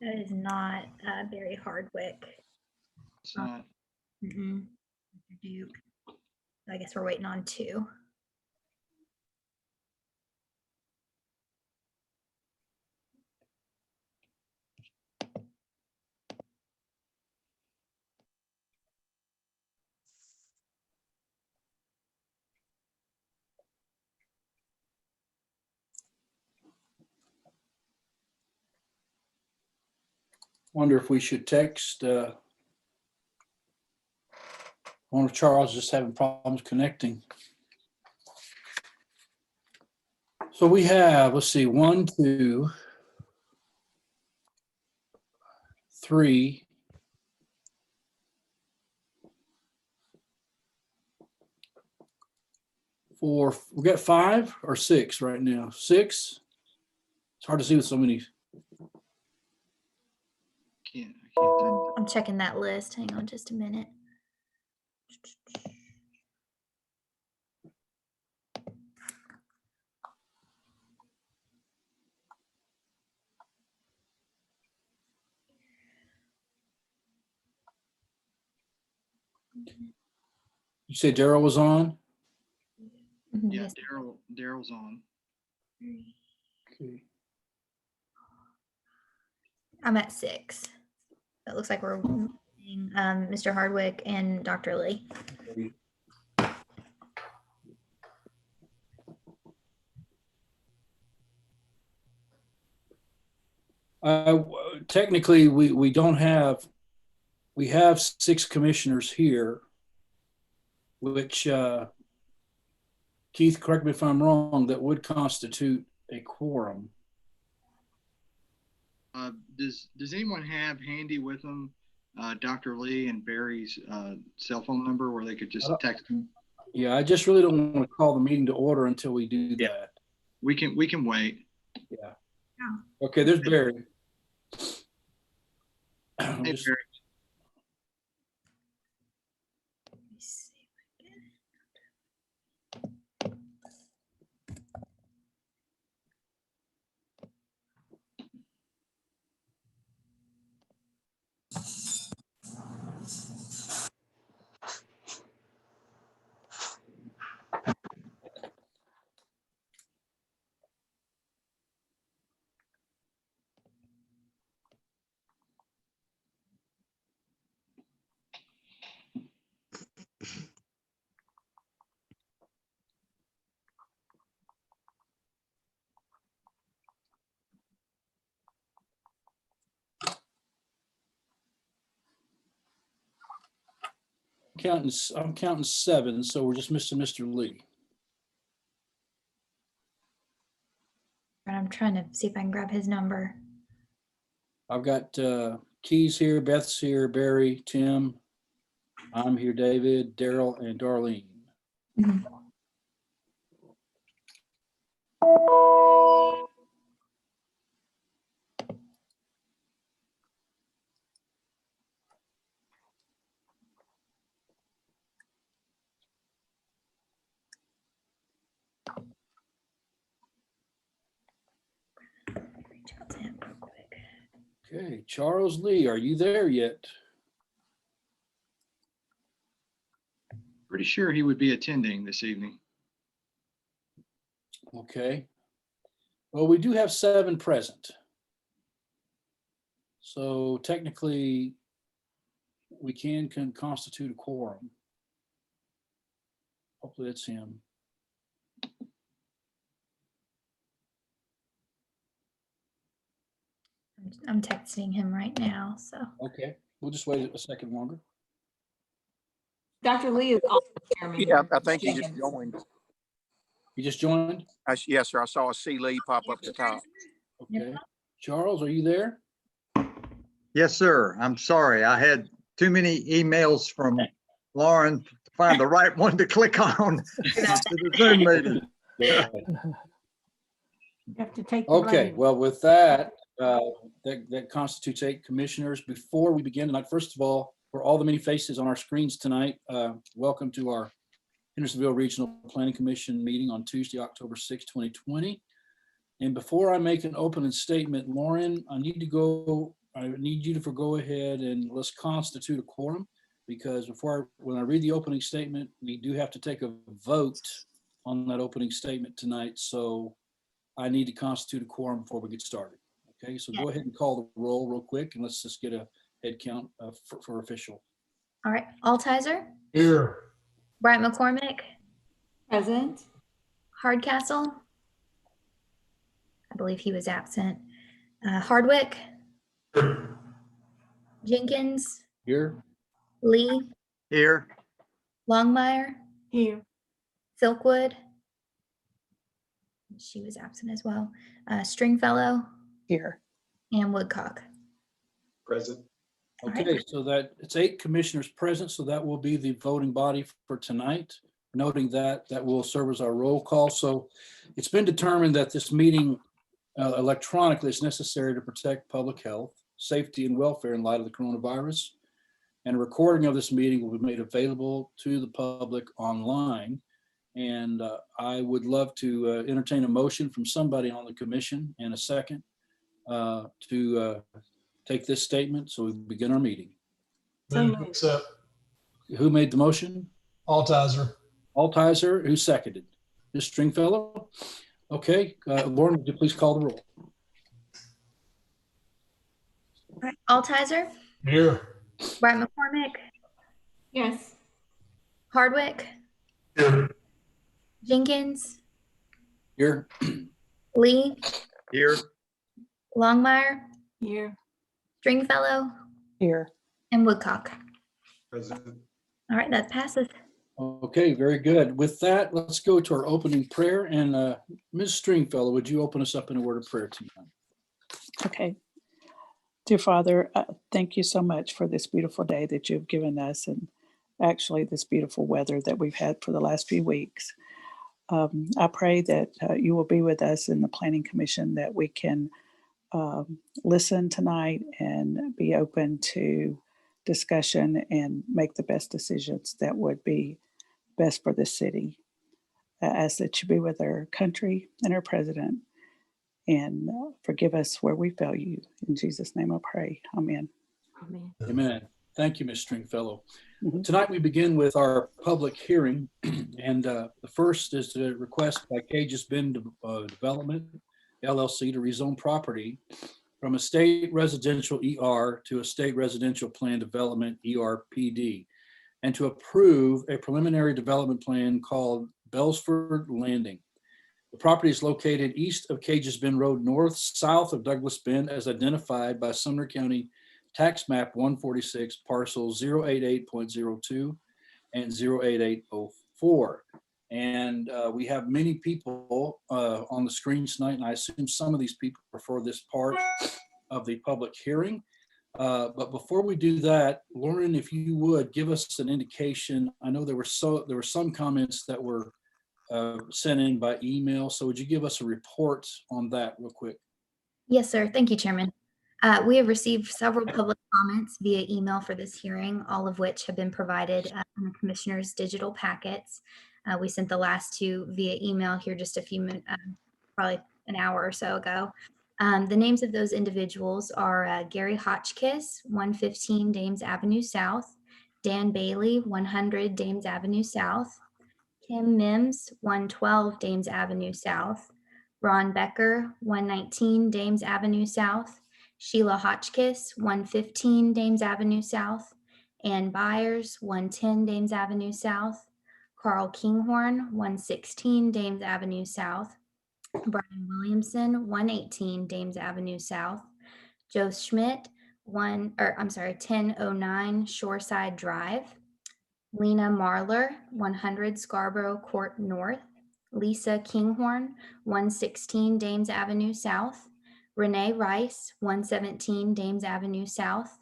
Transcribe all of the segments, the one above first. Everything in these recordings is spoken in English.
That is not Barry Hardwick. It's not. Mr. Duke. I guess we're waiting on 2. Wonder if we should text. I wonder if Charles is just having problems connecting. So we have, let's see, 1, 2, 3, 4. We got 5 or 6 right now. 6. It's hard to see with so many. Can't tell. I'm checking that list. Hang on just a minute. You say Daryl was on? Yeah, Yes. Daryl's on. Okay. I'm at 6. It looks like we're missing, Mr. Hardwick and Dr. Lee. Technically, we don't have, we have 6 commissioners here, which Keith, correct me if I'm wrong, that would constitute a quorum. Does anyone have handy with them Dr. Lee and Barry's cell phone number where they could just text them? Yeah, I just really don't want to call the meeting to order until we do that. We can wait. Yeah. Okay, there's Barry. Hey, Just- Barry. Let me see if I can- I'm counting 7, so we're just missing Mr. Lee. And I'm trying to see if I can grab his number. I've got Keys here, Beth's here, Barry, Tim. I'm here, David, Daryl, and Darlene. Reach out to him real quick. Okay, Charles Lee, are you there yet? Pretty sure he would be attending this evening. Okay. Well, we do have 7 present. So technically, we can constitute a quorum. Hopefully that's him. I'm texting him right now, so. Okay, we'll just wait a second longer. Dr. Lee is also chairman. Yeah, I think he just joined. You just joined? Yes, sir. I saw a C. Lee pop up at the top. Okay. Charles, are you there? Yes, sir. I'm sorry. I had too many emails from Lauren to find the right one to click on to the Zoom meeting. You have to take. the Okay, right- well, with that, that constitutes 8 commissioners. Before we begin tonight, first of all, for all the many faces on our screens tonight, welcome to our Hendersonville Regional Planning Commission meeting on Tuesday, October 6, 2020. And before I make an opening statement, Lauren, I need to go I need you to go ahead and let's constitute a quorum, because when I read the opening statement, we do have to take a vote on that opening statement tonight. So I need to constitute a quorum before we get started. Okay, so go ahead and call the roll real quick, and let's just get a head count for official. All right, Altizer, Here. Bryant McCormick, Present. Hardcastle. I believe he was absent. Hardwick, Jenkins, Here, Lee, Here. Longmire, Here. Silkwood. She was absent as well. Stringfellow Here. and Woodcock. Present. All right. okay, so that it's 8 commissioners present, so that will be the voting body for tonight. Noting that will serve as our roll call. So it's been determined that this meeting electronically is necessary to protect public health, safety, and welfare in light of the coronavirus. And a recording of this meeting will be made available to the public online. And I would love to entertain a motion from somebody on the commission and a second to take this statement so we begin our meeting. So Move to moved. accept. Who made the motion? Altizer. Altizer, who seconded? Ms. Stringfellow? Okay, Lauren, would you please call the roll? All right. Altizer, Here. Bryant McCormick, Yes. Hardwick, Here. Jenkins, Here, Lee, Here. Longmire, Here. Stringfellow, Here. and Woodcock. Present. All right, that passes. okay, very good. With that, let's go to our opening prayer. And Ms. Stringfellow, would you open us up in a word of prayer tonight? Okay. Dear Father, thank you so much for this beautiful day that you've given us, and actually this beautiful weather that we've had for the last few weeks. I pray that you will be with us in the Planning Commission, that we can listen tonight and be open to discussion and make the best decisions that would be best for the city. I ask that you be with our country and our president, and forgive us where we fail you. In Jesus' name I pray. Amen. Amen. Amen. Thank you, Ms. Stringfellow. Mhm. Tonight we begin with our public hearing, and the first is the request by Cage's Bend Development LLC to rezone property from a state residential ER to a state residential plan development ERPD, and to approve a preliminary development plan called Bellsford Landing. The property is located east of Cage's Bend Road, north, south of Douglas Bend, as identified by Sumner County Tax Map 146, parcel 088.02 and 08804. And we have many people on the screen tonight, and I assume some of these people are for this part of the public hearing. But before we do that, Lauren, if you would give us an indication. I know there were some comments that were sent in by email. So would you give us a report on that real quick? Yes, sir. Thank you, Chairman. We have received several public comments via email for this hearing, all of which have been provided in the commissioner's digital packets. We sent the last 2 via email here just a few minutes, probably an hour or so ago. The names of those individuals are Gary Hotchkiss, 115 Dames Avenue South, Dan Bailey, 100 Dames Avenue South, Kim Mims, 112 Dames Avenue South, Ron Becker, 119 Dames Avenue South, Sheila Hotchkiss, 115 Dames Avenue South, Ann Byers, 110 Dames Avenue South, Carl Kinghorn, 116 Dames Avenue South, Brian Williamson, 118 Dames Avenue South, Joe Schmidt, 1009 Shoreside Drive, Lena Marlar, 100 Scarborough Court North, Lisa Kinghorn, 116 Dames Avenue South, Renee Rice, 117 Dames Avenue South,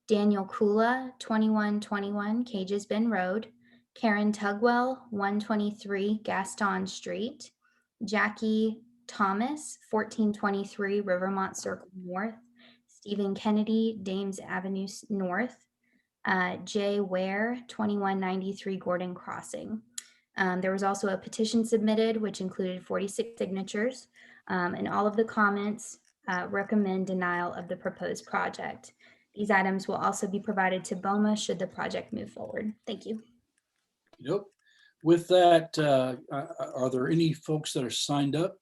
Daniel Kula, 2121 Cages Bend Road, Karen Tugwell, 123 Gaston Street, Jackie Thomas, 1423 Rivermont Circle North, Stephen Kennedy, Dames Avenue North, Jay Ware, 2193 Gordon Crossing. There was also a petition submitted, which included 46 signatures, and all of the comments recommend denial of the proposed project. These items will also be provided to BOMA should the project move forward. Thank you. Yep. With that, are there any folks that are signed up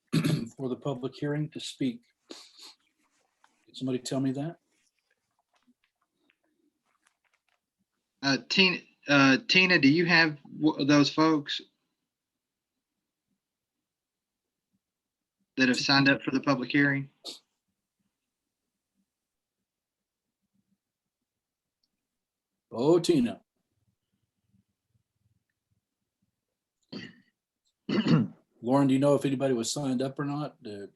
for the public hearing to speak? Can somebody tell me that? Tina, do you have those folks that have signed up for the public hearing? Oh, Tina. Lauren, do you know if anybody was signed up or not? I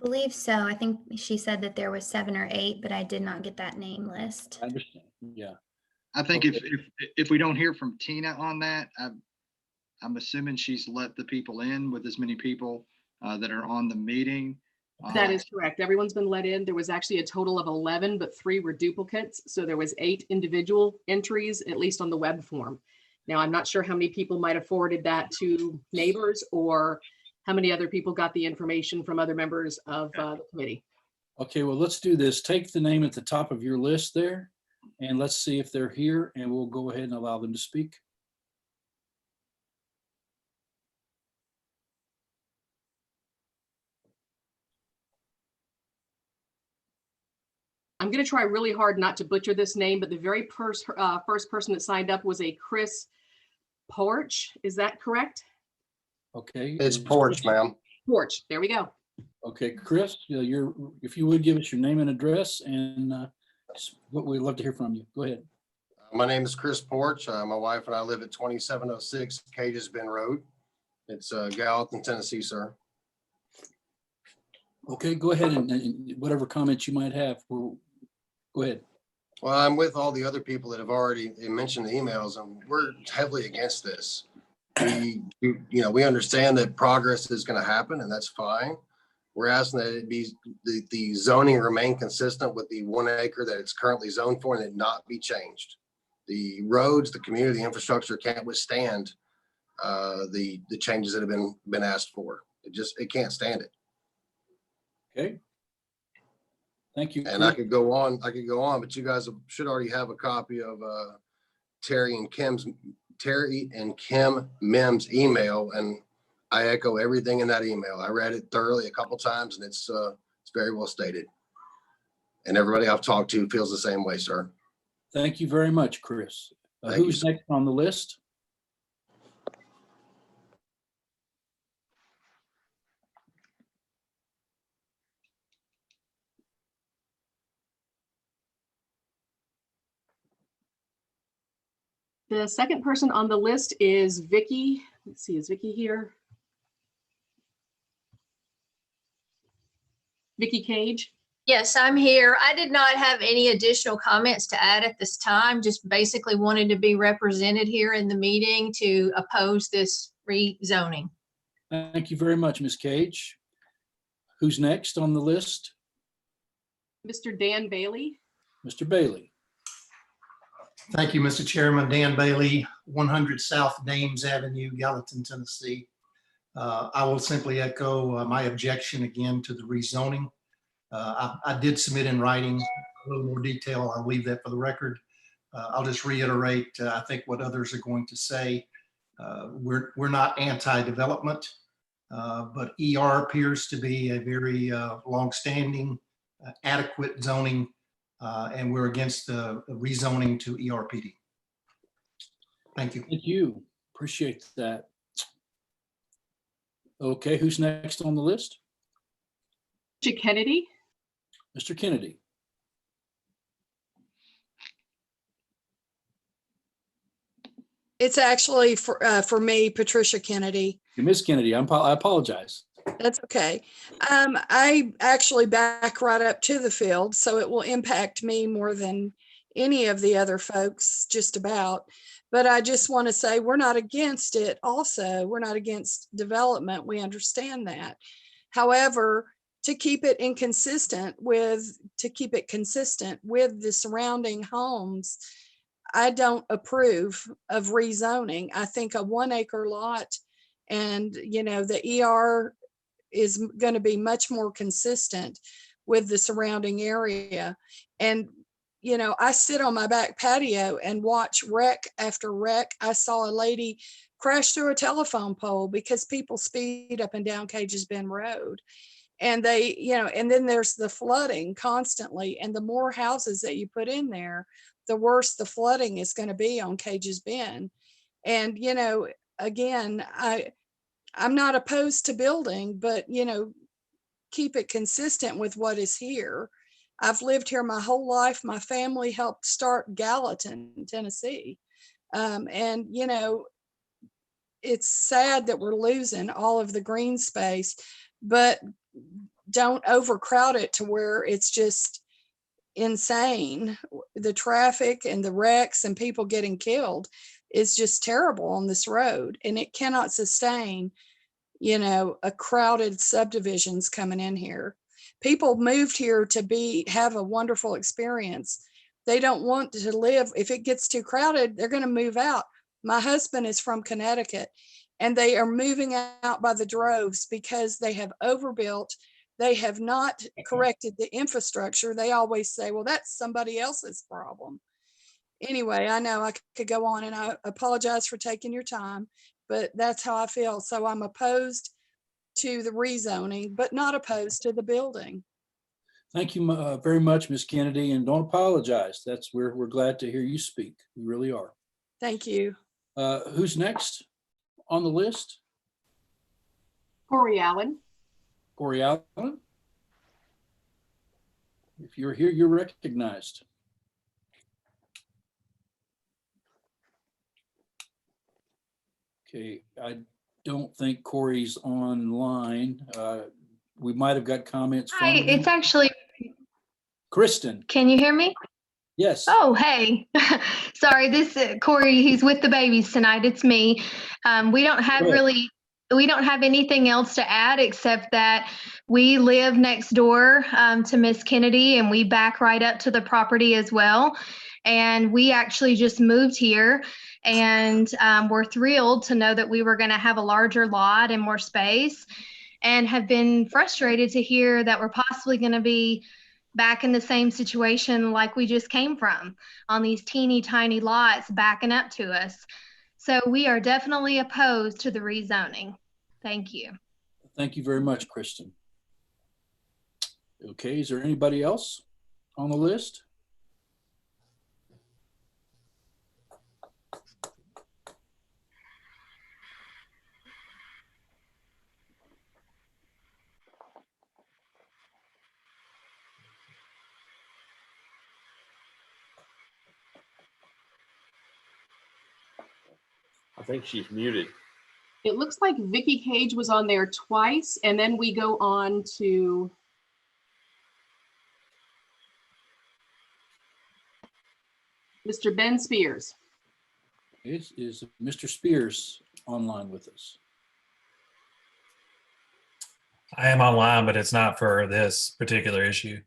believe so. I think she said that there was 7 or 8, but I did not get that name list. I understand. Yeah. I think Okay. if we don't hear from Tina on that, I'm assuming she's let the people in with as many people that are on the meeting. That is correct. Everyone's been let in. There was actually a total of 11, but 3 were duplicates. So there was 8 individual entries, at least on the web form. Now, I'm not sure how many people might have forwarded that to neighbors or how many other people got the information from other members of the committee. Okay, well, let's do this. Take the name at the top of your list there, and let's see if they're here, and we'll go ahead and allow them to speak. I'm going to try really hard not to butcher this name, but the very first person that signed up was a Chris Porch. Is that correct? Okay. It's Porch, ma'am. Porch. There we go. Okay, Chris, if you would give us your name and address, and what we'd love to hear from you. Go ahead. My name is Chris Porch. My wife and I live at 2706 Cages Bend Road. It's Gallatin, Tennessee, sir. Okay, go ahead and whatever comments you might have. Go ahead. Well, I'm with all the other people that have already mentioned the emails, and we're heavily against this. We understand that progress is going to happen, and that's fine. We're asking that it be the zoning remain consistent with the 1 acre that it's currently zoned for, and it not be changed. The roads, the community infrastructure can't withstand the changes that have been asked for. It can't stand it. Okay. Thank you. And I could go on, but you guys should already have a copy of Terry and Kim Mim's email, and I echo everything in that email. I read it thoroughly a couple times, and it's very well stated. And everybody I've talked to feels the same way, sir. Thank you very much, Chris. Who's next on the list? The second person on the list is Vicky. Let's see, is Vicky here? Vicky Cage. Yes, I'm here. I did not have any additional comments to add at this time, just basically wanted to be represented here in the meeting to oppose this rezoning. Thank you very much, Ms. Cage. Who's next on the list? Mr. Dan Bailey. Mr. Bailey. Thank you, Mr. Chairman. Dan Bailey, 100 South Dames Avenue, Gallatin, Tennessee. I will simply echo my objection again to the rezoning. I did submit in writing a little more detail. I'll leave that for the record. I'll just reiterate, I think what others are going to say. We're not anti-development, but ER appears to be a very long-standing, adequate zoning, and we're against the rezoning to ERPD. Thank you. Thank you. Appreciate that. Okay, who's next on the list? Mr. Kennedy. Mr. Kennedy. It's actually for me, Patricia Kennedy. Ms. Kennedy, I apologize. That's okay. I actually back right up to the field, so it will impact me more than any of the other folks, just about. But I just want to say we're not against it. Also, we're not against development. We understand that. However, to keep it consistent with the surrounding homes, I don't approve of rezoning. I think a 1 acre lot and, the ER is going to be much more consistent with the surrounding area. And, you know, I sit on my back patio and watch wreck after wreck. I saw a lady crash through a telephone pole because people speed up and down Cages Bend Road. And they, you know, and then there's the flooding constantly. And the more houses that you put in there, the worse the flooding is going to be on Cages Bend. And, you know, again, I'm not opposed to building, but, you know, keep it consistent with what is here. I've lived here my whole life. My family helped start Gallatin, Tennessee. And, you know, it's sad that we're losing all of the green space, but don't overcrowd it to where it's just insane. The traffic and the wrecks and people getting killed is just terrible on this road, and it cannot sustain, you know, a crowded subdivisions coming in here. People moved here to have a wonderful experience. They don't want to live. If it gets too crowded, they're going to move out. My husband is from Connecticut, and they are moving out by the droves because they have overbuilt. They have not corrected the infrastructure. They always say, well, that's somebody else's problem. Anyway, I know I could go on, and I apologize for taking your time, but that's how I feel. So I'm opposed to the rezoning, but not opposed to the building. Thank you very much, Ms. Kennedy, and don't apologize. We're glad to hear you speak. We really are. Thank you. Who's next on the list? Corey Allen. Corey Allen. If you're here, you're recognized. Okay, I don't think Corey's online. We might have got comments from Hi, him. it's actually Kristen. Can you hear me? Yes. Oh, hey. Sorry, this Corey, he's with the babies tonight. It's me. We don't have anything else to add except that we live next door to Miss Kennedy, and we back right up to the property as well. And we actually just moved here, and we're thrilled to know that we were going to have a larger lot and more space, and have been frustrated to hear that we're possibly going to be back in the same situation like we just came from, on these teeny tiny lots backing up to us. So we are definitely opposed to the rezoning. Thank you. Thank you very much, Kristen. Okay, is there anybody else on the list? I think she's muted. It looks like Vicky Cage was on there twice, and then we go on to Mr. Ben Spears. Is Mr. Spears online with us? I am online, but it's not for this particular issue.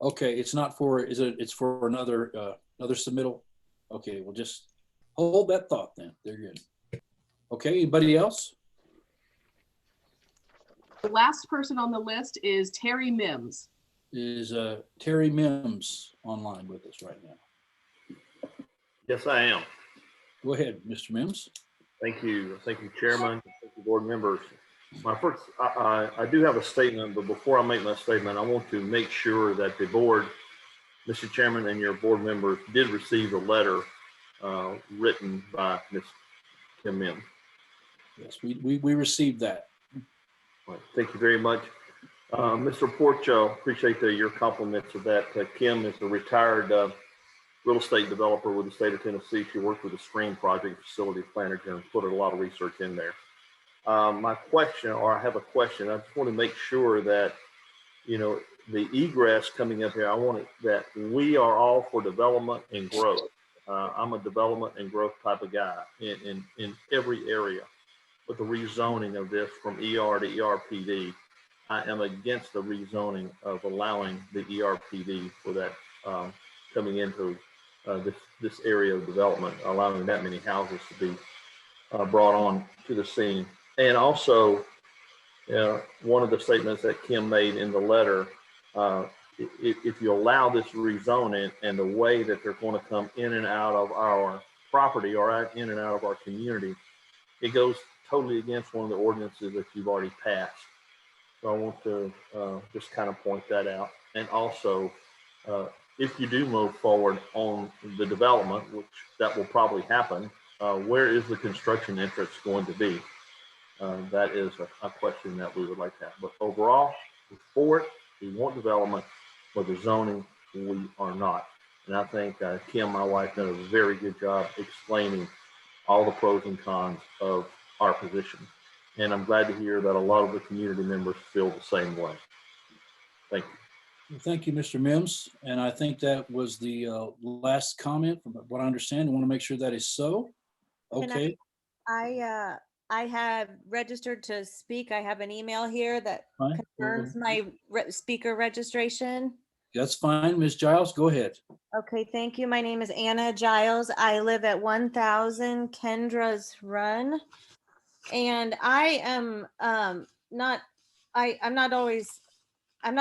Okay, it's not for, it's for another submittal? Okay, we'll just hold that thought then. They're good. Okay, anybody else? The last person on the list is Terry Mims. Is Terry Mims online with us right now? Yes, I am. Go ahead, Mr. Mims. Thank you, Chairman. Thank you, board members. I do have a statement, but before I make my statement, I want to make sure that the board, Mr. Chairman, and your board members did receive a letter written by Ms. Kim Mims. Yes, we received that. All right, thank you very much. Mr. Porcho, appreciate your compliments of that. Kim is a retired real estate developer with the state of Tennessee. She worked with the Stream Project facility planner and put a lot of research in there. My question, or I have a question, I just want to make sure that, you know, the egress coming up here, I want it that we are all for development and growth. I'm a development and growth type of guy in every area. But the rezoning of this from ER to ERPD, I am against the rezoning of allowing the ERPD for that coming into this area of development, allowing that many houses to be brought on to the scene. And also, one of the statements that Kim made in the letter if you allow this rezoning and the way that they're going to come in and out of our property or in and out of our community, it goes totally against one of the ordinances that you've already passed. So I want to just kind of point that out. And also, if you do move forward on the development, which that will probably happen, where is the construction interest going to be? That is a question that we would like to have. But overall, we're for it. We want development, but the zoning, we are not. And I think Kim, my wife, did a very good job explaining all the pros and cons of our position. And I'm glad to hear that a lot of the community members feel the same way. Thank you. Thank you, Mr. Mims. And I think that was the last comment from what I understand. I want to make sure that is so. Okay. I have registered to speak. I have an email here that Fine. confirms my speaker registration. That's fine. Ms. Giles, go ahead. Okay, thank you. My name is Anna Giles. I live at 1000 Kendra's Run. And I am I'm not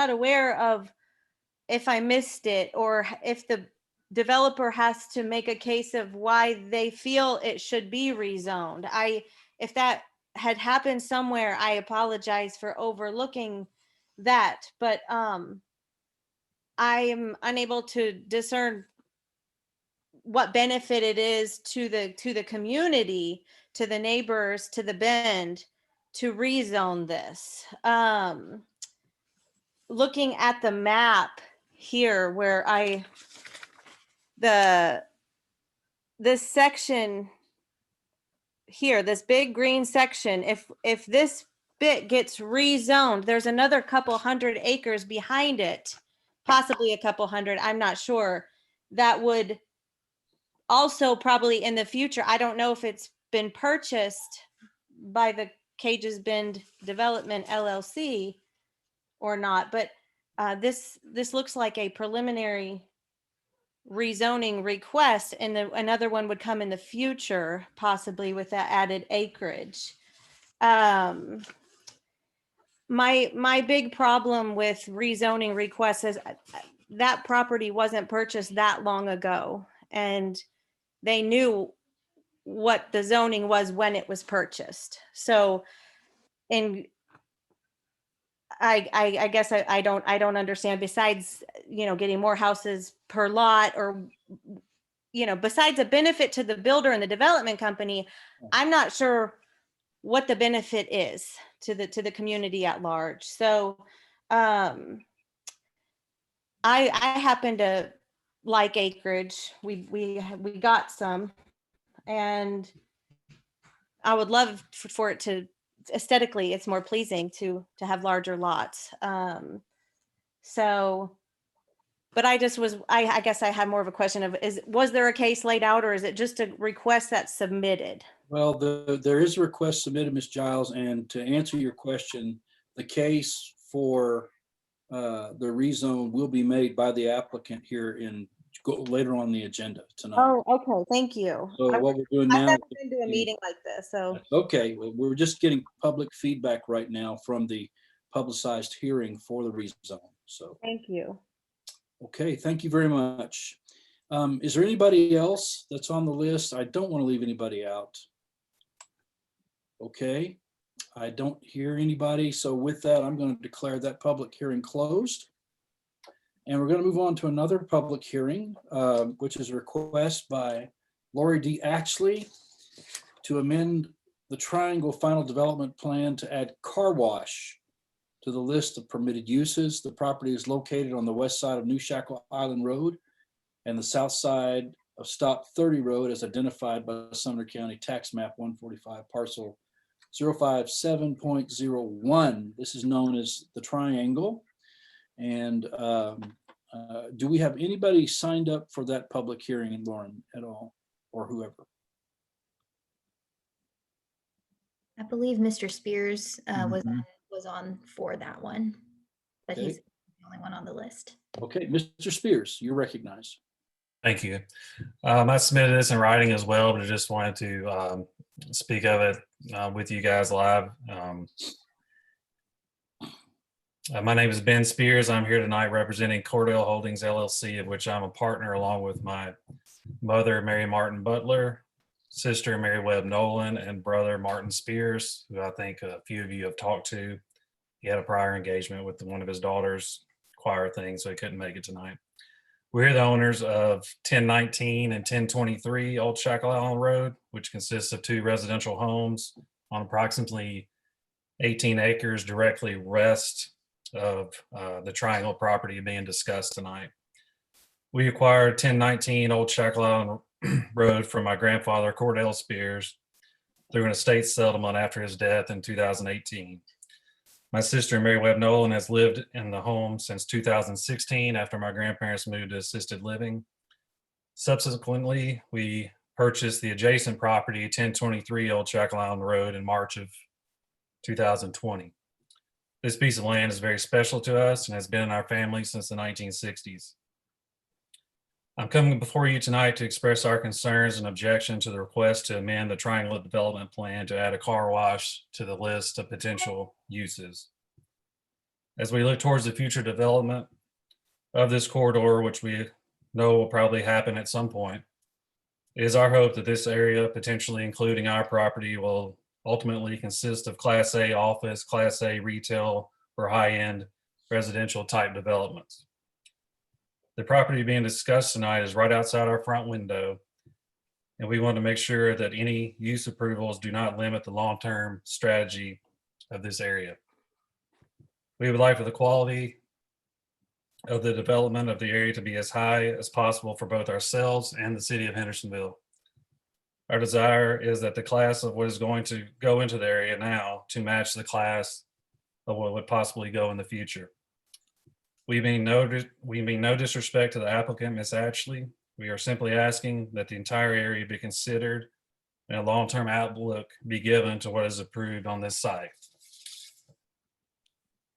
aware of if I missed it or if the developer has to make a case of why they feel it should be rezoned. If that had happened somewhere, I apologize for overlooking that, but I am unable to discern what benefit it is to the community, to the neighbors, to the Bend to rezone this. Looking at the map here where this section here, this big green section, if this bit gets rezoned, there's another couple hundred acres behind it, possibly a couple hundred, I'm not sure, that would also probably in the future, I don't know if it's been purchased by the Cages Bend Development LLC or not, but this looks like a preliminary rezoning request, and another one would come in the future, possibly with that added acreage. My big problem with rezoning requests is that property wasn't purchased that long ago, and they knew what the zoning was when it was purchased. So, I guess I don't understand, besides, getting more houses per lot, or, besides a benefit to the builder and the development company, I'm not sure what the benefit is to the community at large. So I happen to like acreage. We got some, and I would love for it to, aesthetically, it's more pleasing to have larger lots. But I guess I have more of a question of, was there a case laid out, or is it just a request that's submitted? Well, there is a request submitted, Ms. Giles, and to answer your question, the case for the rezone will be made by the applicant here later on the agenda tonight. Oh, okay, thank you. So what we're doing I've now. never been to a meeting like this, so. Okay, we're just getting public feedback right now from the publicized hearing for the rezone. So. Thank you. Okay, thank you very much. Is there anybody else that's on the list? I don't want to leave anybody out. Okay, I don't hear anybody. So with that, I'm going to declare that public hearing closed. And we're going to move on to another public hearing, which is a request by Lori D. Ashley to amend the Triangle Final Development Plan to add car wash to the list of permitted uses. The property is located on the west side of New Shackle Island Road and the south side of Stop 30 Road as identified by Sumner County Tax Map 145 parcel 057.01. This is known as the Triangle. And do we have anybody signed up for that public hearing, Lauren, at all, or whoever? I believe Mr. Spears was on for that one, but Okay. he's the only one on the list. Okay, Mr. Spears, you're recognized. Thank you. I submitted this in writing as well, but I just wanted to speak of it with you guys live. My name is Ben Spears. I'm here tonight representing Cordell Holdings LLC, of which I'm a partner, along with my mother, Mary Martin Butler, sister, Mary Webb Nolan, and brother, Martin Spears, who I think a few of you have talked to. He had a prior engagement with one of his daughter's choir thing, so he couldn't make it tonight. We're the owners of 1019 and 1023 Old Shackle Island Road, which consists of 2 residential homes on approximately 18 acres directly west of the triangle property being discussed tonight. We acquired 1019 Old Shackle Island Road from my grandfather, Cordell Spears, through an estate settlement after his death in 2018. My sister, Mary Webb Nolan, has lived in the home since 2016 after my grandparents moved to assisted living. Subsequently, we purchased the adjacent property, 1023 Old Shackle Island Road, in March of 2020. This piece of land is very special to us and has been in our family since the 1960s. I'm coming before you tonight to express our concerns and objection to the request to amend the Triangle Development Plan to add a car wash to the list of potential uses. As we look towards the future development of this corridor, which we know will probably happen at some point, it is our hope that this area, potentially including our property, will ultimately consist of Class A office, Class A retail, or high-end residential type developments. The property being discussed tonight is right outside our front window, and we want to make sure that any use approvals do not limit the long-term strategy of this area. We would like for the quality of the development of the area to be as high as possible for both ourselves and the city of Hendersonville. Our desire is that the class of what is going to go into the area now to match the class of what would possibly go in the future. We mean no disrespect to the applicant, Ms. Ashley. We are simply asking that the entire area be considered and a long-term outlook be given to what is approved on this site.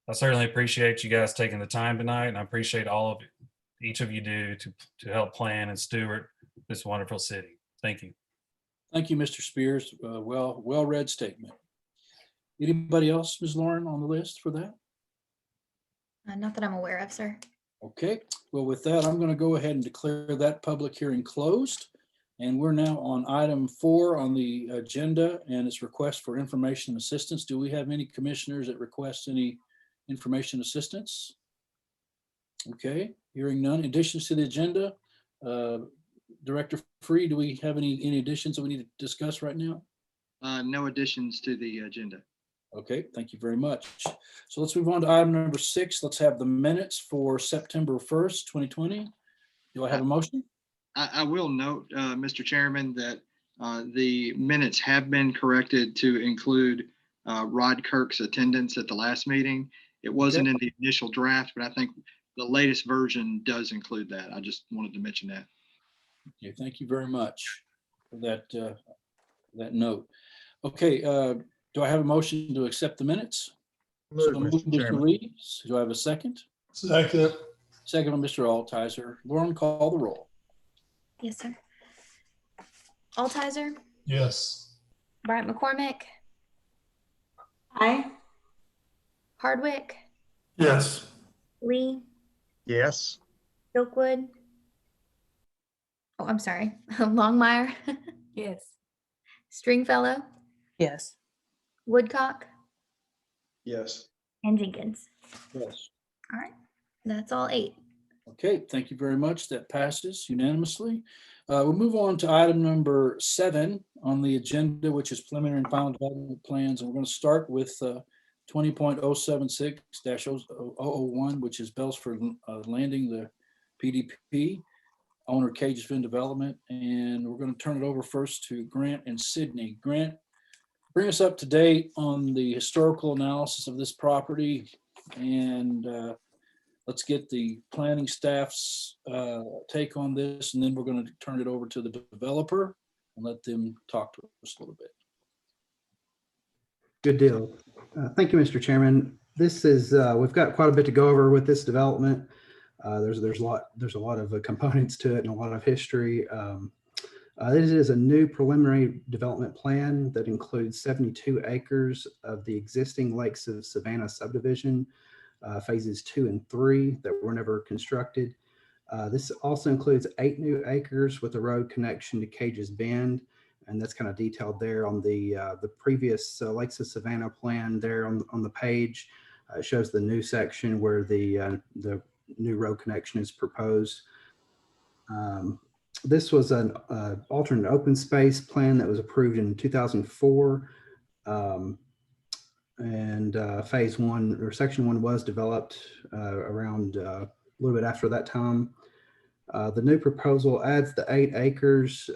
I certainly appreciate you guys taking the time tonight, and I appreciate all of each of you do to help plan and steward this wonderful city. Thank you. Thank you, Mr. Spears. Well-read statement. Anybody else, Ms. Lauren, on the list for that? Not that I'm aware of, sir. Okay, well, with that, I'm going to go ahead and declare that public hearing closed. And we're now on item 4 on the agenda, and it's request for information and assistance. Do we have any commissioners that request any information assistance? Okay, hearing none. Additions to the agenda. Director Free, do we have any additions that we need to discuss right now? No additions to the agenda. Okay, thank you very much. So let's move on to item number 6. Let's have the minutes for September 1st, 2020. Do I have a motion? I will note, Mr. Chairman, that the minutes have been corrected to include Rod Kirk's attendance at the last meeting. It wasn't in the initial draft, but I think the latest version does include that. I just wanted to mention that. Okay, thank you very much for that note. Okay, do I have a motion to accept the minutes? Move, So Mr. moved, Mr. Chairman. Reeves. Do I have a second? Second. Second by Mr. Altizer. Lauren, call the roll. Yes, sir. Altizer, Yes. Bryant McCormick, Aye. Hardwick, Yes. Lee, Yes. Silkwood. Oh, I'm sorry. Longmire, Yes. Stringfellow, Yes. Woodcock, Yes. and Jenkins. Yes. All right. That's all 8. Okay, thank you very much. That passes unanimously. We'll move on to item number 7 on the agenda, which is preliminary and final development plans. And we're going to start with 20.076-001, which is Bellsford Landing, the PDP, owner Cagesville Development. And we're going to turn it over first to Grant and Sydney. Grant, bring us up to date on the historical analysis of this property, and let's get the planning staff's take on this, and then we're going to turn it over to the developer and let them talk to us a little bit. Good deal. Thank you, Mr. Chairman. This is we've got quite a bit to go over with this development. There's a lot of components to it and a lot of history. This is a new preliminary development plan that includes 72 acres of the existing Lakes of Savannah subdivision, phases 2 and 3 that were never constructed. This also includes 8 new acres with a road connection to Cage's Bend, and that's kind of detailed there on the previous Lakes of Savannah plan there on the page. It shows the new section where the new road connection is proposed. This was an alternate open space plan that was approved in 2004. Phase 1 or section 1 was developed around a little bit after that time. The new proposal adds the 8 acres,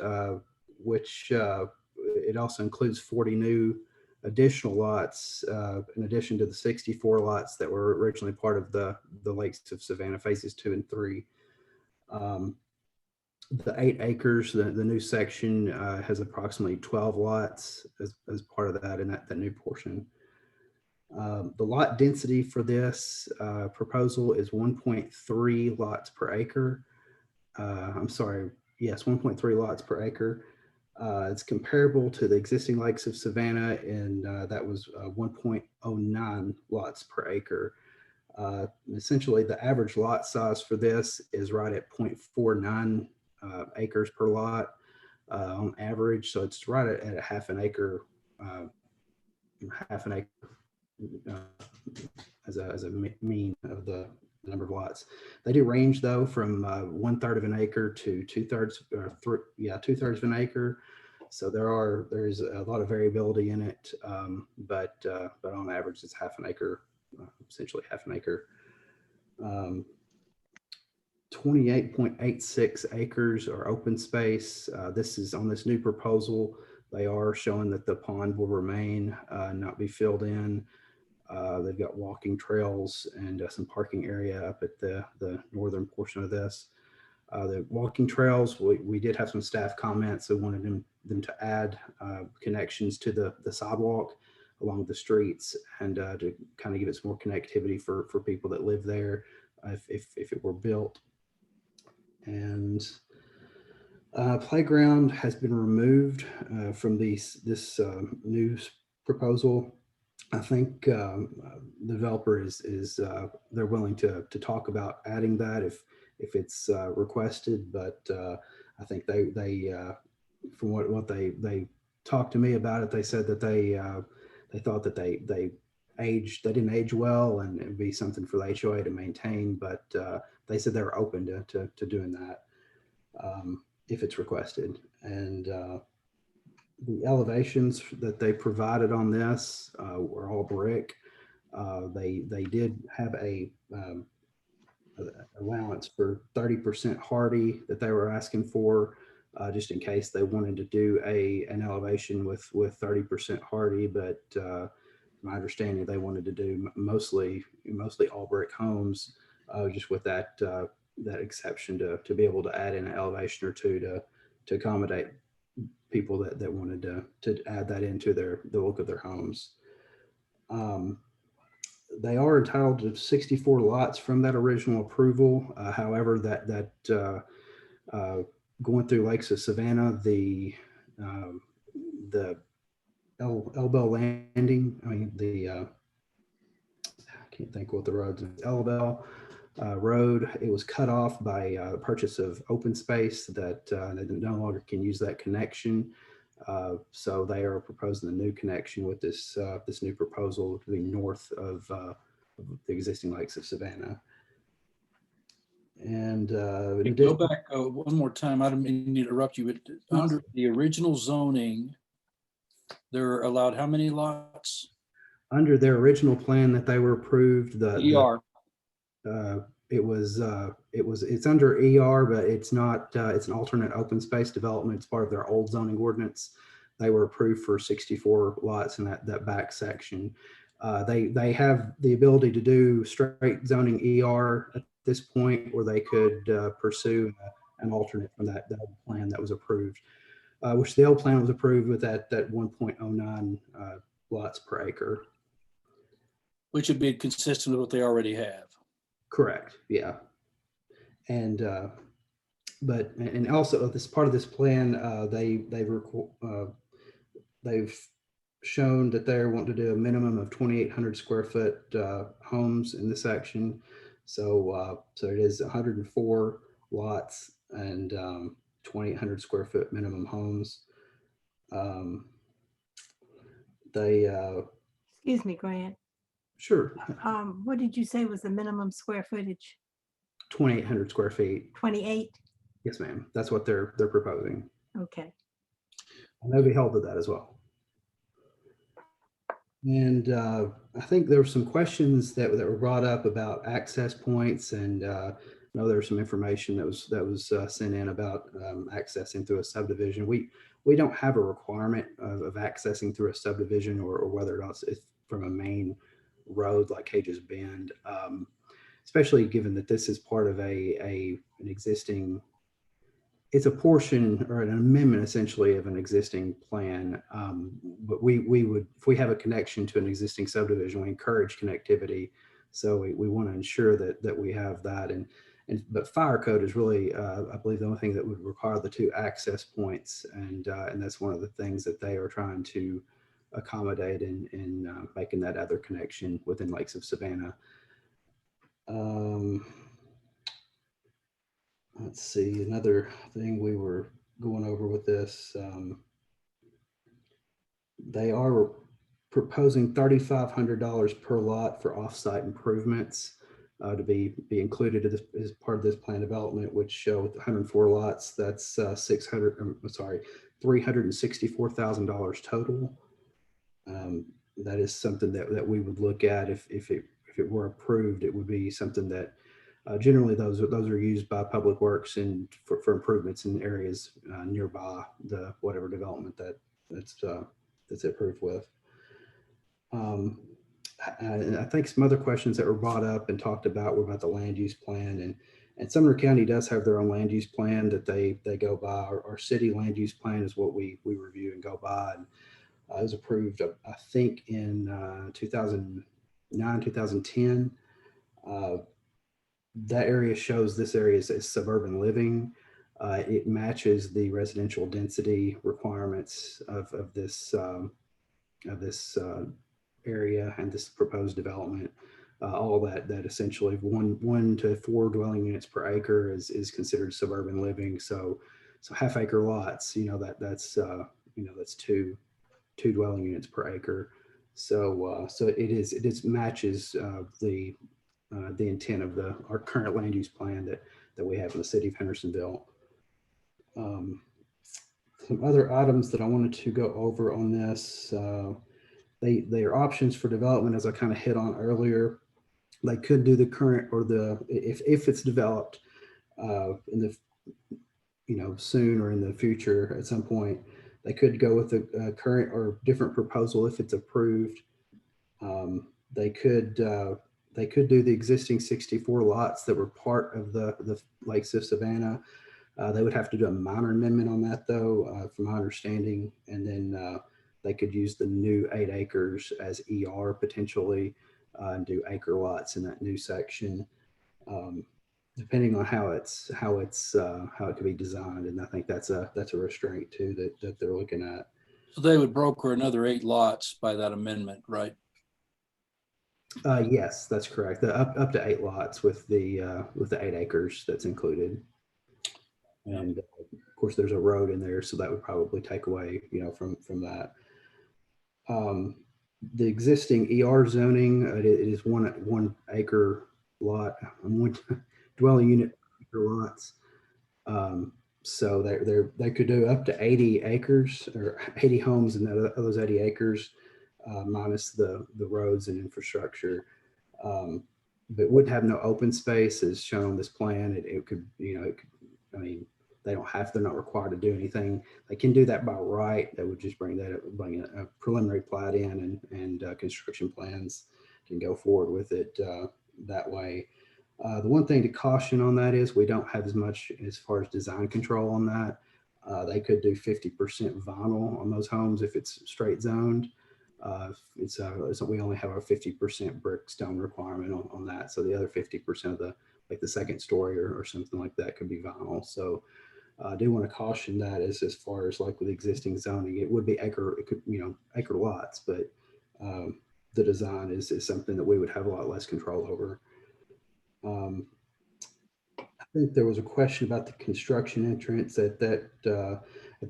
which it also includes 40 new additional lots in addition to the 64 lots that were originally part of the Lakes of Savannah phases 2 and 3. The 8 acres, the new section has approximately 12 lots as part of that in that new portion. The lot density for this proposal is 1.3 lots per acre. I'm sorry, yes, 1.3 lots per acre. It's comparable to the existing Lakes of Savannah, and that was 1.09 lots per acre. Essentially, the average lot size for this is right at 0.49 acres per lot on average. So it's right at a half an acre as a mean of the number of lots. They do range though from 1/3 of an acre to 2/3 or 2/3 of an acre. So there's a lot of variability in it, but on average it's half an acre, essentially half an acre. 28.86 acres are open space. This is on this new proposal. They are showing that the pond will remain, not be filled in. They've got walking trails and some parking area up at the northern portion of this. The walking trails, we did have some staff comments that wanted them to add connections to the sidewalk along the streets and to kind of give it some more connectivity for people that live there if it were built. And playground has been removed from this new proposal. I think the developer is they're willing to talk about adding that if it's requested, but I think they from what they talked to me about it, they said that they thought that they didn't age well and it'd be something for the HOA to maintain, but they said they were open to doing that if it's requested. And the elevations that they provided on this were all brick. They did have a allowance for 30% hardy that they were asking for, just in case they wanted to do an elevation with 30% hardy. But my understanding, they wanted to do mostly all brick homes, just with that exception to be able to add in an elevation or two to accommodate people that wanted to add that into the look of their homes. They are entitled to 64 lots from that original approval. However, that going through Lakes of Savannah, the Elbell Landing, I can't think what the road's is. Elbell Road, it was cut off by the purchase of open space that they no longer can use that connection. So they are proposing a new connection with this new proposal to be north of the existing Lakes of Savannah. And go back one more time. I don't mean to interrupt you, but under the original zoning, they're allowed how many lots? Under their original plan that they were approved, it's under ER, but it's not. It's an alternate open space development. It's part of their old zoning ordinance. They were approved for 64 lots in that back section. They have the ability to do straight zoning ER at this point, or they could pursue an alternate from that plan that was approved, which the old plan was approved with that 1.09 lots per acre. Which would be consistent with what they already have. Correct. Yeah. And also this part of this plan, they've shown that they want to do a minimum of 2,800 square foot homes in this section. So it is 104 lots and 2,800 square foot minimum homes. They Excuse me, Grant. Sure. What did you say was the minimum square footage? 2,800 square feet. 28? Yes, ma'am. That's what they're proposing. Okay. And they'll be held to that as well. And I think there were some questions that were brought up about access points, and I know there was some information that was sent in about accessing through a subdivision. We don't have a requirement of accessing through a subdivision or whether or not it's from a main road like Cage's Bend, especially given that this is part of an existing. It's a portion or an amendment essentially of an existing plan. But we would, if we have a connection to an existing subdivision, we encourage connectivity. So we want to ensure that we have that. But fire code is really, I believe, the only thing that would require the 2 access points. And that's one of the things that they are trying to accommodate in making that other connection within Lakes of Savannah. Let's see, another thing we were going over with this, they are proposing $3,500 per lot for offsite improvements to be included as part of this plan development, which show with 104 lots, that's $364,000 total. That is something that we would look at if it were approved. It would be something that generally those are used by Public Works and for improvements in areas nearby the whatever development that's approved with. And I think some other questions that were brought up and talked about were about the land use plan, and Sumner County does have their own land use plan that they go by. Our city land use plan is what we review and go by. And it was approved, I think, in 2009, 2010. That area shows this area is suburban living. It matches the residential density requirements of this area and this proposed development. All that essentially 1 to 4 dwelling units per acre is considered suburban living. So half acre lots, that's 2 dwelling units per acre. So it matches the intent of our current land use plan that we have in the city of Hendersonville. Some other items that I wanted to go over on this, they are options for development, as I kind of hit on earlier. They could do the current or if it's developed in the soon or in the future at some point, they could go with a current or different proposal if it's approved. They could do the existing 64 lots that were part of the Lakes of Savannah. They would have to do a minor amendment on that, though, from my understanding. And then they could use the new 8 acres as ER potentially and do acre lots in that new section, depending on how it could be designed. And I think that's a restraint too that they're looking at. So they would broker another 8 lots by that amendment, right? Yes, that's correct. Up to 8 lots with the 8 acres that's included. And of course, there's a road in there, so that would probably take away, from that. The existing ER zoning, it is 1 acre lot, 1 dwelling unit acre lots. So they could do up to 80 acres or 80 homes in those 80 acres, minus the roads and infrastructure. But would have no open space as shown on this plan. It could, they're not required to do anything. They can do that by right. That would just bring a preliminary plat in and construction plans can go forward with it that way. The one thing to caution on that is we don't have as much as far as design control on that. They could do 50% vinyl on those homes if it's straight zoned. We only have a 50% brick stone requirement on that. So the other 50% of the second story or something like that could be vinyl. So I do want to caution that as far as like with existing zoning, it would be it could, acre lots, but the design is something that we would have a lot less control over. I think there was a question about the construction entrance at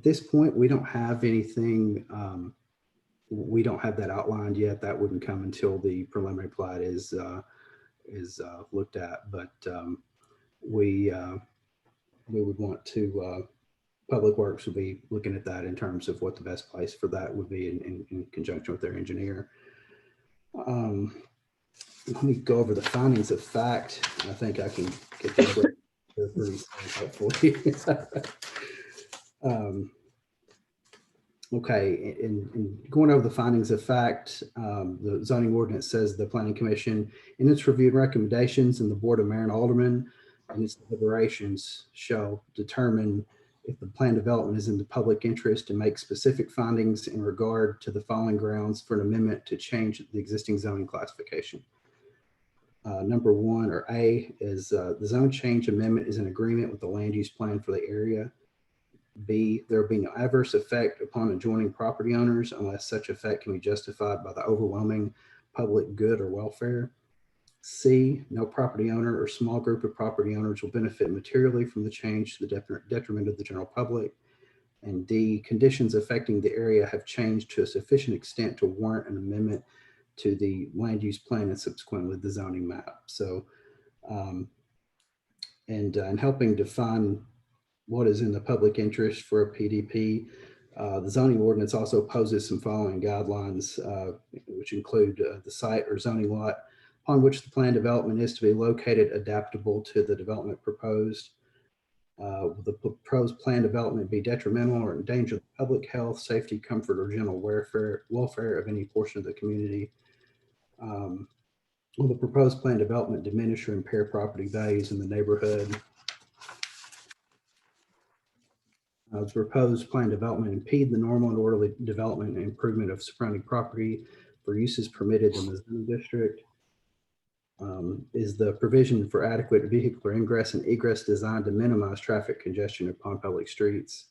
this point, we don't have anything. We don't have that outlined yet. That wouldn't come until the preliminary plat is looked at, but we would want to, Public Works will be looking at that in terms of what the best place for that would be in conjunction with their engineer. Let me go over the findings of fact. I think I can get this pretty hopefully. Okay, in going over the findings of fact, the zoning ordinance says the Planning Commission, in its review and recommendations, and the Board of Mayor and Aldermen in its deliberations shall determine if the planned development is in the public interest and make specific findings in regard to the following grounds for an amendment to change the existing zoning classification. Number one, or A, is the zone change amendment is in agreement with the land use plan for the area. B, there will be no adverse effect upon adjoining property owners unless such effect can be justified by the overwhelming public good or welfare. C, no property owner or small group of property owners will benefit materially from the change to the detriment of the general public. And D, conditions affecting the area have changed to a sufficient extent to warrant an amendment to the land use plan and subsequently the zoning map. So, in helping define what is in the public interest for a PDP, the zoning ordinance also poses some following guidelines, which include the site or zoning lot upon which the planned development is to be located adaptable to the development proposed. The proposed planned development be detrimental or endanger the public health, safety, comfort, or general welfare of any portion of the community. Will the proposed planned development diminish or impair property values in the neighborhood? The proposed planned development impede the normal and orderly development and improvement of surrounding property for uses permitted in the zoning district? Is the provision for adequate vehicular ingress and egress designed to minimize traffic congestion upon public streets?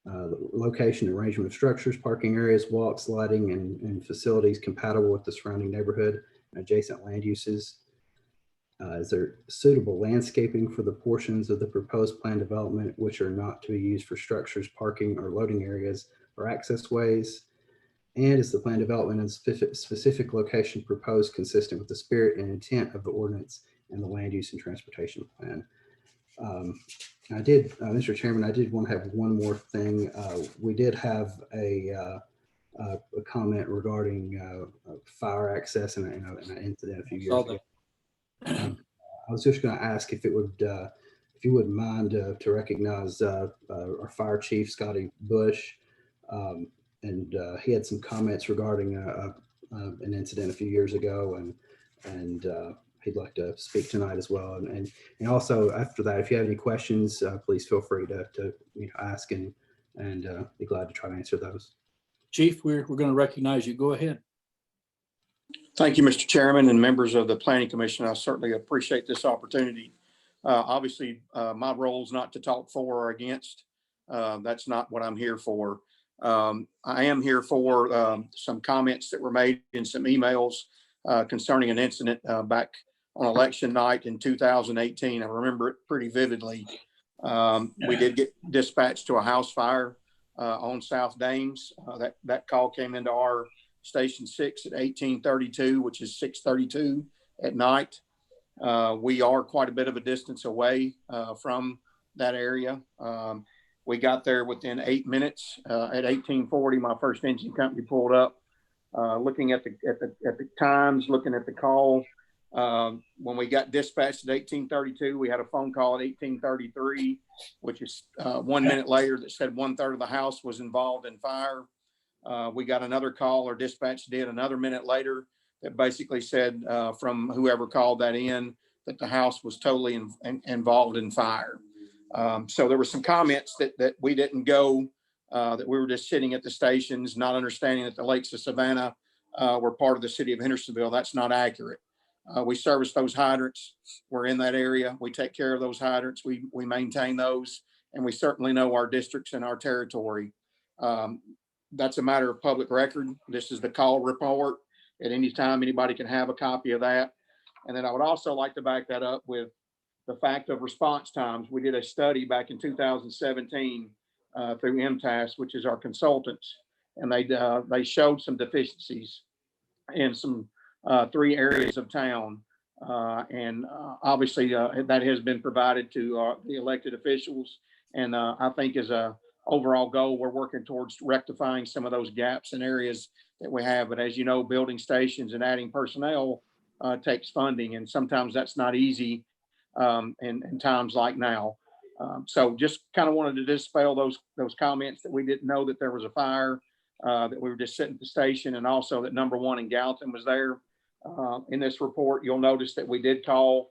The location and arrangement of structures, parking areas, walks, lighting, and facilities compatible with the surrounding neighborhood and adjacent land uses? Is there suitable landscaping for the portions of the proposed plan development which are not to be used for structures, parking, or loading areas or access ways? And is the plan development in specific location proposed consistent with the spirit and intent of the ordinance and the land use and transportation plan? Mr. Chairman, I did want to have one more thing. We did have a comment regarding fire access and an incident a few years ago. I was just going to ask if you wouldn't mind to recognize our fire chief, Scotty Bush. And he had some comments regarding an incident a few years ago, and he'd like to speak tonight as well. And also after that, if you have any questions, please feel free to ask, and be glad to try to answer those. Chief, we're going to recognize you. Go ahead. Thank you, Mr. Chairman and members of the Planning Commission. I certainly appreciate this opportunity. Obviously, my role is not to talk for or against. That's not what I'm here for. I am here for some comments that were made in some emails concerning an incident back on election night in 2018. I remember it pretty vividly. We did get dispatched to a house fire on South Dames. That call came into our Station 6 at 1832, which is 6:32 at night. We are quite a bit of a distance away from that area. We got there within 8 minutes. At 1840, my first engine company pulled up. Looking at the times, looking at the call. When we got dispatched at 1832, we had a phone call at 1833, which is 1 minute later, that said 1/3 of the house was involved in fire. We got another call, or dispatch did, another minute later, that basically said from whoever called that in, that the house was totally involved in fire. So there were some comments that we didn't go, that we were just sitting at the stations, not understanding that the lakes of Savannah were part of the city of Hendersonville. That's not accurate. We service those hydrants. We're in that area. We take care of those hydrants. We maintain those, and we certainly know our districts and our territory. That's a matter of public record. This is the call report. At any time, anybody can have a copy of that. And then I would also like to back that up with the fact of response times. We did a study back in 2017 through MTAS, which is our consultants, and they showed some deficiencies in some 3 areas of town. Obviously that has been provided to the elected officials. And I think as a overall goal, we're working towards rectifying some of those gaps in areas that we have. But as you know, building stations and adding personnel takes funding, and sometimes that's not easy in times like now. So just kind of wanted to dispel those comments that we didn't know that there was a fire, that we were just sitting at the station, and also that number 1 in Gallatin was there. In this report, you'll notice that we did call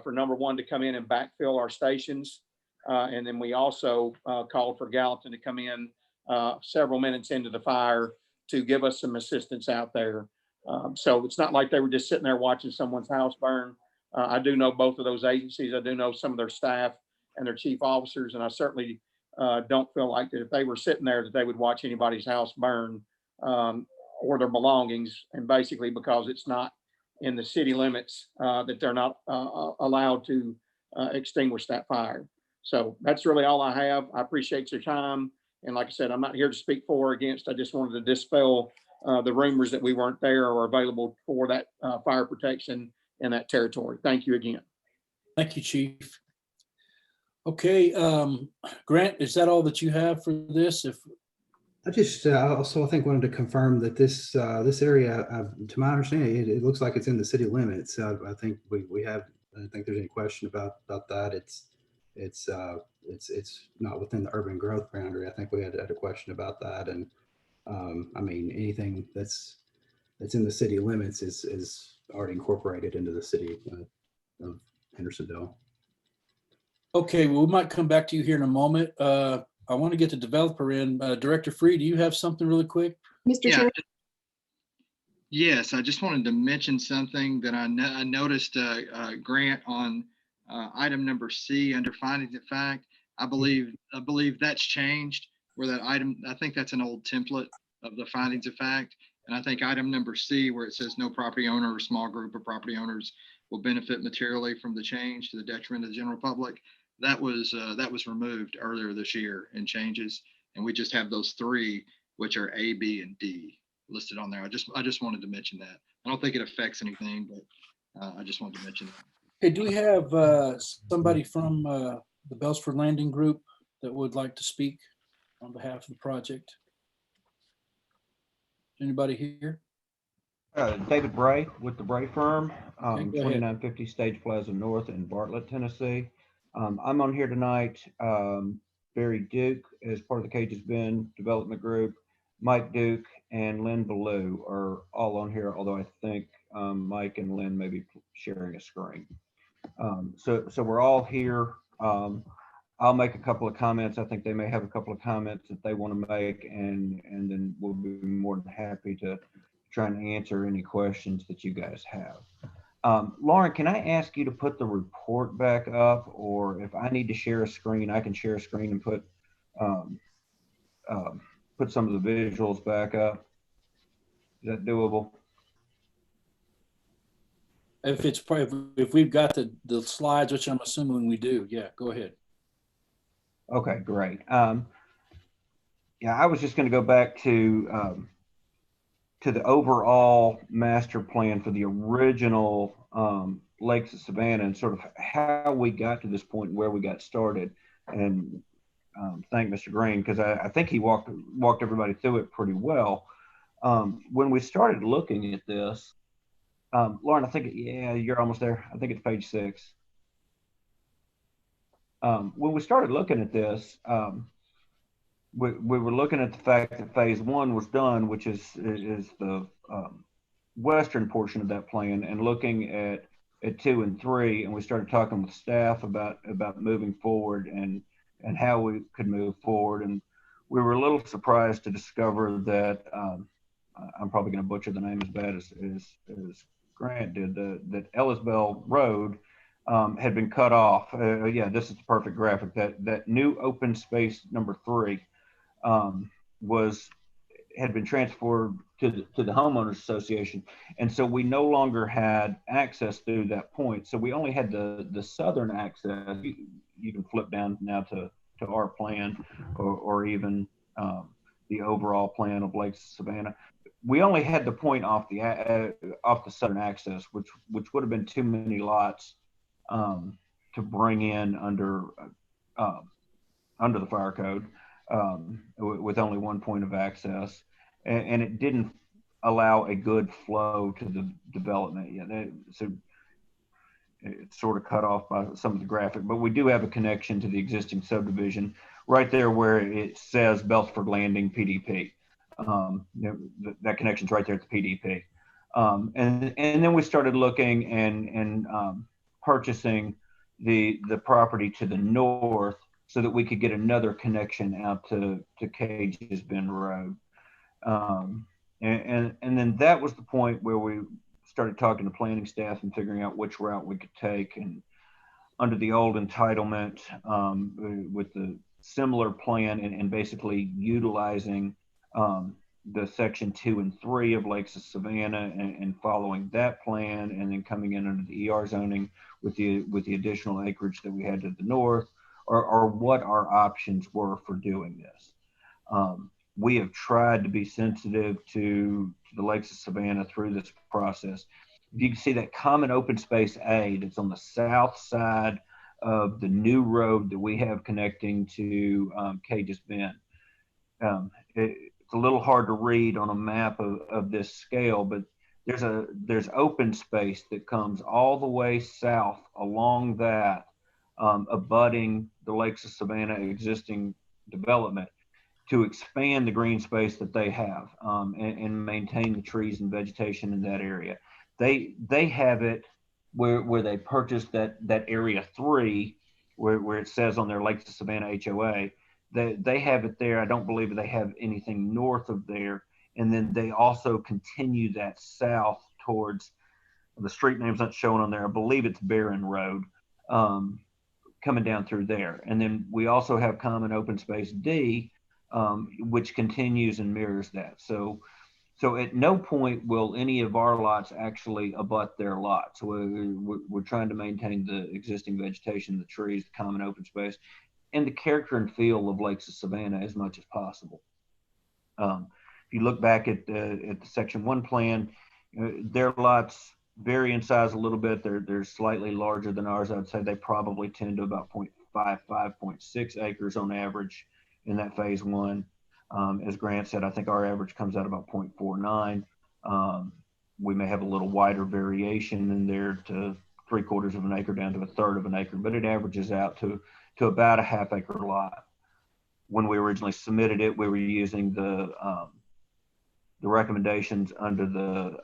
for number 1 to come in and backfill our stations. And then we also called for Gallatin to come in several minutes into the fire to give us some assistance out there. So it's not like they were just sitting there watching someone's house burn. I do know both of those agencies. I do know some of their staff and their chief officers, and I certainly don't feel like that if they were sitting there that they would watch anybody's house burn or their belongings, and basically because it's not in the city limits that they're not allowed to extinguish that fire. So that's really all I have. I appreciate your time. And like I said, I'm not here to speak for or against. I just wanted to dispel the rumors that we weren't there or available for that fire protection in that territory. Thank you again. Thank you, Chief. Okay, Grant, is that all that you have for this? I just also, I think, wanted to confirm that this area, to my understanding, it looks like it's in the city limits. I think we have. I don't think there's any question about that. It's not within the urban growth boundary. I think we had a question about that. And I mean, anything that's in the city limits is already incorporated into the city of Hendersonville. Okay, well, we might come back to you here in a moment. I want to get the developer in. Director Free, do you have something really quick? Mr. Chair. Yes, I just wanted to mention something that I noticed, Grant, on item number C under findings of fact. I believe that's changed where that item, I think that's an old template of the findings of fact. And I think item number C, where it says no property owner or small group of property owners will benefit materially from the change to the detriment of the general public. That was removed earlier this year in changes. And we just have those 3, which are A, B, and D listed on there. I just wanted to mention that. I don't think it affects anything, but I just wanted to mention that. Hey, do we have somebody from the Bellsford Landing Group that would like to speak on behalf of the project? Anybody here? David Bray with the Bray Firm, Okay, go ahead. 2950 Stage Plaza North in Bartlett, Tennessee. I'm on here tonight. Barry Duke is part of the Cages Bend Development Group. Mike Duke and Lynn Ballou are all on here, although I think Mike and Lynn may be sharing a screen. So we're all here. I'll make a couple of comments. I think they may have a couple of comments that they want to make, and then we'll be more than happy to try and answer any questions that you guys have. Lauren, can I ask you to put the report back up, or if I need to share a screen, I can share a screen and put some of the visuals back up? Is that doable? If we've got the slides, which I'm assuming we do, yeah, go ahead. Okay, great. Yeah, I was just going to go back to the overall master plan for the original Lakes of Savannah and sort of how we got to this point and where we got started. And thank Mr. Green, because I think he walked everybody through it pretty well. When we started looking at this, Lauren, I think, yeah, you're almost there. I think it's page 6. When we started looking at this, we were looking at the fact that phase 1 was done, which is the western portion of that plan, and looking at 2 and 3, and we started talking with staff about moving forward and how we could move forward. And we were a little surprised to discover that I'm probably going to butcher the name as bad as Grant did, that Ellisbell Road had been cut off. Yeah, this is the perfect graphic. That new open space number 3 had been transferred to the homeowners association, and so we no longer had access through that point. So we only had the southern access. You can flip down now to our plan, or even the overall plan of Lake Savannah. We only had the point off the southern access, which would have been too many lots to bring in under the fire code with only one point of access, and it didn't allow a good flow to the development yet. So it's sort of cut off by some of the graphic, but we do have a connection to the existing subdivision right there where it says Beltsford Landing PDP. That connection's right there at the PDP. And then we started looking and purchasing the property to the north so that we could get another connection out to Cage's Bend Road. And then that was the point where we started talking to planning staff and figuring out which route we could take. And under the old entitlement, with the similar plan and basically utilizing the section 2 and 3 of Lakes of Savannah and following that plan, and then coming in under the ER zoning with the additional acreage that we had to the north, or what our options were for doing this. We have tried to be sensitive to the Lakes of Savannah through this process. You can see that common open space A that's on the south side of the new road that we have connecting to Cage's Bend. It's a little hard to read on a map of this scale, but there's open space that comes all the way south along that, abutting the Lakes of Savannah existing development, to expand the green space that they have, and maintain the trees and vegetation in that area. They have it where they purchased that area 3, where it says on their Lakes of Savannah HOA. They have it there. I don't believe they have anything north of there. And then they also continue that south towards, the street name's not shown on there, I believe it's Barron Road, coming down through there. And then we also have common open space D, which continues and mirrors that. So at no point will any of our lots actually abut their lots. We're trying to maintain the existing vegetation, the trees, the common open space, and the character and feel of Lakes of Savannah as much as possible. If you look back at the section 1 plan, their lots vary in size a little bit. They're slightly larger than ours. I'd say they probably tend to about 0.55, 0.6 acres on average in that phase 1. As Grant said, I think our average comes out about 0.49. We may have a little wider variation in there to 3/4 of an acre down to 1/3 of an acre, but it averages out to about a 1/2 acre lot. When we originally submitted it, we were using the recommendations under the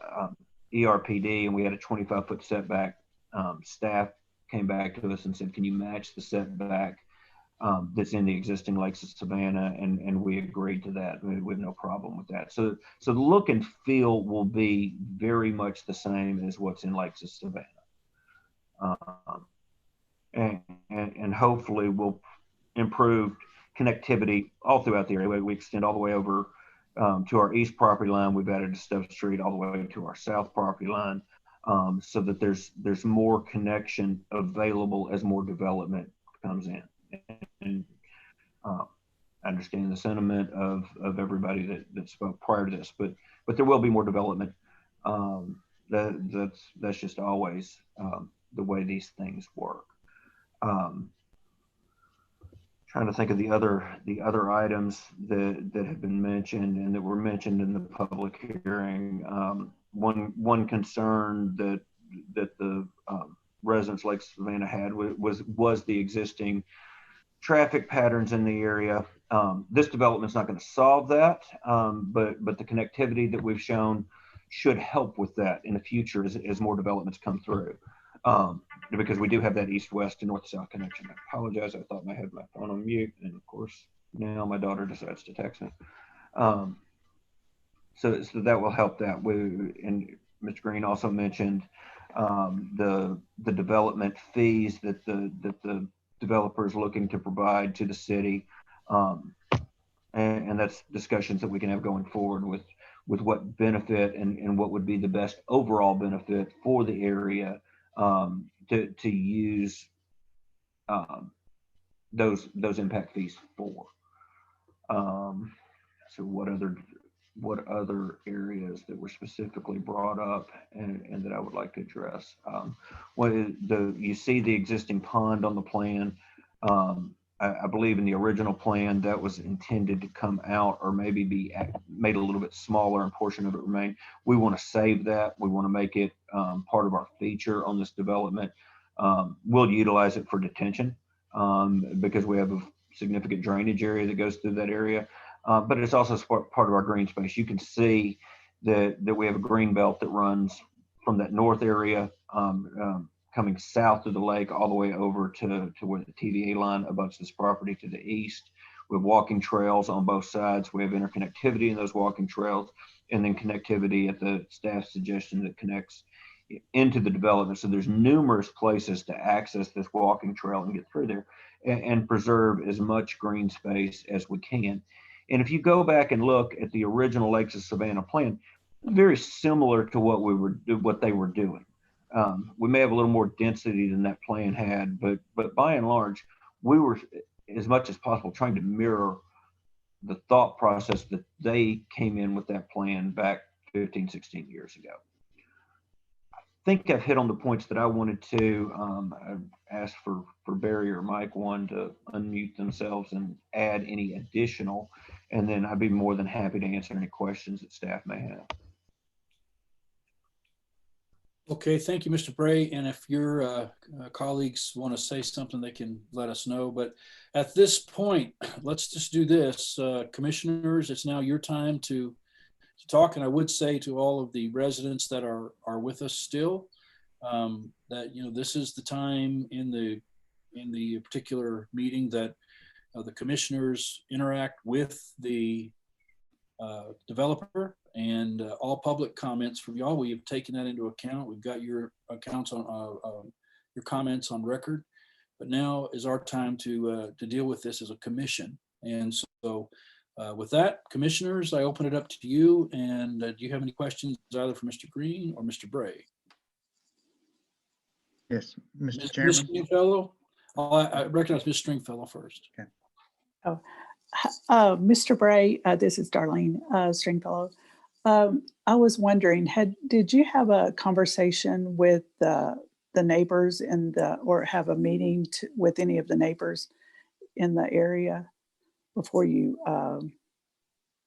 ERPD, and we had a 25-foot setback. Staff came back to us and said, can you match the setback that's in the existing Lakes of Savannah? And we agreed to that. We have no problem with that. So the look and feel will be very much the same as what's in Lakes of Savannah. And hopefully we'll improve connectivity all throughout the area. We extend all the way over to our east property line. We've added a step street all the way to our south property line, so that there's more connection available as more development comes in. And I understand the sentiment of everybody that spoke prior to this, but there will be more development. That's just always the way these things work. Trying to think of the other items that have been mentioned and that were mentioned in the public hearing. One concern that the residents Lake Savannah had was the existing traffic patterns in the area. This development is not going to solve that, but the connectivity that we've shown should help with that in the future as more developments come through. Because we do have that east-west and north-south connection. I apologize, I thought I had my phone on mute, and of course now my daughter decides to text me. So that will help that. And Mr. Green also mentioned the development fees that the developer is looking to provide to the city. And that's discussions that we can have going forward with what benefit and what would be the best overall benefit for the area to use those impact fees for. So what other areas that were specifically brought up and that I would like to address? You see the existing pond on the plan. I believe in the original plan that was intended to come out or maybe be made a little bit smaller and portion of it remain. We want to save that. We want to make it part of our feature on this development. We'll utilize it for detention because we have a significant drainage area that goes through that area. But it's also part of our green space. You can see that we have a green belt that runs from that north area coming south of the lake all the way over to where the TVA line abuts this property to the east. We have walking trails on both sides. We have interconnectivity in those walking trails, and then connectivity at the staff suggestion that connects into the development. So there's numerous places to access this walking trail and get through there and preserve as much green space as we can. And if you go back and look at the original Lakes of Savannah plan, very similar to what they were doing. We may have a little more density than that plan had, but by and large, we were as much as possible trying to mirror the thought process that they came in with that plan back 15, 16 years ago. I think I've hit on the points that I wanted to. I've asked for Barry or Mike one to unmute themselves and add any additional, and then I'd be more than happy to answer any questions that staff may have. Okay, thank you, Mr. Bray. And if your colleagues want to say something, they can let us know. But at this point, let's just do this. Commissioners, it's now your time to talk. And I would say to all of the residents that are with us still, that this is the time in the particular meeting that the commissioners interact with the developer, and all public comments from y'all. We have taken that into account. We've got your accounts on your comments on record, but now is our time to deal with this as a commission. And so with that, commissioners, I open it up to you. And do you have any questions either for Mr. Green or Mr. Bray? Yes, Mr. Ms. Chairman. Stringfellow? I recognize Ms. Stringfellow first. Okay. Mr. Bray, this is Darlene Stringfellow. I was wondering, did you have a conversation with the neighbors or have a meeting with any of the neighbors in the area before you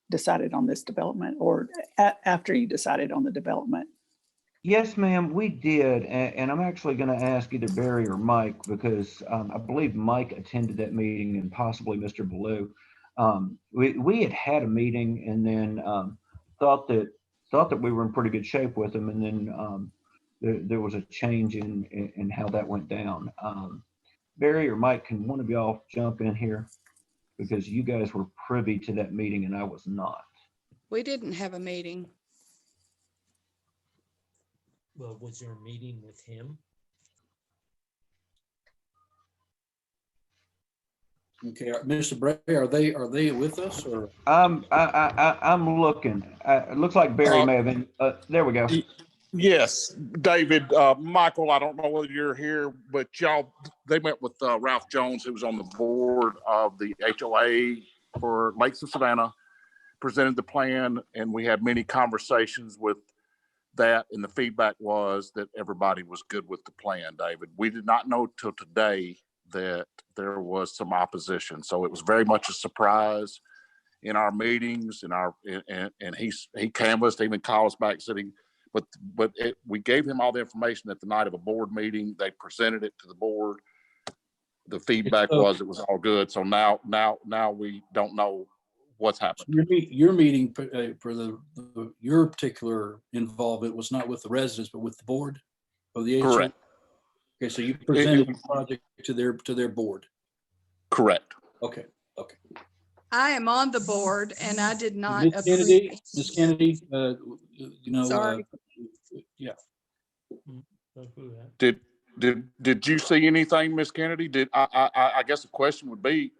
decided on this development, or after you decided on the development? Yes, ma'am, we did. And I'm actually going to ask either Barry or Mike, because I believe Mike attended that meeting and possibly Mr. Ballou. We had a meeting and then thought that we were in pretty good shape with them. And then there was a change in how that went down. Barry or Mike, can one of y'all jump in here? Because you guys were privy to that meeting and I was not. We didn't have a meeting. Well, was there a meeting with him? Okay, Mr. Bray, are they with us, or? I'm looking. It looks like Barry may have been. There we go. Yes, David, Michael, I don't know whether you're here, but they met with Ralph Jones, who was on the board of the HOA for Lakes of Savannah, presented the plan, and we had many conversations with that, and the feedback was that everybody was good with the plan, David. We did not know till today that there was some opposition, so it was very much a surprise in our meetings, and he canvassed, even called us back sitting, but we gave him all the information at the night of a board meeting. They presented it to the board. The feedback was it was all good. So now we don't know what's happened. Your meeting for your particular involvement was not with the residents, but with the board of the HOA? Correct. Okay, so you presented the project to their board. Correct. Okay. I am on the board and I did not Ms. Kennedy, Sorry. yeah. Did you see anything, Miss Kennedy? I guess the question would be,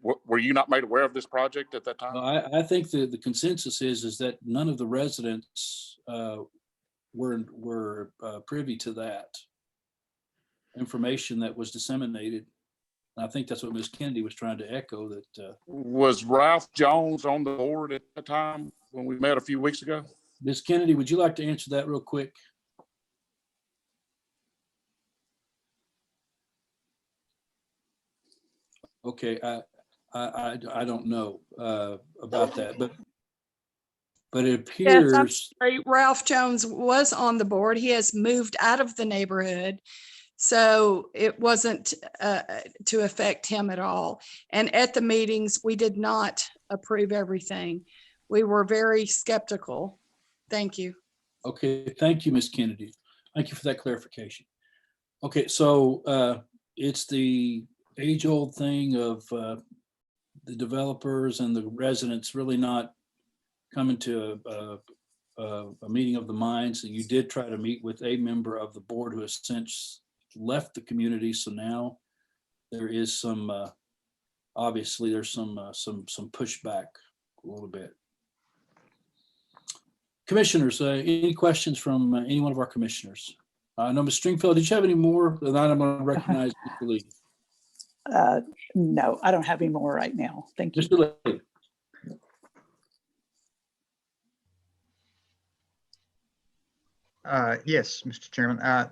were you not made aware of this project at that time? I think the consensus is that none of the residents were privy to that information that was disseminated. And I think that's what Ms. Kennedy was trying to echo, that. Was Ralph Jones on the board at the time when we met a few weeks ago? Ms. Kennedy, would you like to answer that real quick? Okay, I don't know about that, but it appears. Yes, I'm sorry. Ralph Jones was on the board. He has moved out of the neighborhood. So it wasn't to affect him at all. And at the meetings, we did not approve everything. We were very skeptical. Thank you. Okay, thank you, Ms. Kennedy. Thank you for that clarification. Okay, so it's the age-old thing of the developers and the residents really not coming to a meeting of the minds. And you did try to meet with a member of the board who has since left the community. So now there is some, obviously there's some pushback a little bit. Commissioners, any questions from any one of our commissioners? No, Ms. Stringfield, did you have any more? Then I'm going to recognize Mr. Lee. No, I don't have any more right now. Thank you. Mr. Lee. Yes, Mr. Chairman, I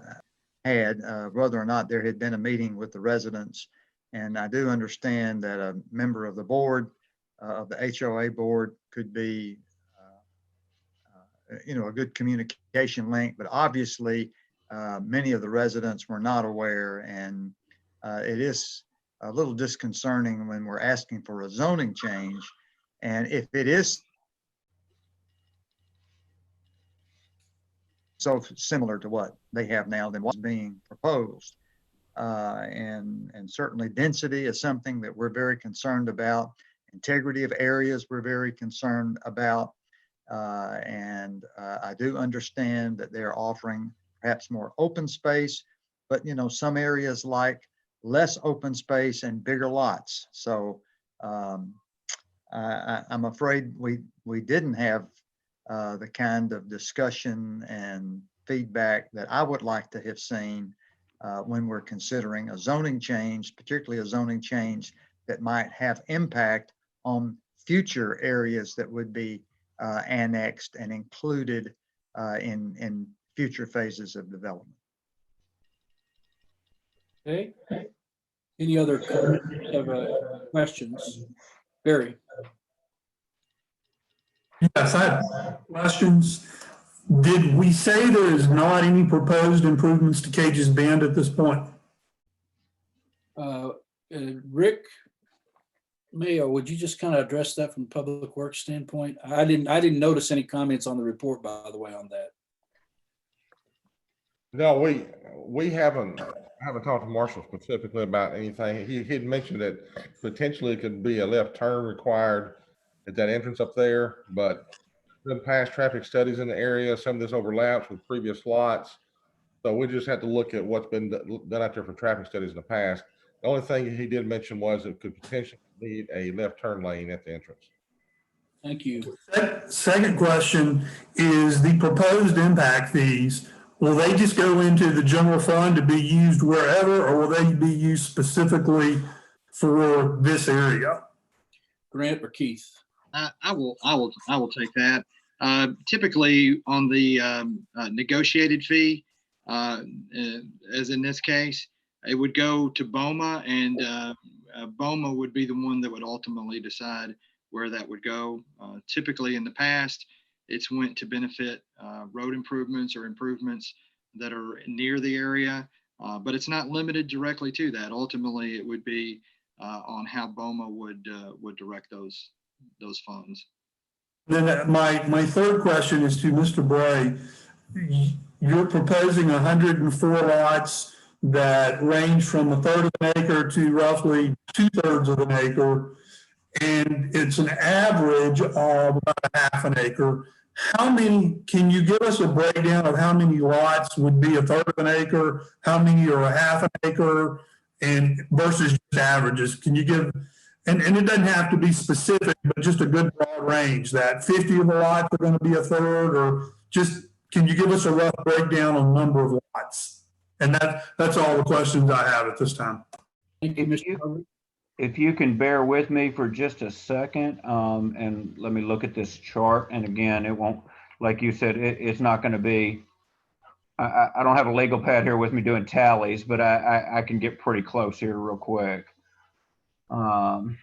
had whether or not there had been a meeting with the residents. And I do understand that a member of the board, of the HOA board, could be, a good communication link, but obviously many of the residents were not aware. And it is a little disconcerting when we're asking for a zoning change. And if it is so similar to what they have now than what's being proposed. And certainly density is something that we're very concerned about. Integrity of areas we're very concerned about. And I do understand that they're offering perhaps more open space, but some areas like less open space and bigger lots. So I'm afraid we didn't have the kind of discussion and feedback that I would like to have seen when we're considering a zoning change, particularly a zoning change that might have impact on future areas that would be annexed and included in future phases of development. Okay. Any other questions? Barry. Yes, I have questions. Did we say there is not any proposed improvements to Cage's Bend at this point? Rick Mayo, would you just kind of address that from a public works standpoint? I didn't notice any comments on the report, by the way, on that. No, we haven't talked to Marshall specifically about anything. He had mentioned that potentially it could be a left turn required at that entrance up there, but been past traffic studies in the area. Some of this overlaps with previous lots. So we just have to look at what's been done out there for traffic studies in the past. The only thing he did mention was it could potentially need a left turn lane at the entrance. Thank you. Second question is the proposed impact fees. Will they just go into the general fund to be used wherever, or will they be used specifically for this area? Grant or Keith? I will take that. Typically on the negotiated fee, as in this case, it would go to BOMA, and BOMA would be the one that would ultimately decide where that would go. Typically in the past, it's went to benefit road improvements or improvements that are near the area, but it's not limited directly to that. Ultimately, it would be on how BOMA would direct those funds. Then my third question is to Mr. Bray. You're proposing 104 lots that range from 1/3 of an acre to roughly 2/3 of an acre. And it's an average of about 1/2 an acre. how many, can you give us a breakdown of how many lots would be a third of an acre? How many are a half an acre and versus just averages? Can you give, and it doesn't have to be specific, but just a good broad range that 50 of the lots are going to be a third, or just, can you give us a rough breakdown on number of lots? And that's all the questions I have at this time. Thank you, Mr. Harvey. If you can bear with me for just a second, and let me look at this chart. And again, it won't, like you said, it's not going to be, I don't have a legal pad here with me doing tallies, but I can get pretty close here real quick. And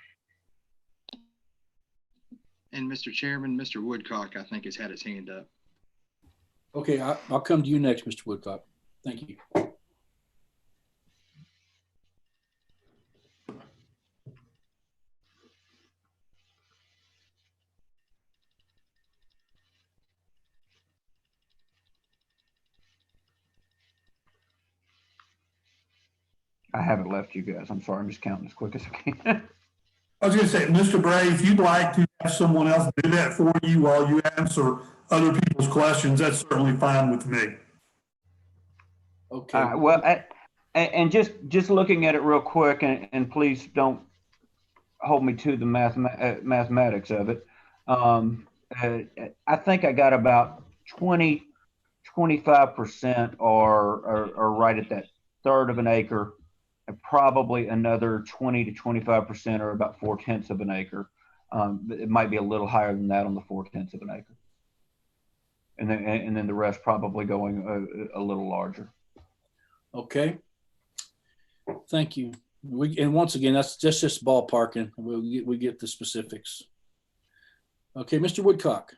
Mr. Chairman, Mr. Woodcock, I think, has had his hand up. Okay, I'll come to you next, Mr. Woodcock. Thank you. I haven't left you guys. I'm sorry. I'm just counting as quick as I can. I was going to say, Mr. Bray, if you'd like to have someone else do that for you while you answer other people's questions, that's certainly fine with me. Okay. Well, and just looking at it real quick, and please don't hold me to the mathematics of it. I think I got about 25% are right at that third of an acre, and probably another 20 to 25% are about 4/10 of an acre. It might be a little higher than that on the 4/10 of an acre. And then the rest probably going a little larger. Okay. Thank you. And once again, that's just ballparking. We get the specifics. Okay, Mr. Woodcock.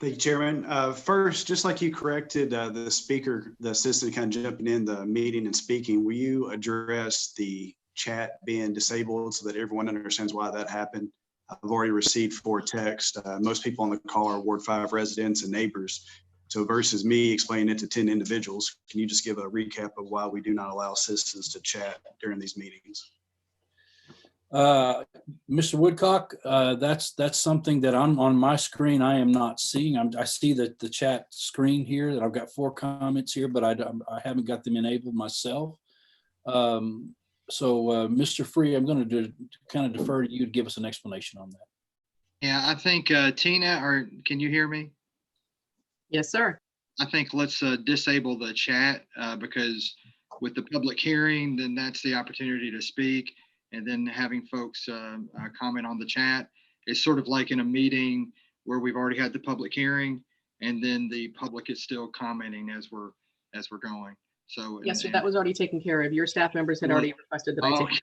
Thank you, Chairman. First, just like you corrected the speaker, the assistant kind of jumping in the meeting and speaking, will you address the chat being disabled so that everyone understands why that happened? I've already received 4 texts. Most people on the call are Ward 5 residents and neighbors. So versus me explaining it to 10 individuals, can you just give a recap of why we do not allow citizens to chat during these meetings? Mr. Woodcock, that's something that I'm on my screen. I am not seeing. I see the chat screen here that I've got 4 comments here, but I haven't got them enabled myself. So Mr. Free, I'm going to kind of defer to you to give us an explanation on that. Yeah, I think Tina, or can you hear me? Yes, sir. I think let's disable the chat because with the public hearing, then that's the opportunity to speak. And then having folks comment on the chat. It's sort of like in a meeting where we've already had the public hearing and then the public is still commenting as we're going. So Yes, sir, that was already taken care of. Your staff members had already requested that I take.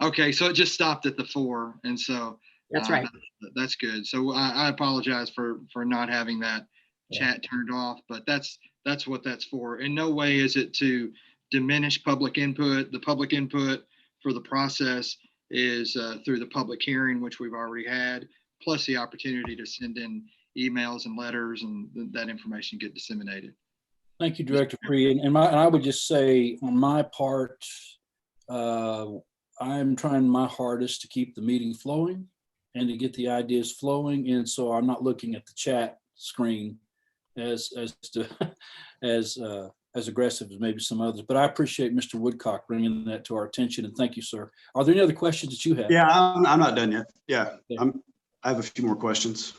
Okay, so it just stopped at the 4. And so that's right. That's good. So I apologize for not having that chat turned off, but that's what that's for. In no way is it to diminish public input. The public input for the process is through the public hearing, which we've already had, plus the opportunity to send in emails and letters and that information get disseminated. Thank you, Director Free. And I would just say on my part, I'm trying my hardest to keep the meeting flowing and to get the ideas flowing. And so I'm not looking at the chat screen as aggressive as maybe some others, but I appreciate Mr. Woodcock bringing that to our attention, and thank you, sir. Are there any other questions that you have? Yeah, I'm not done yet. Yeah, I have a few more questions.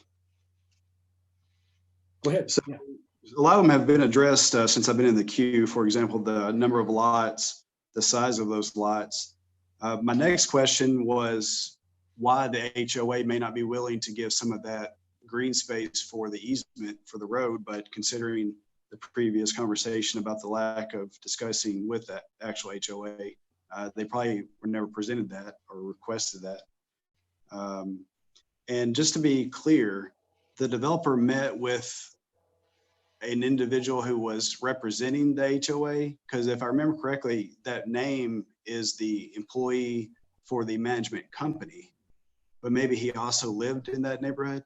Go ahead. So a lot of them have been addressed since I've been in the queue. For example, the number of lots, the size of those lots. My next question was why the HOA may not be willing to give some of that green space for the easement for the road, but considering the previous conversation about the lack of discussing with that actual HOA, they probably were never presented that or requested that. And just to be clear, the developer met with an individual who was representing the HOA, because if I remember correctly, that name is the employee for the management company, but maybe he also lived in that neighborhood.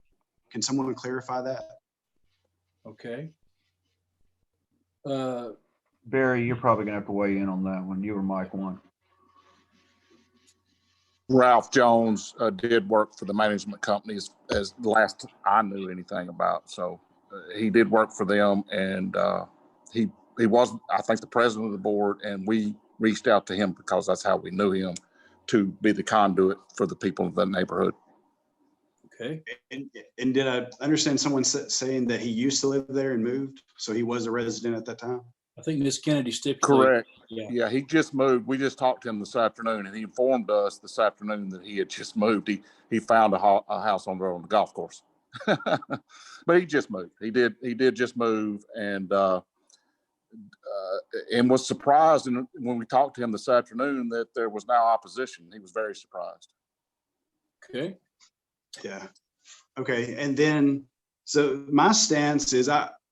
Can someone clarify that? Okay. Barry, you're probably gonna have to weigh in on that one. You or Mike one. Ralph Jones did work for the management companies as the last I knew anything about. So he did work for them, and he was, I think, the president of the board, and we reached out to him because that's how we knew him, to be the conduit for the people of the neighborhood. Okay. And did I understand someone saying that he used to live there and moved? So he was a resident at that time? I think Miss Kennedy stipulated. Correct. Yeah. Yeah, he just moved. We just talked to him this afternoon, and he informed us this afternoon that he had just moved. He found a house on the golf course, but he just moved. He did just move, and was surprised when we talked to him this afternoon that there was now opposition. He was very surprised. Okay. Yeah. Okay. And then, so my stance is,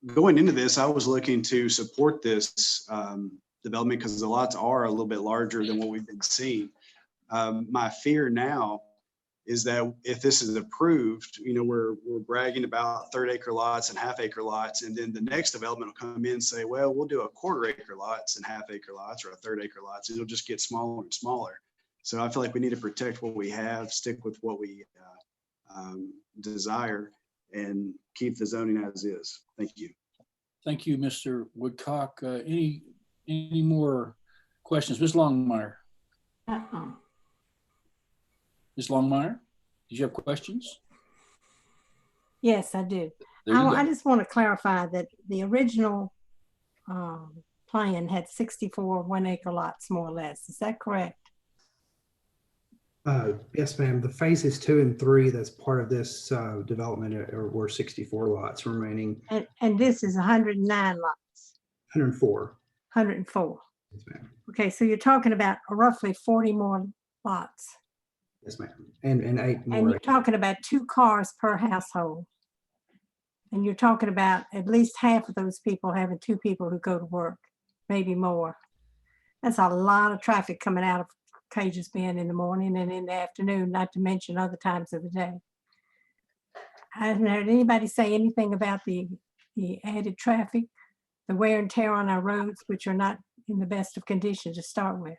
going into this, I was looking to support this development because the lots are a little bit larger than what we've been seeing. My fear now is that if this is approved, we're bragging about 1/3-acre lots and half-acre lots, and then the next development will come in and say, well, we'll do a 1/4-acre lots and half-acre lots or a 1/3-acre lots. It'll just get smaller and smaller. So I feel like we need to protect what we have, stick with what we desire, and keep the zoning as is. Thank you. Thank you, Mr. Woodcock. Any more questions? Ms. Longmire? Ms. Longmire, did you have questions? Yes, I do. There you go. I just want to clarify that the original plan had 64 1-acre lots, more or less. Is that correct? Yes, ma'am. The phases 2 and 3 that's part of this development were 64 lots remaining. And this is 109 lots. 104. 104. Yes, ma'am. Okay, so you're talking about roughly 40 more lots. Yes, ma'am. And 8 more. And you're talking about 2 cars per household. And you're talking about at least half of those people having 2 people who go to work, maybe more. That's a lot of traffic coming out of Cage's Bend in the morning and in the afternoon, not to mention other times of the day. I haven't heard anybody say anything about the added traffic, the wear and tear on our roads, which are not in the best of condition to start with.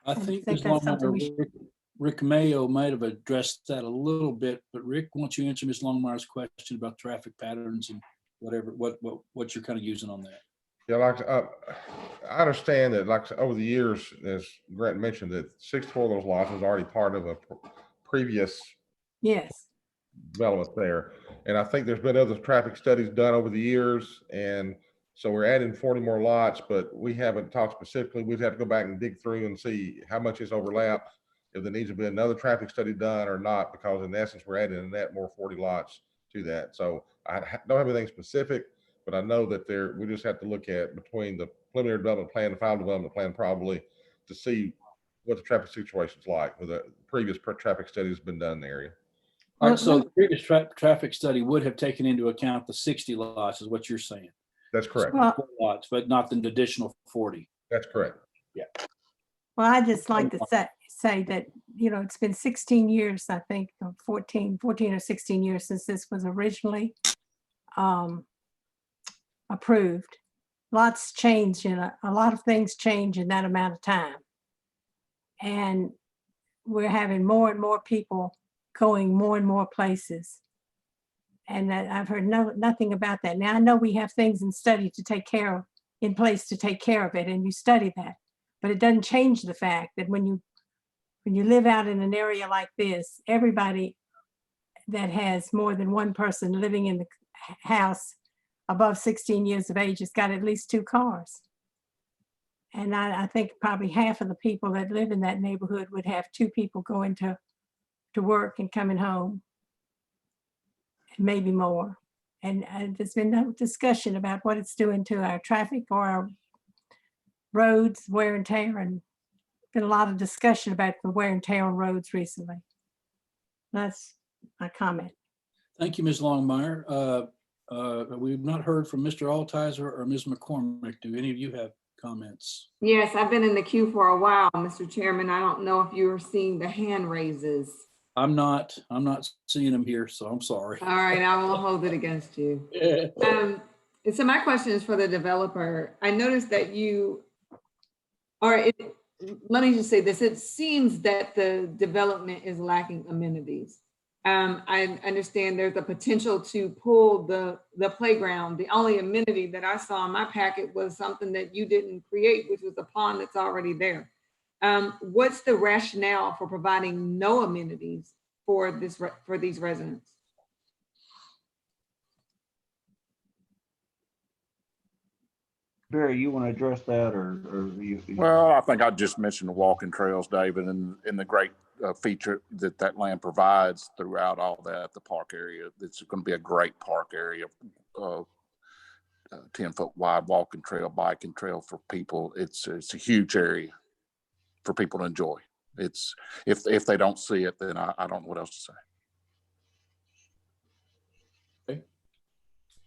I think that's something we should. Rick Mayo might have addressed that a little bit, but Rick, why don't you answer Ms. Longmire's question about traffic patterns and what you're kind of using on that? Yeah, I understand that, over the years, as Grant mentioned, that 64 of those lots was already part of a previous development there. And I think there's been other traffic studies done over the years. And so we're adding 40 more lots, but we haven't talked specifically. We'd have to go back and dig through and see how much is overlap, if there needs to be another traffic study done or not, because in essence, we're adding a net more 40 lots to that. So I don't have anything specific, but I know that we just have to look at between the preliminary development plan and final development plan probably to see what the traffic situation's like with the previous traffic study has been done in the area. All right, so the previous traffic study would have taken into account the 60 lots is what you're saying. That's correct. 64 lots, but not the additional 40. That's correct. Yeah. Well, I just like to say that, it's been 16 years, I think, 14 or 16 years since this was originally approved. Lots change, a lot of things change in that amount of time. And we're having more and more people going more and more places. And I've heard nothing about that. Now I know we have things in place to take care of it, and you study that, but it doesn't change the fact that when you live out in an area like this, everybody that has more than one person living in the house above 16 years of age has got at least 2 cars. And I think probably half of the people that live in that neighborhood would have 2 people going to work and coming home, and maybe more. And there's been no discussion about what it's doing to our traffic or our roads, wear and tear, and been a lot of discussion about the wear and tear on roads recently. That's my comment. Thank you, Ms. Longmire. We've not heard from Mr. Altizer or Ms. McCormick. Do any of you have comments? Yes, I've been in the queue for a while, Mr. Chairman. I don't know if you were seeing the hand raises. I'm not seeing them here, so I'm sorry. All right, I will hold it against you. And so my question is for the developer. I noticed that let me just say this, it seems that the development is lacking amenities. I understand there's a potential to pull the playground. The only amenity that I saw in my packet was something that you didn't create, which was a pond that's already there. What's the rationale for providing no amenities for these residents? Barry, you want to address that, or you? Well, I think I just mentioned the walking trails, David, and the great feature that land provides throughout all that, the park area. It's going to be a great park area, 10-foot wide walking trail, biking trail for people. It's a huge area for people to enjoy. It's if they don't see it, then I don't know what else to say.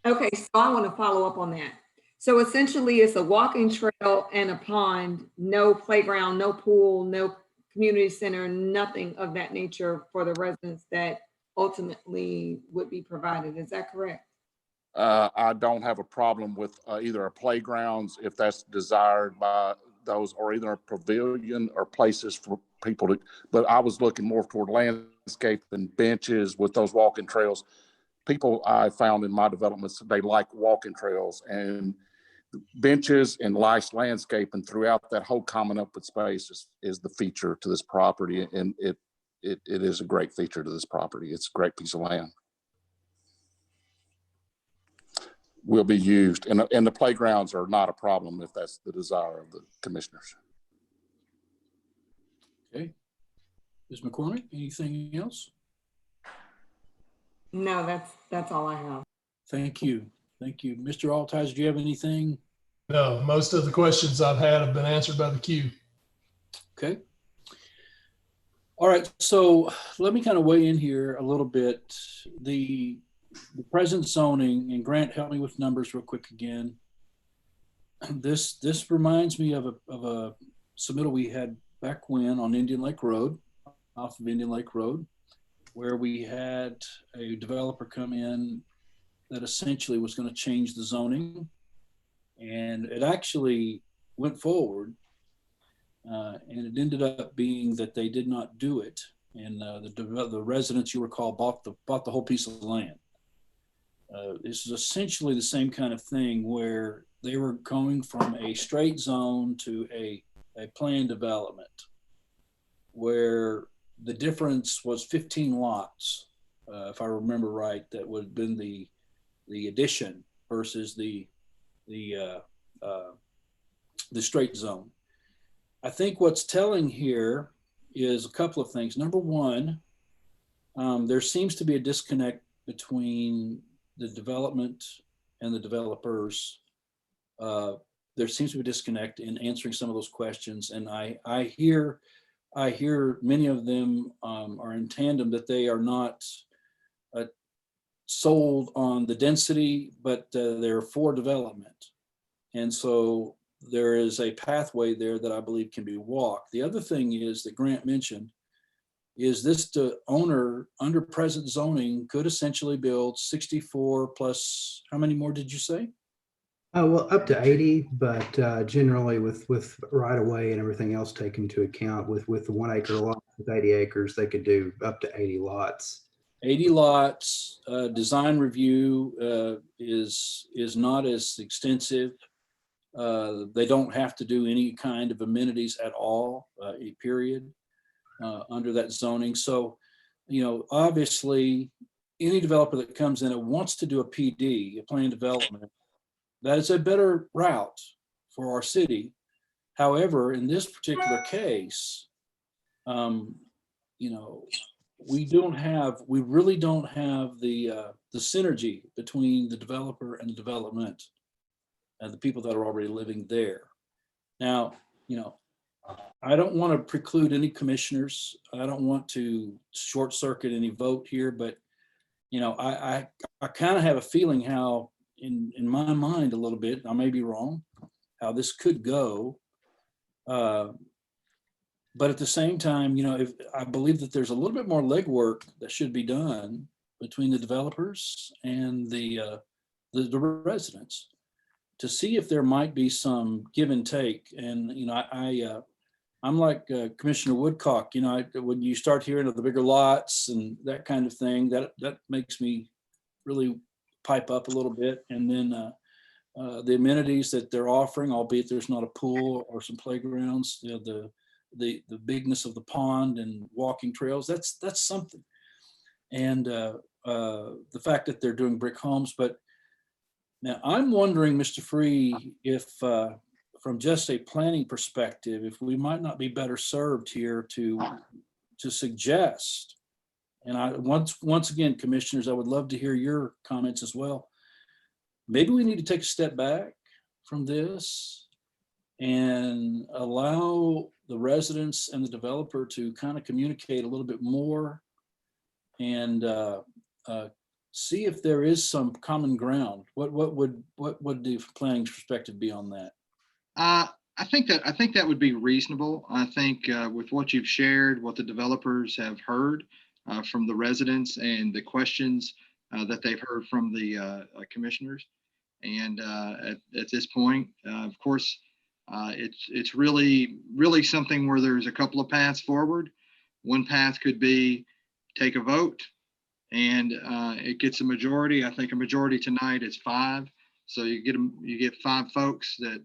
Okay, so I want to follow up on that. So essentially it's a walking trail and a pond, no playground, no pool, no community center, nothing of that nature for the residents that ultimately would be provided. Is that correct? I don't have a problem with either a playgrounds if that's desired by those, or either a pavilion or places for people to, but I was looking more toward landscape and benches with those walking trails. People I found in my developments, they like walking trails and benches and nice landscape, and throughout that whole common open space is the feature to this property, and it is a great feature to this property. It's a great piece of land. Will be used, and the playgrounds are not a problem if that's the desire of the commissioners. Okay. Ms. McCormick, anything else? No, that's all I have. Thank you. Thank you. Mr. Altizer, do you have anything? No, most of the questions I've had have been answered by the queue. Okay. All right, so let me kind of weigh in here a little bit. The present zoning, and Grant, help me with numbers real quick again. This reminds me of a submittal we had back when on Indian Lake Road, off of Indian Lake Road, where we had a developer come in that essentially was going to change the zoning, and it actually went forward, and it ended up being that they did not do it, and the residents, you recall, bought the whole piece of land. This is essentially the same kind of thing where they were going from a straight zone to a planned development, where the difference was 15 lots, if I remember right, that would have been the addition versus the straight zone. I think what's telling here is a couple of things. Number one, there seems to be a disconnect between the development and the developers. There seems to be a disconnect in answering some of those questions, and I hear many of them are in tandem, that they are not sold on the density, but they're for development. And so there is a pathway there that I believe can be walked. The other thing is that Grant mentioned is this owner under present zoning could essentially build 64 plus, how many more did you say? Well, up to 80, but generally with right of way and everything else taken into account, with the 1 acre lot with 80 acres, they could do up to 80 lots. 80 lots. Design review is not as extensive. They don't have to do any kind of amenities at all, period, under that zoning. So, obviously, any developer that comes in and wants to do a PD, a planned development, that is a better route for our city. However, in this particular case, we really don't have the synergy between the developer and the development and the people that are already living there. Now, I don't want to preclude any commissioners. I don't want to short circuit any vote here, but I kind of have a feeling how, in my mind a little bit, I may be wrong, how this could go. But at the same time, if I believe that there's a little bit more legwork that should be done between the developers and the residents to see if there might be some give and take. And I'm like Commissioner Woodcock, you know, when you start hearing of the bigger lots and that kind of thing, that makes me really pipe up a little bit. And then the amenities that they're offering, albeit there's not a pool or some playgrounds, you know, the bigness of the pond and walking trails, that's something. And the fact that they're doing brick homes. But now I'm wondering, Mr. Free, if from just a planning perspective, if we might not be better served here to suggest, and I once again, commissioners, I would love to hear your comments as well. Maybe we need to take a step back from this and allow the residents and the developer to kind of communicate a little bit more and see if there is some common ground. What would the planning perspective be on that? I think that would be reasonable. I think with what you've shared, what the developers have heard from the residents and the questions that they've heard from the commissioners. And at this point, of course, it's really something where there's a couple of paths forward. One path could be take a vote and it gets a majority. I think a majority tonight is 5. So you get 5 folks that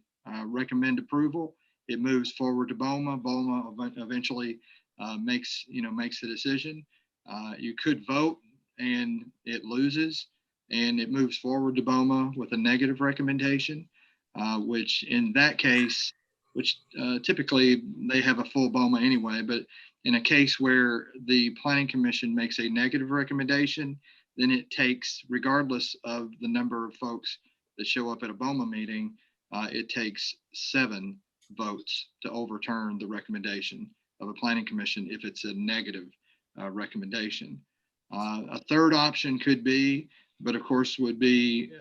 recommend approval. It moves forward to BOMA. BOMA eventually makes the decision. You could vote and it loses and it moves forward to BOMA with a negative recommendation, which in that case, which typically they have a full BOMA anyway, but in a case where the Planning Commission makes a negative recommendation, then it takes, regardless of the number of folks that show up at a BOMA meeting, it takes 7 votes to overturn the recommendation of a Planning Commission if it's a negative recommendation. A third option could be, but of course would be,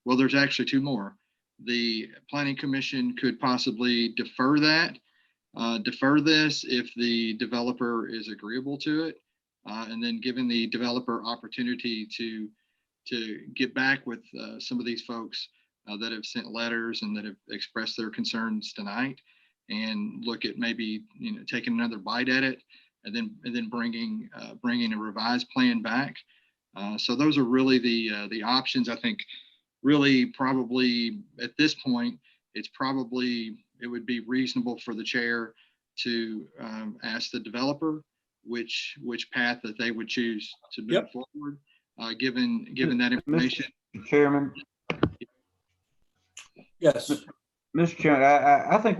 well, there's actually 2 more. The Planning Commission could possibly defer this if the developer is agreeable to it, and then given the developer opportunity to get back with some of these folks that have sent letters and that have expressed their concerns tonight, and look at maybe taking another bite at it, and then bringing a revised plan back. So those are really the options. I think really probably at this point, it would be reasonable for the chair to ask the developer which path that they would choose to move forward, given that information. Mr. Chairman. Yes. Mr. Chairman, I think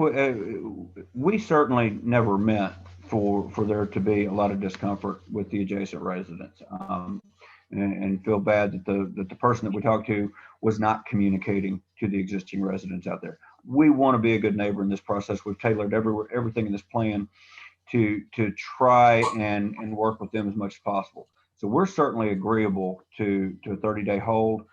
we certainly never meant for there to be a lot of discomfort with the adjacent residents, and feel bad that the person that we talked to was not communicating to the existing residents out there. We want to be a good neighbor in this process. We've tailored everything in this plan to try and work with them as much as possible. So we're certainly agreeable to a 30-day hold.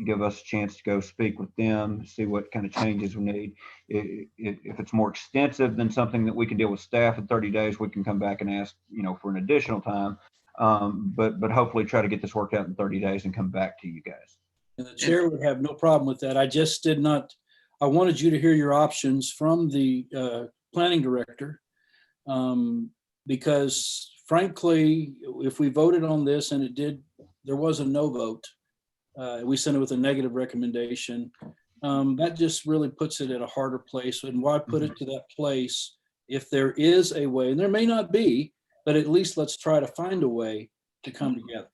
Give us a chance to go speak with them, see what kind of changes we need. If it's more extensive than something that we can deal with staff in 30 days, we can come back and ask, for an additional time. But hopefully try to get this worked out in 30 days and come back to you guys. And the chair would have no problem with that. I wanted you to hear your options from the planning director, because frankly, if we voted on this and there was a no vote, we sent it with a negative recommendation, that just really puts it at a harder place. And why put it to that place if there is a way, and there may not be, but at least let's try to find a way to come together.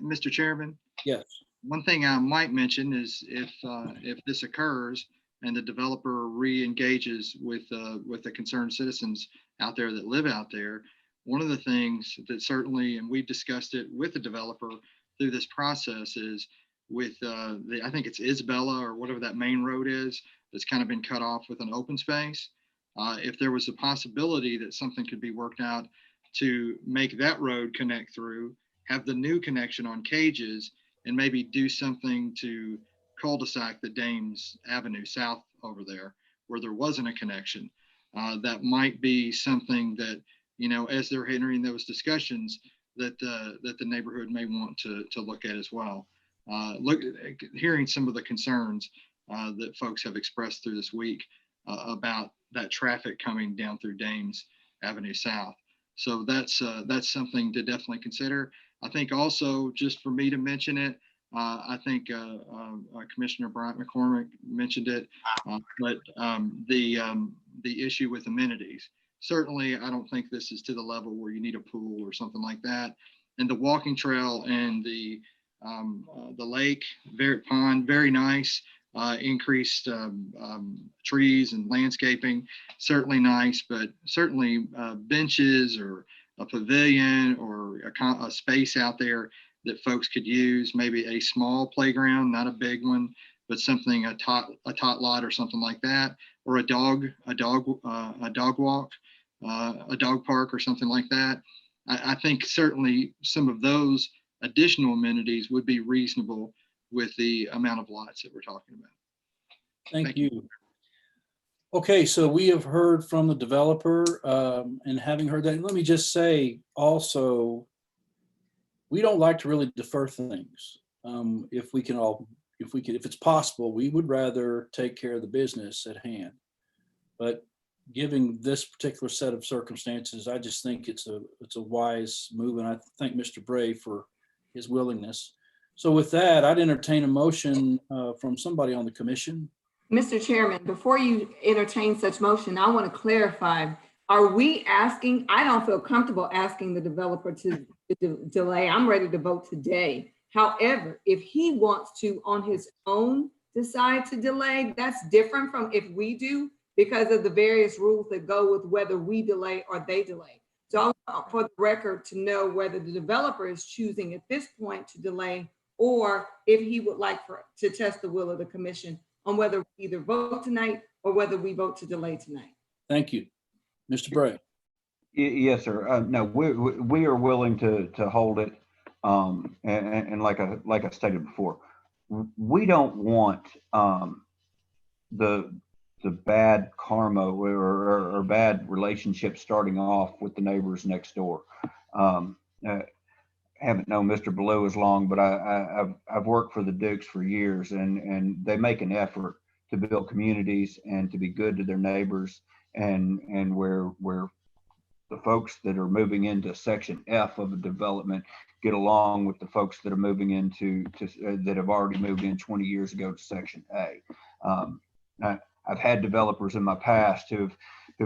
Mr. Chairman? Yes. One thing I might mention is if this occurs and the developer re-engages with the concerned citizens out there that live out there, one of the things that certainly, and we've discussed it with the developer through this process, is with I think it's Isabella or whatever that main road is that's kind of been cut off with an open space. If there was a possibility that something could be worked out to make that road connect through, have the new connection on Cages, and maybe do something to cul-de-sac the Dames Avenue South over there where there wasn't a connection, that might be something that, as they're entering those discussions, that the neighborhood may want to look at as well. Hearing some of the concerns that folks have expressed through this week about that traffic coming down through Dames Avenue South. So that's something to definitely consider. I think also, just for me to mention it, I think Commissioner Bryant McCormick mentioned it, but the issue with amenities. Certainly, I don't think this is to the level where you need a pool or something like that. And the walking trail and the lake, pond, very nice. Increased trees and landscaping, certainly nice, but certainly benches or a pavilion or a space out there that folks could use, maybe a small playground, not a big one, but something, a tot lot or something like that, or a dog walk, a dog park or something like that. I think certainly some of those additional amenities would be reasonable with the amount of lots that we're talking about. Thank you. Okay, so we have heard from the developer, and having heard that, let me just say also, we don't like to really defer things. If it's possible, we would rather take care of the business at hand. But given this particular set of circumstances, I just think it's a wise move, and I thank Mr. Bray for his willingness. So with that, I'd entertain a motion from somebody on the commission. Mr. Chairman, before you entertain such motion, I want to clarify, are we asking, I don't feel comfortable asking the developer to delay. I'm ready to vote today. However, if he wants to on his own decide to delay, that's different from if we do, because of the various rules that go with whether we delay or they delay. So I want for the record to know whether the developer is choosing at this point to delay, or if he would like to test the will of the commission on whether we either vote tonight or whether we vote to delay tonight. Thank you. Mr. Bray. Yes, sir. No, we are willing to hold it. And like I stated before, we don't want the bad karma or bad relationship starting off with the neighbors next door. Haven't known Mr. Blue as long, but I've worked for the Dukes for years, and they make an effort to build communities and to be good to their neighbors, and where the folks that are moving into Section F of a development get along with the folks that are moving into that have already moved in 20 years ago to Section A. I've had developers in my past who've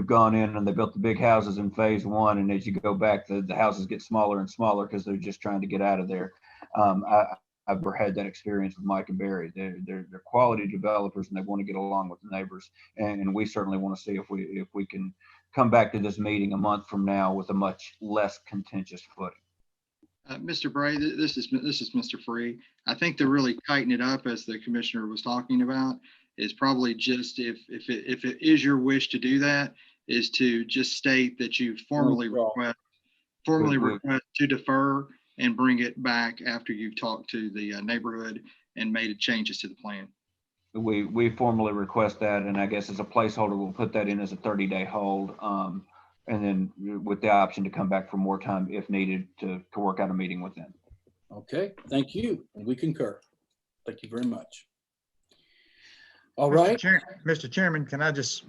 gone in and they built the big houses in phase one, and as you go back, the houses get smaller and smaller because they're just trying to get out of there. I've had that experience with Mike and Barry. They're quality developers, and they want to get along with the neighbors. And we certainly want to see if we can come back to this meeting a month from now with a much less contentious footing. Mr. Bray, this is Mr. Free. I think to really tighten it up, as the commissioner was talking about, is probably just if it is your wish to do that, is to just state that you formally request to defer and bring it back after you've talked to the neighborhood and made changes to the plan. We formally request that, and I guess as a placeholder, we'll put that in as a 30-day hold, and then with the option to come back for more time if needed to work out a meeting with them. Okay, thank you, and we concur. Thank you very much. All right, Mr. Chairman, can I just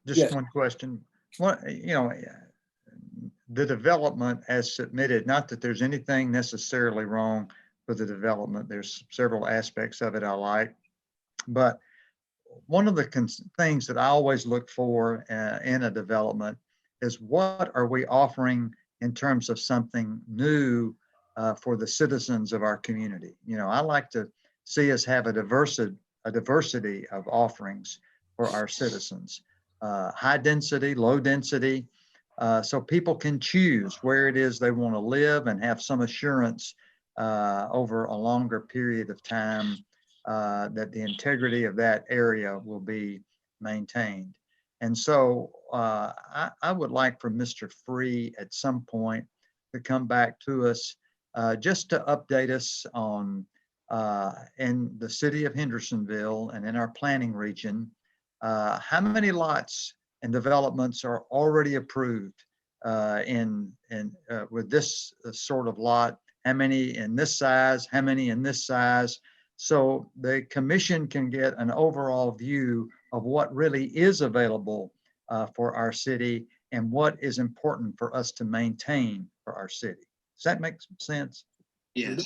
yes. One question? What, the development as submitted, not that there's anything necessarily wrong with the development. There's several aspects of it I like, but one of the things that I always look for in a development is what are we offering in terms of something new for the citizens of our community. I like to see us have a diversity of offerings for our citizens, high density, low density, so people can choose where it is they want to live and have some assurance over a longer period of time that the integrity of that area will be maintained. And so I would like for Mr. Free at some point to come back to us just to update us on in the city of Hendersonville and in our planning region, how many lots and developments are already approved with this sort of lot, how many in this size, how many in this size, so the commission can get an overall view of what really is available for our city and what is important for us to maintain for our city. Does that make some sense? Yes,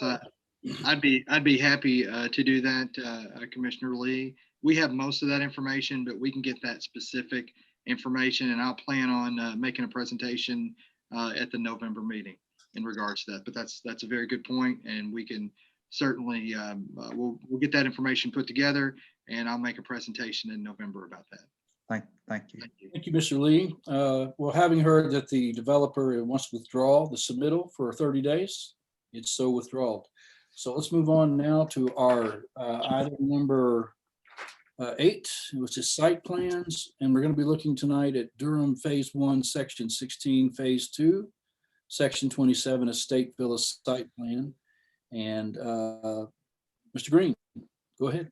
I'd be happy to do that, Commissioner Lee. We have most of that information, but we can get that specific information, and I'll plan on making a presentation at the November meeting in regards to that. But that's a very good point, and we can certainly we'll get that information put together, and I'll make a presentation in November about that. Thank you. Thank you, Mr. Lee. Well, having heard that the developer wants to withdraw the submittal for 30 days, it's so withdrawn. So let's move on now to our item number 8, which is site plans. And we're going to be looking tonight at Durham Phase 1, Section 16, Phase 2, Section 27, Estate Villa Site Plan. And Mr. Green, go ahead.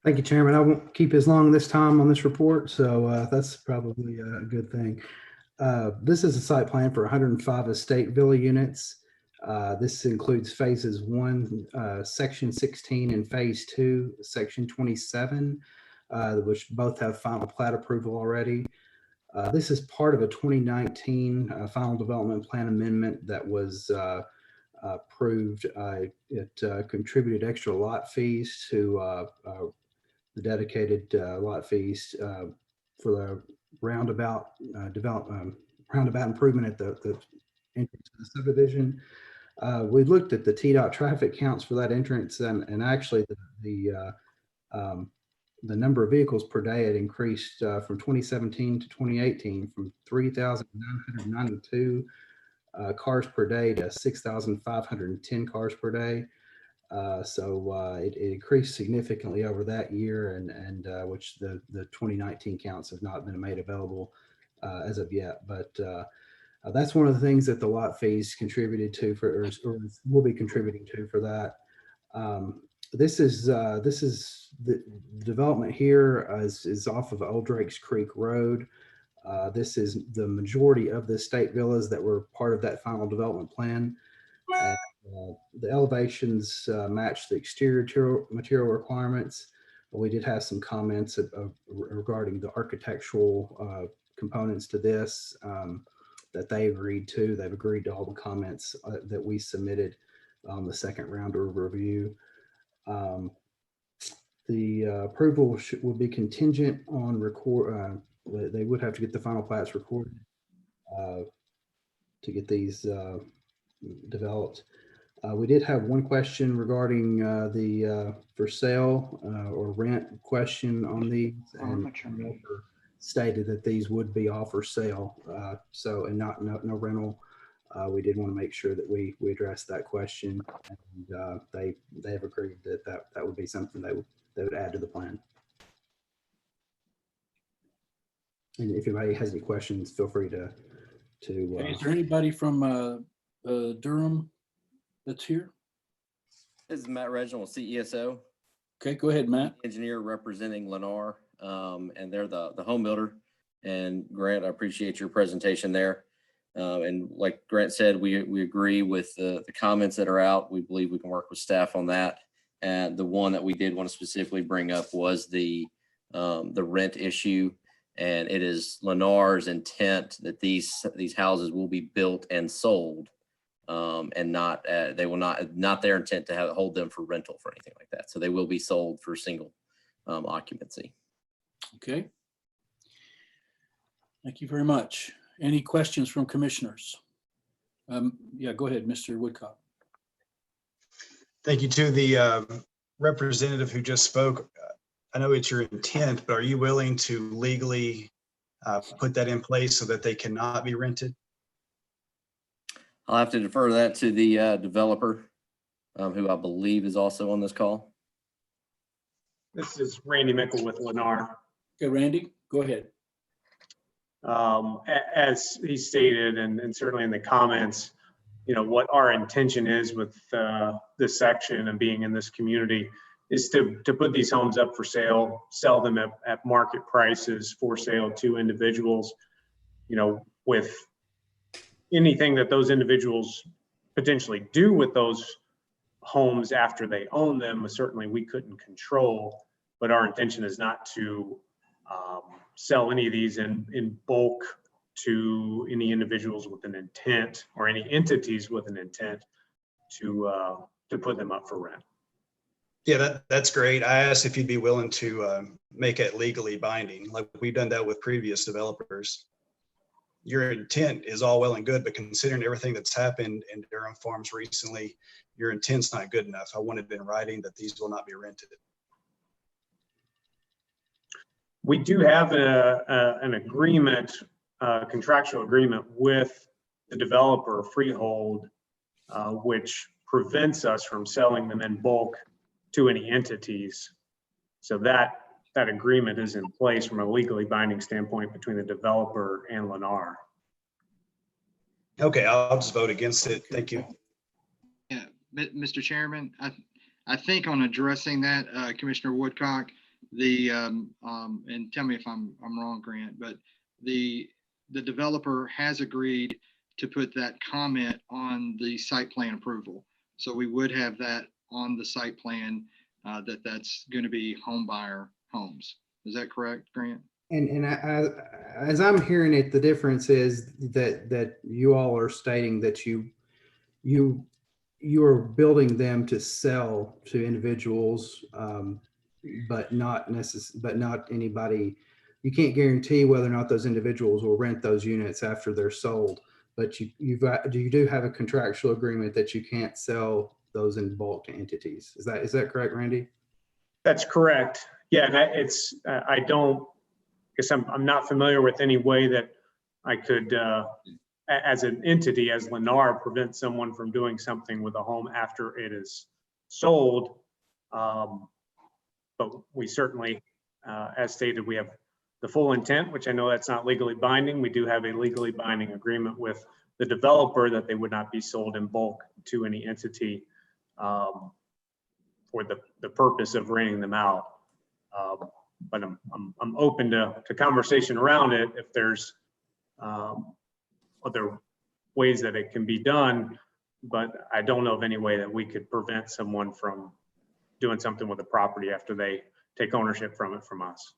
Thank you, Chairman. I won't keep as long this time on this report, so that's probably a good thing. This is a site plan for 105 estate villa units. This includes phases 1, section 16, and phase 2, section 27, which both have final plat approval already. This is part of a 2019 final development plan amendment that was approved. It contributed extra lot fees to the dedicated lot fees for the roundabout roundabout improvement at the entrance to the subdivision. We looked at the TDOT traffic counts for that entrance, and actually the number of vehicles per day had increased from 2017 to 2018 from 3,992 cars per day to 6,510 cars per day. So it increased significantly over that year, and which the 2019 counts have not been made available as of yet. But that's one of the things that the lot fees contributed to or will be contributing to for that. This is the development here is off of Old Drakes Creek Road. This is the majority of the estate villas that were part of that final development plan. The elevations match the exterior material requirements. We did have some comments regarding the architectural components to this that they agreed to. They've agreed to all the comments that we submitted on the second round of review. The approval will be contingent on they would have to get the final plats recorded to get these developed. We did have one question regarding the for sale or rent question on these, and stated that these would be off for sale, and no rental. We did want to make sure that we addressed that question, and they have agreed that would be something they would add to the plan. And if anybody has any questions, feel free to. Is there anybody from Durham that's here? This is Matt Reginald, CESO. Okay, go ahead, Matt. Engineer representing Lennar, and they're the home builder. And Grant, I appreciate your presentation there. And like Grant said, we agree with the comments that are out. We believe we can work with staff on that. And the one that we did want to specifically bring up was the rent issue. And it is Lennar's intent that these houses will be built and sold, and not their intent to hold them for rental for anything like that. So they will be sold for single occupancy. Okay. Thank you very much. Any questions from commissioners? Yeah, go ahead, Mr. Woodcock. Thank you to the representative who just spoke. I know it's your intent, but are you willing to legally put that in place so that they cannot be rented? I'll have to defer that to the developer, who I believe is also on this call. This is Randy Mickle with Lennar. Okay, Randy, go ahead. As he stated, and certainly in the comments, what our intention is with this section and being in this community is to put these homes up for sale, sell them at market prices for sale to individuals, with anything that those individuals potentially do with those homes after they own them. Certainly we couldn't control, but our intention is not to sell any of these in bulk to any individuals with an intent or any entities with an intent to put them up for rent. Yeah, that's great. I asked if you'd be willing to make it legally binding, like we've done that with previous developers. Your intent is all well and good, but considering everything that's happened in Durham Farms recently, your intent's not good enough. I wanted it in writing that these will not be rented. We do have an agreement, contractual agreement with the developer, Freehold, which prevents us from selling them in bulk to any entities. So that agreement is in place from a legally binding standpoint between the developer and Lennar. Okay, I'll just vote against it. Thank you. Yeah, Mr. Chairman, I think on addressing that, Commissioner Woodcock, and tell me if I'm wrong, Grant, but the developer has agreed to put that comment on the site plan approval. So we would have that on the site plan, that's going to be home buyer homes. Is that correct, Grant? And as I'm hearing it, the difference is that you all are stating that you are building them to sell to individuals, but not anybody. You can't guarantee whether or not those individuals will rent those units after they're sold, but you do have a contractual agreement that you can't sell those in bulk to entities. Is that correct, Randy? That's correct. Yeah, and I don't guess I'm not familiar with any way that I could, as an entity, as Lennar, prevent someone from doing something with a home after it is sold. But we certainly, as stated, we have the full intent, which I know that's not legally binding. We do have a legally binding agreement with the developer that they would not be sold in bulk to any entity for the purpose of renting them out. But I'm open to conversation around it if there's other ways that it can be done, but I don't know of any way that we could prevent someone from doing something with the property after they take ownership from it from us.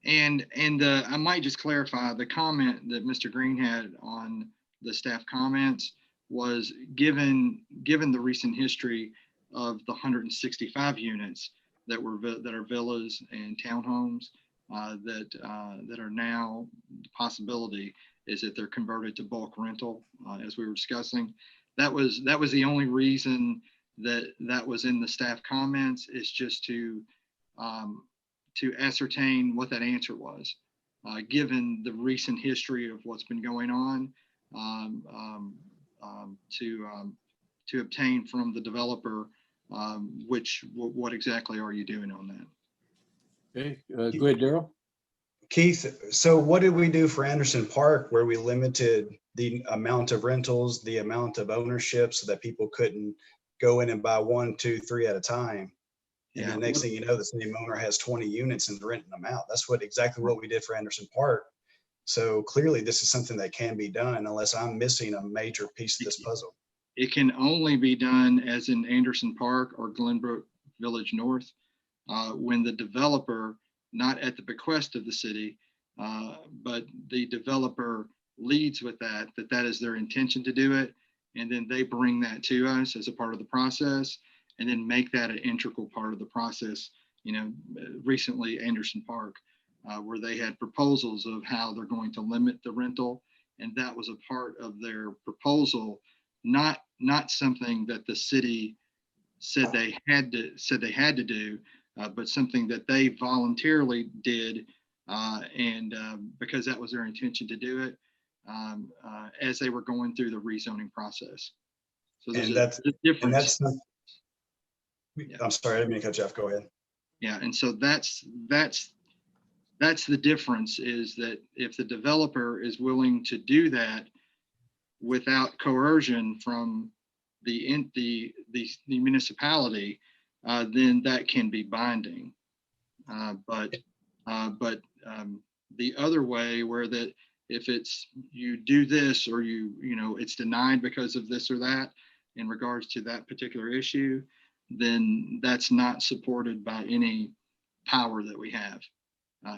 And I might just clarify the comment that Mr. Green had on the staff comments was given the recent history of the 165 units that are villas and townhomes that are now, the possibility is that they're converted to bulk rental, as we were discussing. That was the only reason that was in the staff comments, is just to ascertain what that answer was, given the recent history of what's been going on, to obtain from the developer, what exactly are you doing on that? Okay, go ahead, Daryl. Keith, so what did we do for Anderson Park where we limited the amount of rentals, the amount of ownership, so that people couldn't go in and buy 1, 2, 3 at a time? And the next thing you know, the same owner has 20 units and renting them out. That's exactly what we did for Anderson Park. So clearly this is something that can be done, unless I'm missing a major piece of this puzzle. It can only be done as in Anderson Park or Glenbrook Village North, when the developer, not at the bequest of the city, but the developer leads with that is their intention to do it. And then they bring that to us as a part of the process, and then make that an integral part of the process. Recently Anderson Park, where they had proposals of how they're going to limit the rental. And that was a part of their proposal, not something that the city said they had to do, but something that they voluntarily did, and because that was their intention to do it, as they were going through the rezoning process. So there's a difference. I'm sorry, I didn't mean to cut you off. Go ahead. Yeah, and so that's the difference, is that if the developer is willing to do that without coercion from the municipality, then that can be binding. But the other way, where that if it's you do this, or it's denied because of this or that in regards to that particular issue, then that's not supported by any power that we have.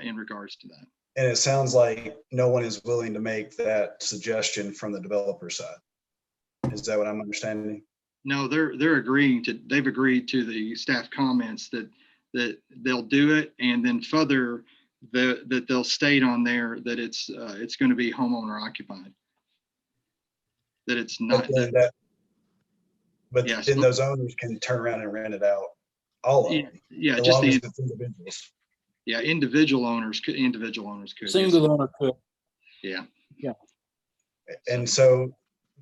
in regards to that. And it sounds like no one is willing to make that suggestion from the developer side. Is that what I'm understanding? No, they've agreed to the staff comments that they'll do it, and then further that they'll state on there that it's going to be homeowner occupied. That it's not. But yes, then those owners can turn around and rent it out, all of them. Yeah, as just long as it's individuals. Yeah, individual owners could. Single owner could. Yeah. Yeah. And so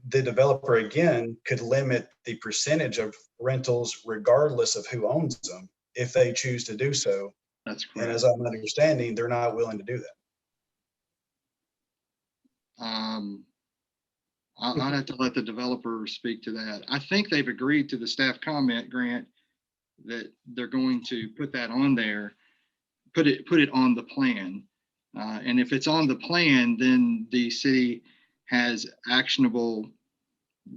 the developer again could limit the percentage of rentals regardless of who owns them if they choose to do so. That's correct. And as I'm understanding, they're not willing to do that. I'd have to let the developer speak to that. I think they've agreed to the staff comment, Grant, that they're going to put that on there, put it on the plan. And if it's on the plan, then the city has actionable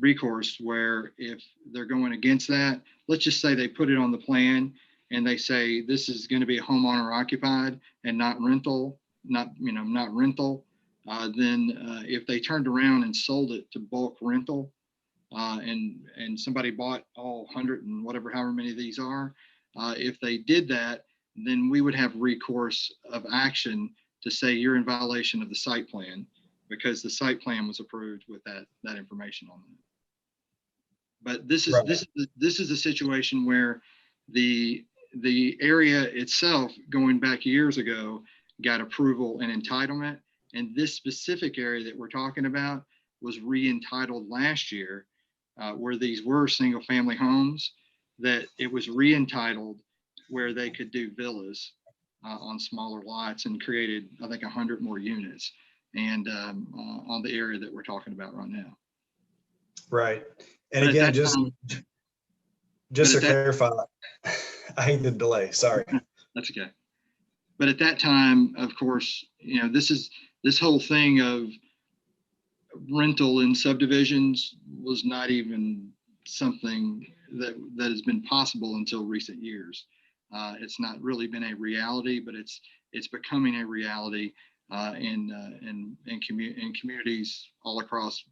recourse where if they're going against that, let's just say they put it on the plan and they say this is going to be homeowner occupied and not rental, not rental. Then if they turned around and sold it to bulk rental, and somebody bought all 100 and however many of these are, if they did that, then we would have recourse of action to say you're in violation of the site plan because the site plan was approved with that information on it. But this is right. this is a situation where the area itself, going back years ago, got approval and entitlement, and this specific area that we're talking about was re-entitled last year, where these were single-family homes. That it was re-entitled where they could do villas on smaller lots and created, I think, 100 more units, and on the area that we're talking about right now. Right. And again, just to clarify, I hate the delay. Sorry. That's okay. But at that time, of course, this whole thing of rental in subdivisions was not even something that has been possible until recent years. It's not really been a reality, but it's becoming a reality in communities all across,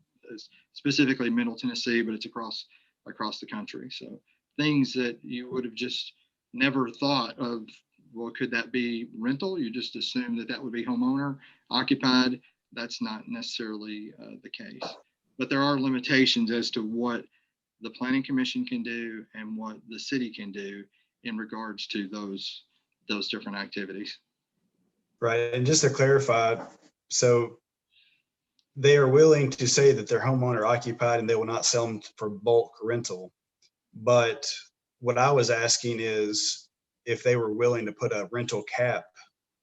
specifically Middle Tennessee, but it's across the country. So things that you would have just never thought of, well, could that be rental? You just assume that would be homeowner occupied. That's not necessarily the case. But there are limitations as to what the Planning Commission can do and what the city can do in regards to those different activities. Right. And just to clarify, so they are willing to say that they're homeowner occupied and they will not sell them for bulk rental. But what I was asking is if they were willing to put a rental cap,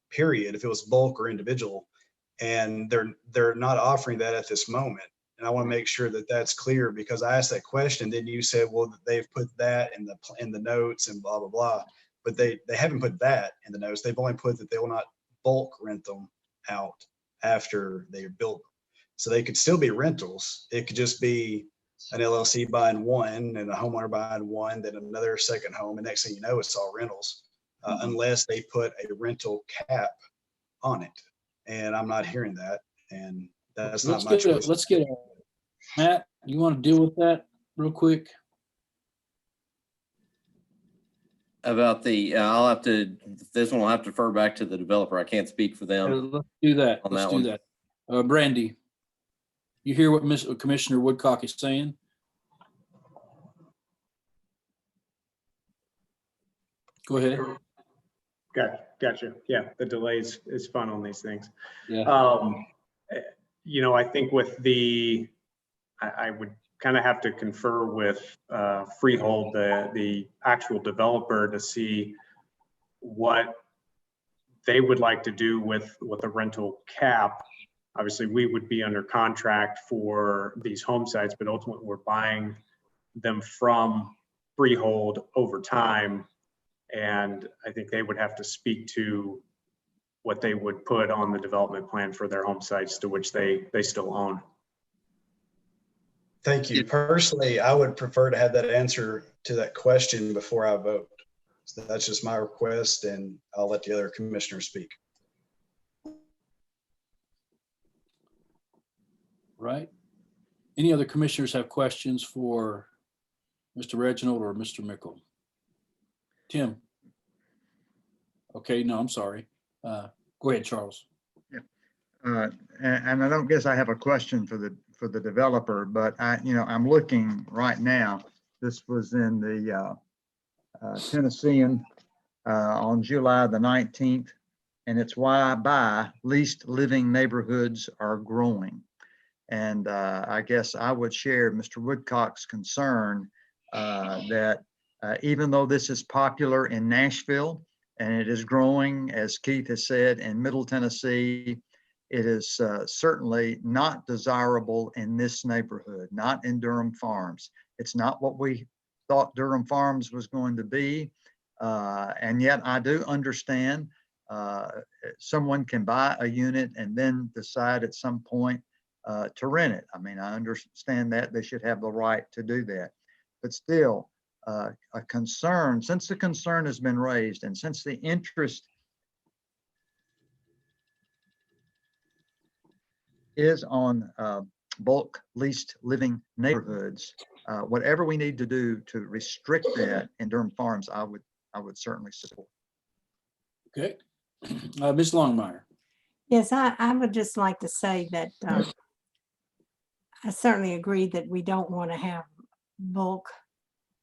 period, if it was bulk or individual, and they're not offering that at this moment. And I want to make sure that that's clear, because I asked that question, then you said, well, they've put that in the notes and blah, blah, blah. But they haven't put that in the notes. They've only put that they will not bulk rent them out after they are built. So they could still be rentals. It could just be an LLC buying one and a homeowner buying one, then another second home. And next thing you know, it's all rentals, unless they put a rental cap on it. And I'm not hearing that. And that's not my choice. Let's get Matt, you want to deal with that real quick? About this one will have to defer back to the developer. I can't speak for them. Let's do that. Let's do that. Brandy, you hear what Commissioner Woodcock is saying? Go ahead. Gotcha. Yeah, the delays is fun on these things. Yeah. I think with I would kind of have to confer with Freehold, the actual developer, to see what they would like to do with a rental cap. Obviously, we would be under contract for these home sites, but ultimately we're buying them from Freehold over time. And I think they would have to speak to what they would put on the development plan for their home sites to which they still own. Thank you. Personally, I would prefer to have that answer to that question before I vote. So that's just my request, and I'll let the other commissioners speak. Right. Any other commissioners have questions for Mr. Reginald or Mr. Mickle? Tim? Okay, no, I'm sorry. Go ahead, Charles. And I don't guess I have a question for the developer, but I'm looking right now. This was in the Tennessean on July the 19th, and it's why by least living neighborhoods are growing. And I guess I would share Mr. Woodcock's concern that even though this is popular in Nashville and it is growing, as Keith has said, in Middle Tennessee, it is certainly not desirable in this neighborhood, not in Durham Farms. It's not what we thought Durham Farms was going to be. And yet I do understand someone can buy a unit and then decide at some point to rent it. I mean, I understand that they should have the right to do that. But still, a concern, since the concern has been raised and since the interest is on bulk leased living neighborhoods, whatever we need to do to restrict that in Durham Farms, I would certainly support. Okay. Ms. Longmire. Yes, I would just like to say that I certainly agree that we don't want to have bulk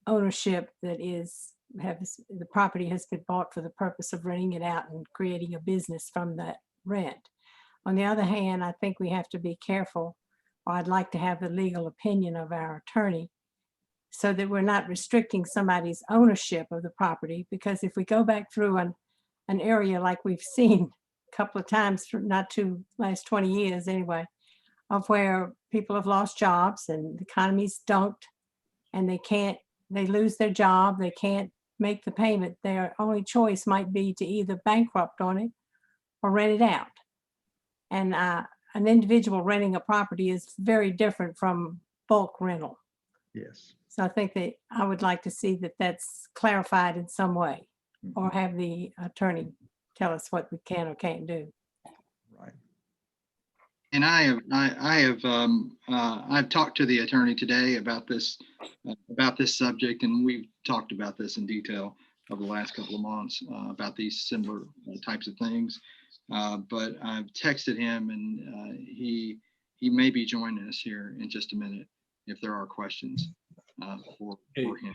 ownership that the property has been bought for the purpose of renting it out and creating a business from that rent. On the other hand, I think we have to be careful, or I'd like to have the legal opinion of our attorney so that we're not restricting somebody's ownership of the property. Because if we go back through an area like we've seen a couple of times, for not too last 20 years anyway, of where people have lost jobs and the economy's dunked and they lose their job, they can't make the payment. Their only choice might be to either bankrupt on it or rent it out. And an individual renting a property is very different from bulk rental. Yes. So I think that I would like to see that that's clarified in some way, or have the attorney tell us what we can or can't do. Right. And I've talked to the attorney today about this subject, and we've talked about this in detail over the last couple of months about these similar types of things. But I've texted him, and he may be joining us here in just a minute if there are questions for him.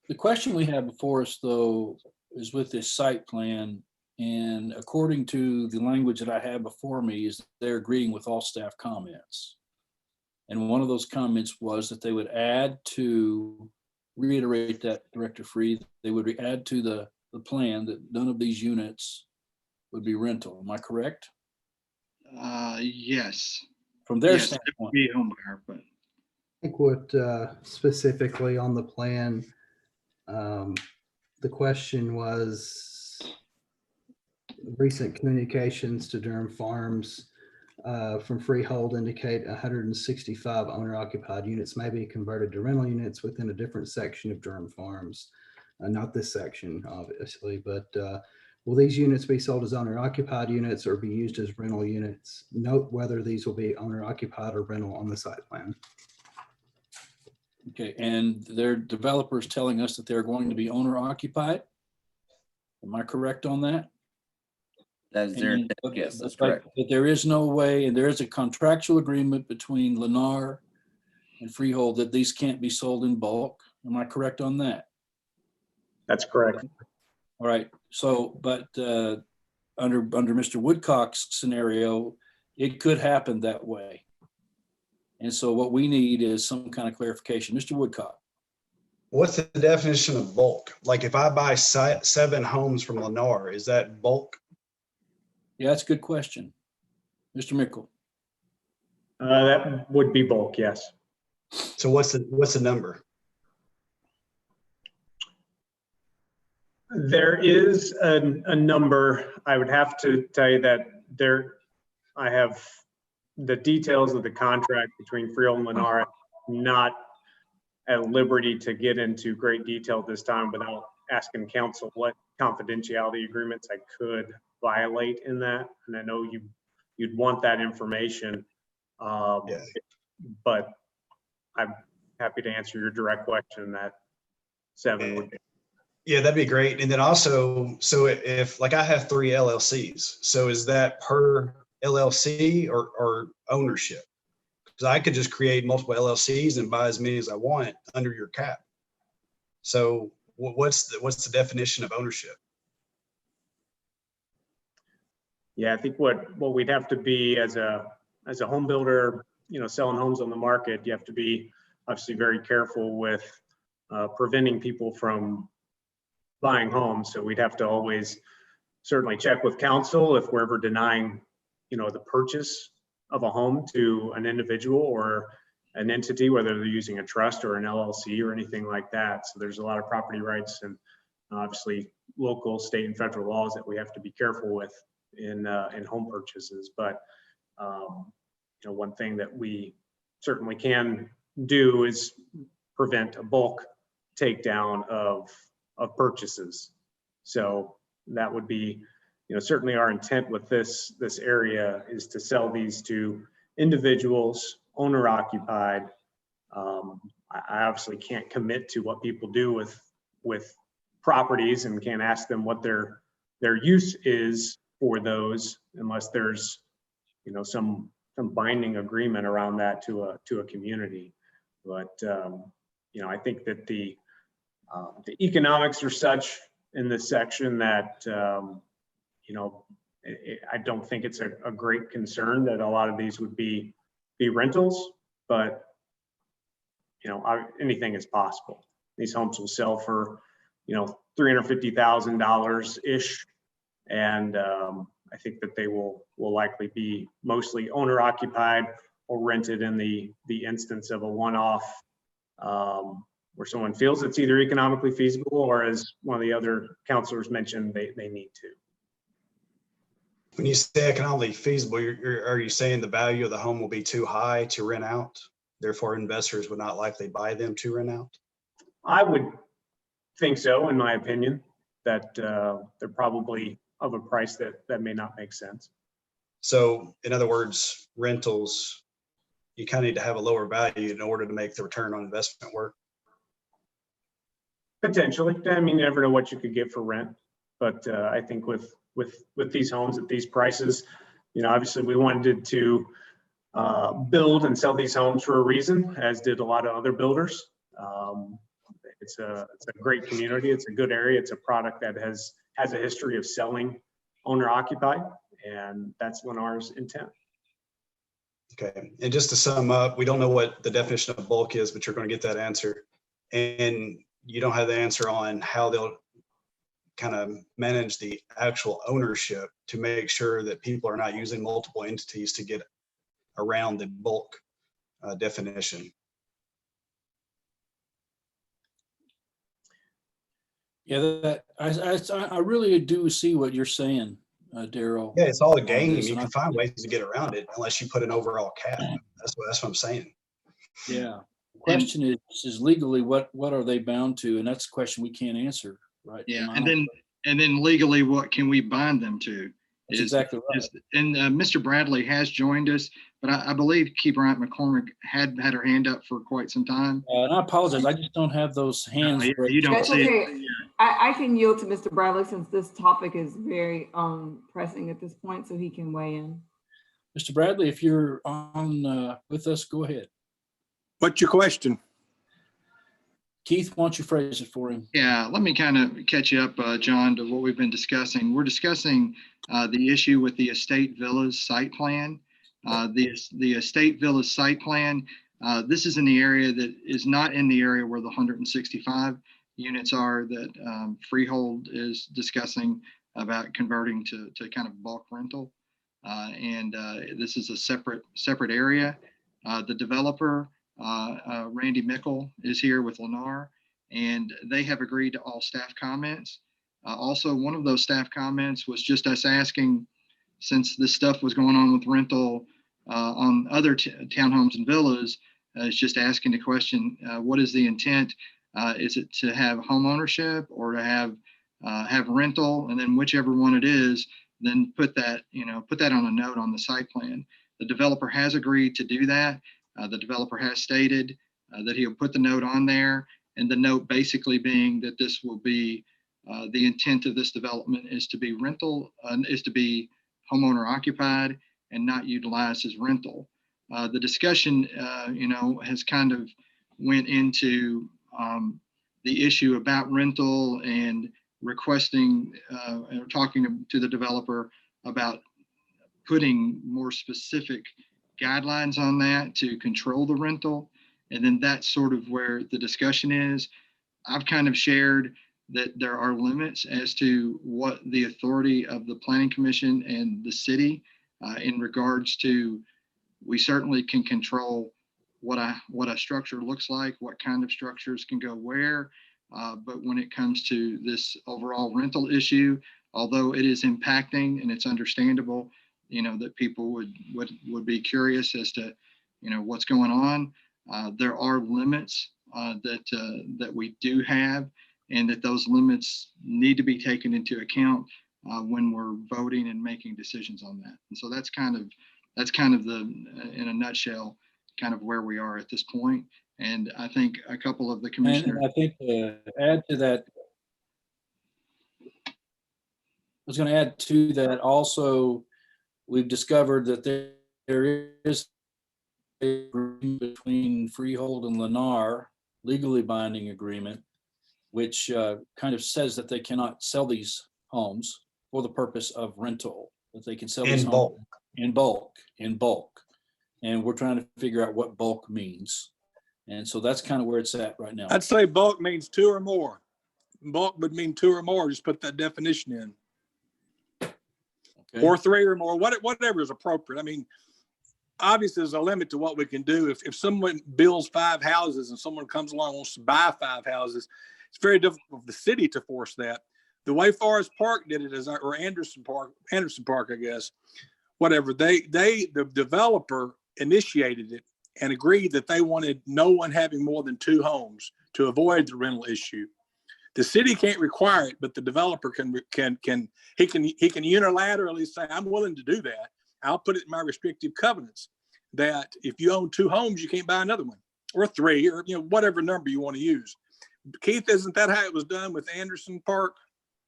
The question we have before us, though, is with this site plan. And according to the language that I have before me, is they're agreeing with all staff comments. And one of those comments was that they would add to, reiterate that, Director Freed, they would add to the plan that none of these units would be rental. Am I correct? Yes. From their yes, standpoint. it would be a home buyer, but I think what specifically on the plan, the question was recent communications to Durham Farms from Freehold indicate 165 owner-occupied units may be converted to rental units within a different section of Durham Farms. Not this section, obviously, but will these units be sold as owner-occupied units or be used as rental units? Note whether these will be owner-occupied or rental on the site plan. Okay, and their developers telling us that they're going to be owner-occupied. Am I correct on that? That is their, yes, that's correct. But there is no way, and there is a contractual agreement between Lennar and Freehold that these can't be sold in bulk. Am I correct on that? That's correct. All right. So, but under Mr. Woodcock's scenario, it could happen that way. And so what we need is some kind of clarification. Mr. Woodcock. What's the definition of bulk? Like if I buy 7 homes from Lennar, is that bulk? Yeah, that's a good question. Mr. Mickle. That would be bulk, yes. So what's the number? There is a number. I would have to tell you that I have the details of the contract between Freehold and Lennar, not at liberty to get into great detail this time without asking counsel what confidentiality agreements I could violate in that. And I know you'd want that information. But I'm happy to answer your direct question that 7 would be. Yeah, that'd be great. And then also, so if like I have 3 LLCs, so is that per LLC or ownership? Because I could just create multiple LLCs and buy as many as I want under your cap. So what's the definition of ownership? Yeah, I think what we'd have to be as a home builder, selling homes on the market, you have to be obviously very careful with preventing people from buying homes. So we'd have to always certainly check with counsel if we're ever denying, the purchase of a home to an individual or an entity, whether they're using a trust or an LLC or anything like that. So there's a lot of property rights and obviously local, state, and federal laws that we have to be careful with in home purchases. But one thing that we certainly can do is prevent a bulk takedown of purchases. So that would be, certainly our intent with this area is to sell these to individuals, owner occupied. I obviously can't commit to what people do with properties and can't ask them what their use is for those unless there's, some binding agreement around that to a community. But I think that the economics are such in this section that I don't think it's a great concern that a lot of these would be rentals, but anything is possible. These homes will sell for $350,000 ish, and I think that they will likely be mostly owner occupied or rented in the instance of a one-off where someone feels it's either economically feasible or, as one of the other counselors mentioned, they need to. When you say economically feasible, are you saying the value of the home will be too high to rent out? Therefore, investors would not likely buy them to rent out? I would think so, in my opinion, that they're probably of a price that may not make sense. So in other words, rentals, you kind of need to have a lower value in order to make the return on investment work? Potentially. I mean, you never know what you could get for rent, but I think with these homes at these prices, obviously we wanted to build and sell these homes for a reason, as did a lot of other builders. It's a great community. It's a good area. It's a product that has a history of selling owner occupied, and that's Lennar's intent. Okay, and just to sum up, we don't know what the definition of bulk is, but you're going to get that answer. And you don't have the answer on how they'll kind of manage the actual ownership to make sure that people are not using multiple entities to get around the bulk definition. Yeah, I really do see what you're saying, Daryl. Yeah, it's all a game. You can find ways to get around it unless you put an overall cap. That's what I'm saying. Yeah. The question is legally what are they bound to? And that's a question we can't answer, right? Yeah. And then legally, what can we bind them to? That's exactly right. And Mr. Bradley has joined us, but I believe Key Bryant McCormick had her hand up for quite some time. And I apologize. I just don't have those hands. You don't see okay. it. I can yield to Mr. Bradley since this topic is very pressing at this point, so he can weigh in. Mr. Bradley, if you're on with us, go ahead. What's your question? Keith, why don't you phrase it for him? Yeah, let me kind of catch you up, John, to what we've been discussing. We're discussing the issue with the Estate Villas site plan. The Estate Villas site plan, this is in the area that is not in the area where the 165 units are that Freehold is discussing about converting to kind of bulk rental. And this is a separate area. The developer, Randy Mickle, is here with Lennar, and they have agreed to all staff comments. Also, one of those staff comments was just us asking, since this stuff was going on with rental on other townhomes and villas, is just asking the question, what is the intent? Is it to have home ownership or to have rental? And then whichever one it is, then put that on a note on the site plan. The developer has agreed to do that. The developer has stated that he'll put the note on there, and the note basically being that this will be, the intent of this development is to be rental, is to be homeowner occupied and not utilized as rental. The discussion, has kind of went into the issue about rental and requesting or talking to the developer about putting more specific guidelines on that to control the rental. And then that's sort of where the discussion is. I've kind of shared that there are limits as to what the authority of the Planning Commission and the city in regards to, we certainly can control what a structure looks like, what kind of structures can go where. But when it comes to this overall rental issue, although it is impacting and it's understandable, that people would be curious as to, what's going on. There are limits that we do have, and that those limits need to be taken into account when we're voting and making decisions on that. And so that's kind of in a nutshell, kind of where we are at this point. And I think a couple of the commissioners. And I think to add to that, I was going to add to that also, we've discovered that there is a agreement between Freehold and Lennar, legally binding agreement, which kind of says that they cannot sell these homes for the purpose of rental, that they can sell these homes in bulk. And we're trying to figure out what bulk means. And so that's kind of where it's at right now. I'd say bulk means 2 or more. Bulk would mean 2 or more. Just put that definition in. Okay. Or 3 or more, whatever is appropriate. I mean, obviously there's a limit to what we can do. If someone builds 5 houses and someone comes along and wants to buy 5 houses, it's very difficult for the city to force that. The way Forest Park did it, or Anderson Park, I guess, whatever, the developer initiated it and agreed that they wanted no one having more than 2 homes to avoid the rental issue. The city can't require it, but the developer can unilaterally say, I'm willing to do that. I'll put it in my restrictive covenants that if you own 2 homes, you can't buy another one, or 3, or whatever number you want to use. Keith, isn't that how it was done with Anderson Park?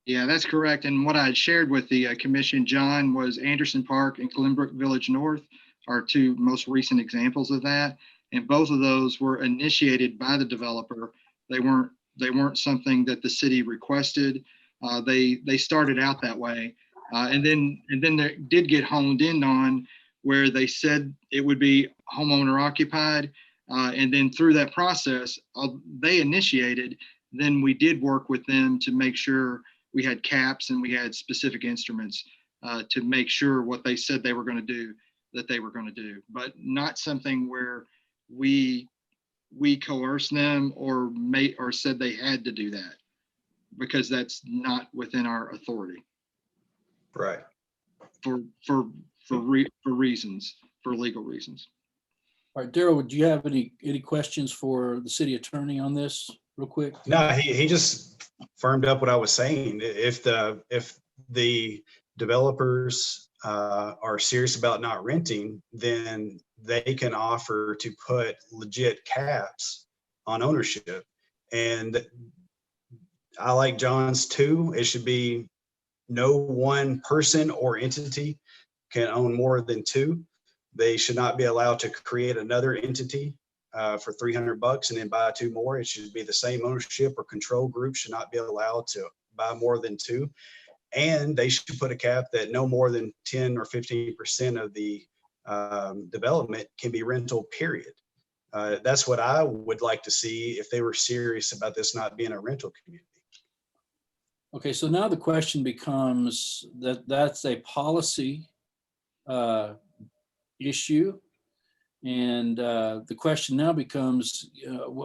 Yeah, that's correct. And what I had shared with the commission, John, was Anderson Park and Glenbrook Village North are 2 most recent examples of that. And both of those were initiated by the developer. They weren't something that the city requested. They started out that way. And then they did get honed in on where they said it would be homeowner occupied. And then through that process, they initiated, then we did work with them to make sure we had caps and we had specific instruments to make sure what they said they were going to do, that they were going to do, but not something where we coerced them or said they had to do that, because that's not within our authority. Right. For reasons, for legal reasons. All right, Daryl, would you have any questions for the city attorney on this real quick? No, he just firmed up what I was saying. If the developers are serious about not renting, then they can offer to put legit caps on ownership. And I like John's 2. It should be no one person or entity can own more than 2. They should not be allowed to create another entity for $300 and then buy 2 more. It should be the same ownership, or control group should not be allowed to buy more than 2. And they should put a cap that no more than 10 or 15% of the development can be rental, period. That's what I would like to see if they were serious about this not being a rental community. Okay, so now the question becomes that's a policy issue. And the question now becomes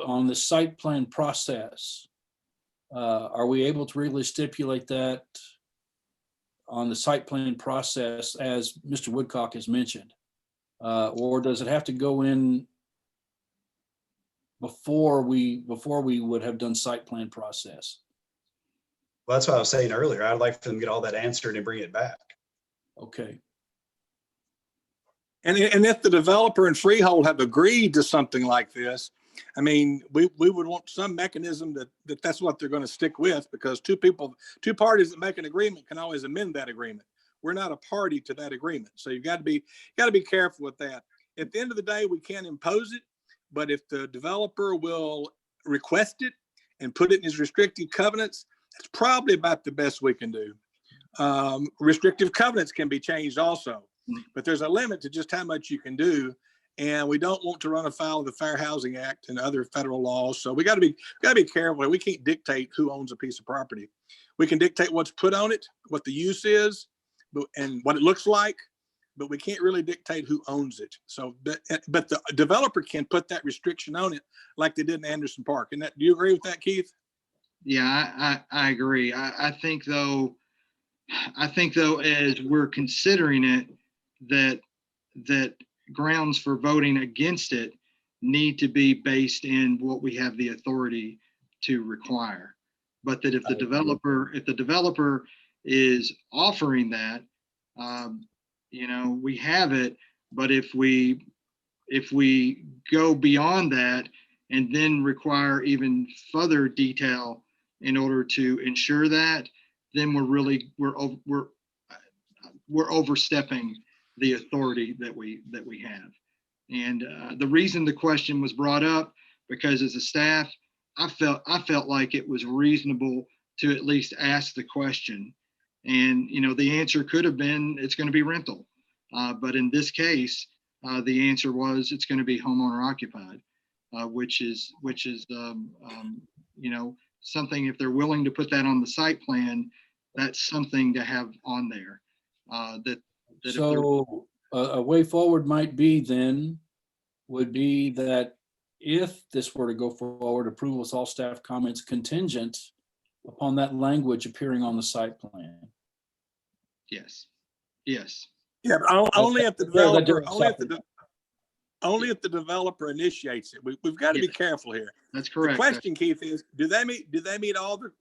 on the site plan process, are we able to really stipulate that on the site plan process, as Mr. Woodcock has mentioned? Or does it have to go in before we would have done site plan process? Well, that's what I was saying earlier. I'd like for them to get all that answered and bring it back. Okay. And if the developer and freehold have agreed to something like this, I mean, we would want some mechanism that's what they're going to stick with, because two parties that make an agreement can always amend that agreement. We're not a party to that agreement. So you've got to be careful with that. At the end of the day, we can't impose it, but if the developer will request it and put it in his restrictive covenants, that's probably about the best we can do. Restrictive covenants can be changed also, but there's a limit to just how much you can do. And we don't want to run afoul of the Fair Housing Act and other federal laws. So we got to be careful. We can't dictate who owns a piece of property. We can dictate what's put on it, what the use is, and what it looks like, but we can't really dictate who owns it. So, but the developer can put that restriction on it, like they did in Anderson Park. And do you agree with that, Keith? Yeah, I agree. I think though, as we're considering it, that grounds for voting against it need to be based in what we have the authority to require. But that if the developer is offering that, we have it. But if we go beyond that and then require even further detail in order to ensure that, then we're overstepping the authority that we have. And the reason the question was brought up, because as a staff, I felt like it was reasonable to at least ask the question. And the answer could have been it's going to be rental, but in this case, the answer was it's going to be homeowner occupied, which is something, if they're willing to put that on the site plan, that's something to have on there. So a way forward would be that if this were to go forward, approval with all staff comments contingent upon that language appearing on the site plan. Yes. Yeah, but only if the developer initiates it. We've got to be careful here. That's correct. The question, Keith, is do they meet all the?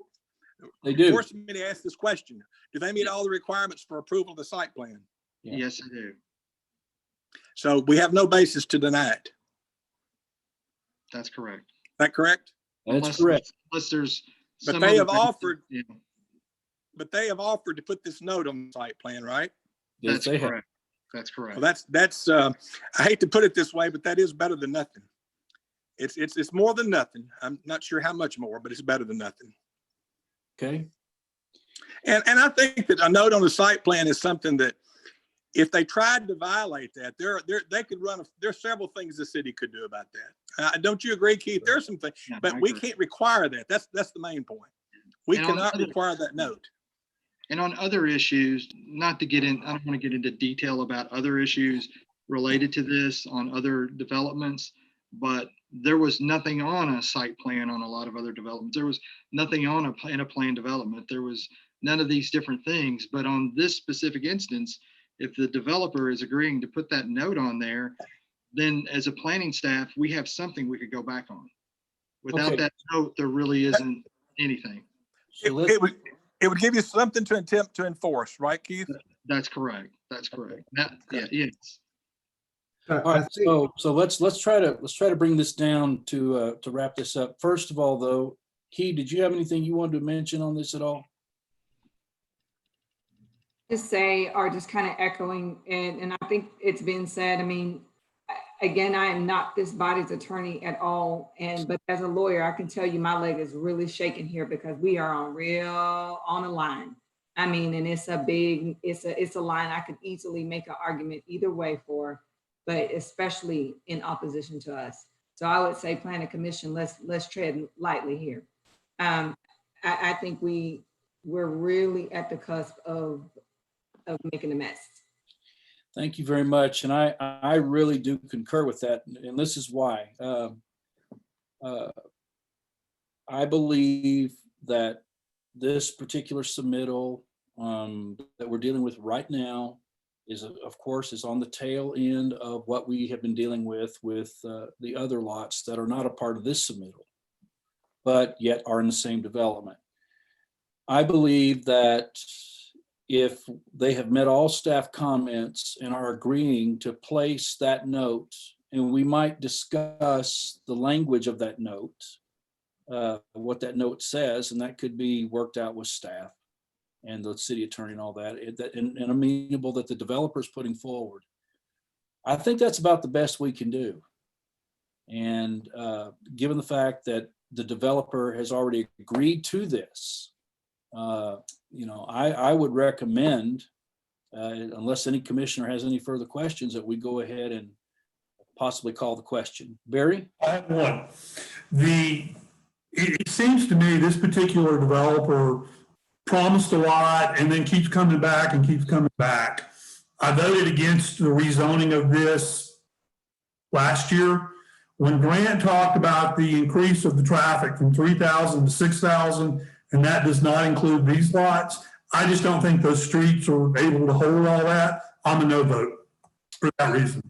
They do. Forcing me to ask this question: do they meet all the requirements for approval of the site plan? Yeah. Yes, I do. So we have no basis to deny it. That's correct. Is that correct? That's correct. Unless there's. But they have offered. Yeah. But they have offered to put this note on the site plan, right? Yes, that's correct. That's correct. Well, that's. I hate to put it this way, but that is better than nothing. It's more than nothing. I'm not sure how much more, but it's better than nothing. Okay. And I think that a note on the site plan is something that, if they tried to violate that, they could run. There's several things the city could do about that. Don't you agree, Keith? There's some things, but we can't require that. That's the main point. We cannot require that note. And on other issues, not to get in, I don't want to get into detail about other issues related to this on other developments, but there was nothing on a site plan on a lot of other developments. There was nothing on a plan development. There was none of these different things. But on this specific instance, if the developer is agreeing to put that note on there, then as a planning staff, we have something we could go back on. Without that note, there really isn't anything. It would give you something to attempt to enforce, right, Keith? That's correct. That's correct. Yes. All right, so let's try to bring this down to wrap this up. First of all, though, Keith, did you have anything you wanted to mention on this at all? Just say, or just kind of echoing, and I think it's been said. I mean, again, I am not this body's attorney at all, but as a lawyer, I can tell you my leg is really shaking here because we are on a line. I mean, and it's a line I could easily make an argument either way for, but especially in opposition to us. So I would say Planning Commission, let's tread lightly here. I think we're really at the cusp of making a mess. Thank you very much. And I really do concur with that. And this is why. I believe that this particular submittal that we're dealing with right now is, of course, is on the tail end of what we have been dealing with the other lots that are not a part of this submittal, but yet are in the same development. I believe that if they have met all staff comments and are agreeing to place that note, and we might discuss the language of that note, what that note says, and that could be worked out with staff and the city attorney and all that, and amenable that the developer's putting forward. I think that's about the best we can do. And given the fact that the developer has already agreed to this, I would recommend, unless any commissioner has any further questions, that we go ahead and possibly call the question. Barry? I have one. It seems to me this particular developer promised a lot and then keeps coming back and keeps coming back. I voted against the rezoning of this last year. When Grant talked about the increase of the traffic from 3,000 to 6,000, and that does not include these lots, I just don't think those streets are able to hold all that. I'm a no vote for that reason.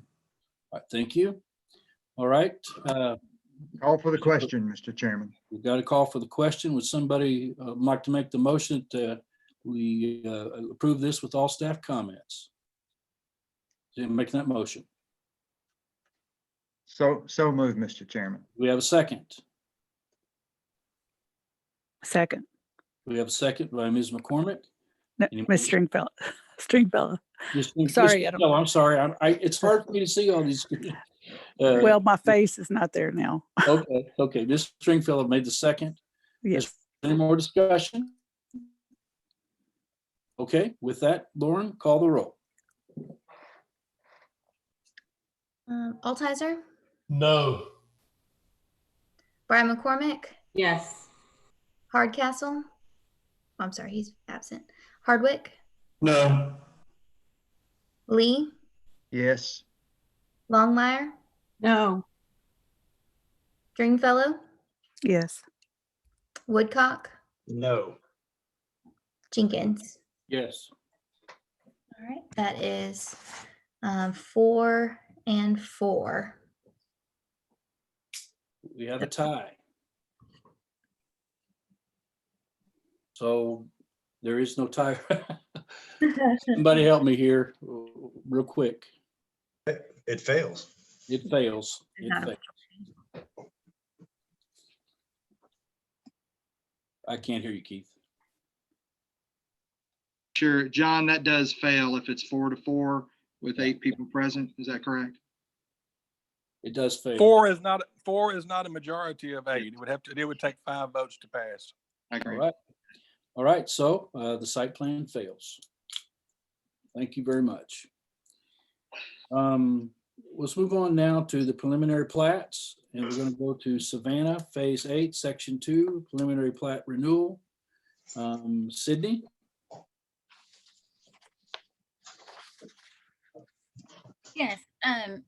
All right, thank you. All right. Call for the question, Mr. Chairman. We've got a call for the question. Would somebody like to make the motion that we approve this with all staff comments? Making that motion. So moved, Mr. Chairman. We have a second. Second. We have a second by Ms. McCormick. No, Ms. Stringfellow. Stringfellow. Sorry, I'm sorry. It's hard for me to see all these. Well, my face is not there now. Okay. Ms. Stringfellow made the second. Yes. Any more discussion? Okay, with that, Lauren, call the roll. Altizer, No. Brian McCormick, Yes. Hardcastle. I'm sorry, he's absent. Hardwick, No. Lee, Yes. Longmire, No. Stringfellow, Yes. Woodcock, No. Jenkins. Yes. All right, that is 4 and 4. We have a tie. So there is no tie. Somebody help me here real quick. It fails. It fails. It fails. I can't hear you, Keith. Sure, John, that does fail if it's 4-4 with 8 people present. Is that correct? It does fail. Four is not a majority of 8. It would take 5 votes to pass. I agree. All right. So the site plan fails. Thank you very much. Let's move on now to the preliminary plats, and we're going to go to Savannah, Phase 8, Section 2, preliminary plat renewal. Sydney? Yes,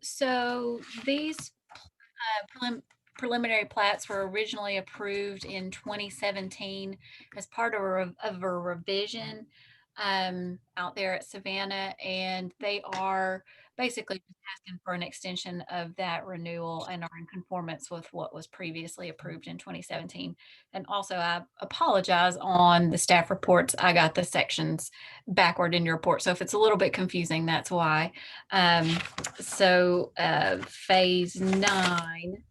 so these preliminary plats were originally approved in 2017 as part of a revision out there at Savannah, and they are basically just asking for an extension of that renewal and are in conformance with what was previously approved in 2017. And also, I apologize on the staff reports. I got the sections backward in your report. So if it's a little bit confusing, that's why. Phase 9,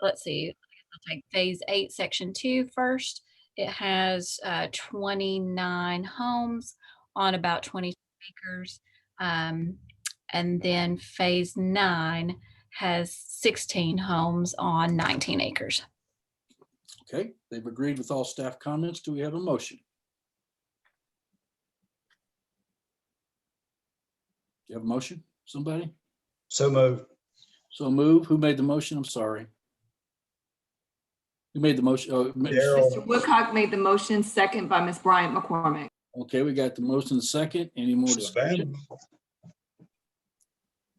let's see, I'll take Phase 8, Section 2 first. It has 29 homes on about 22 acres. And then Phase 9 has 16 homes on 19 acres. Okay, they've agreed with all staff comments. Do we have a motion? Do you have a motion? Somebody? So moved. So move. Who made the motion? I'm sorry. Who made the motion? Oh, Mr. Woodcock made the motion, second by Ms. Bryant McCormick. okay, we got the motion second. Any more discussion?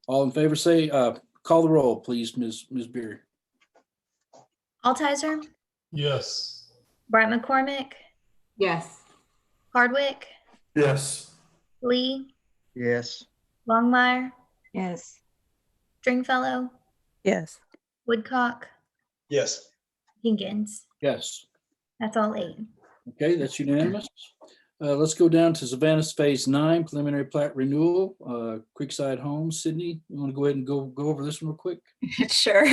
All in favor, say, call the roll, please, Ms. Beery. Altizer, Yes. Brian McCormick, Yes. Hardwick, Yes. Lee, Yes. Longmire, Yes. Stringfellow, Yes. Woodcock, Yes. Jenkins. Yes. That's all 8. Okay, that's unanimous. Let's go down to Savannah's Phase 9 preliminary plat renewal, Creekside Homes. Sydney, you want to go ahead and go over this one real quick? Sure.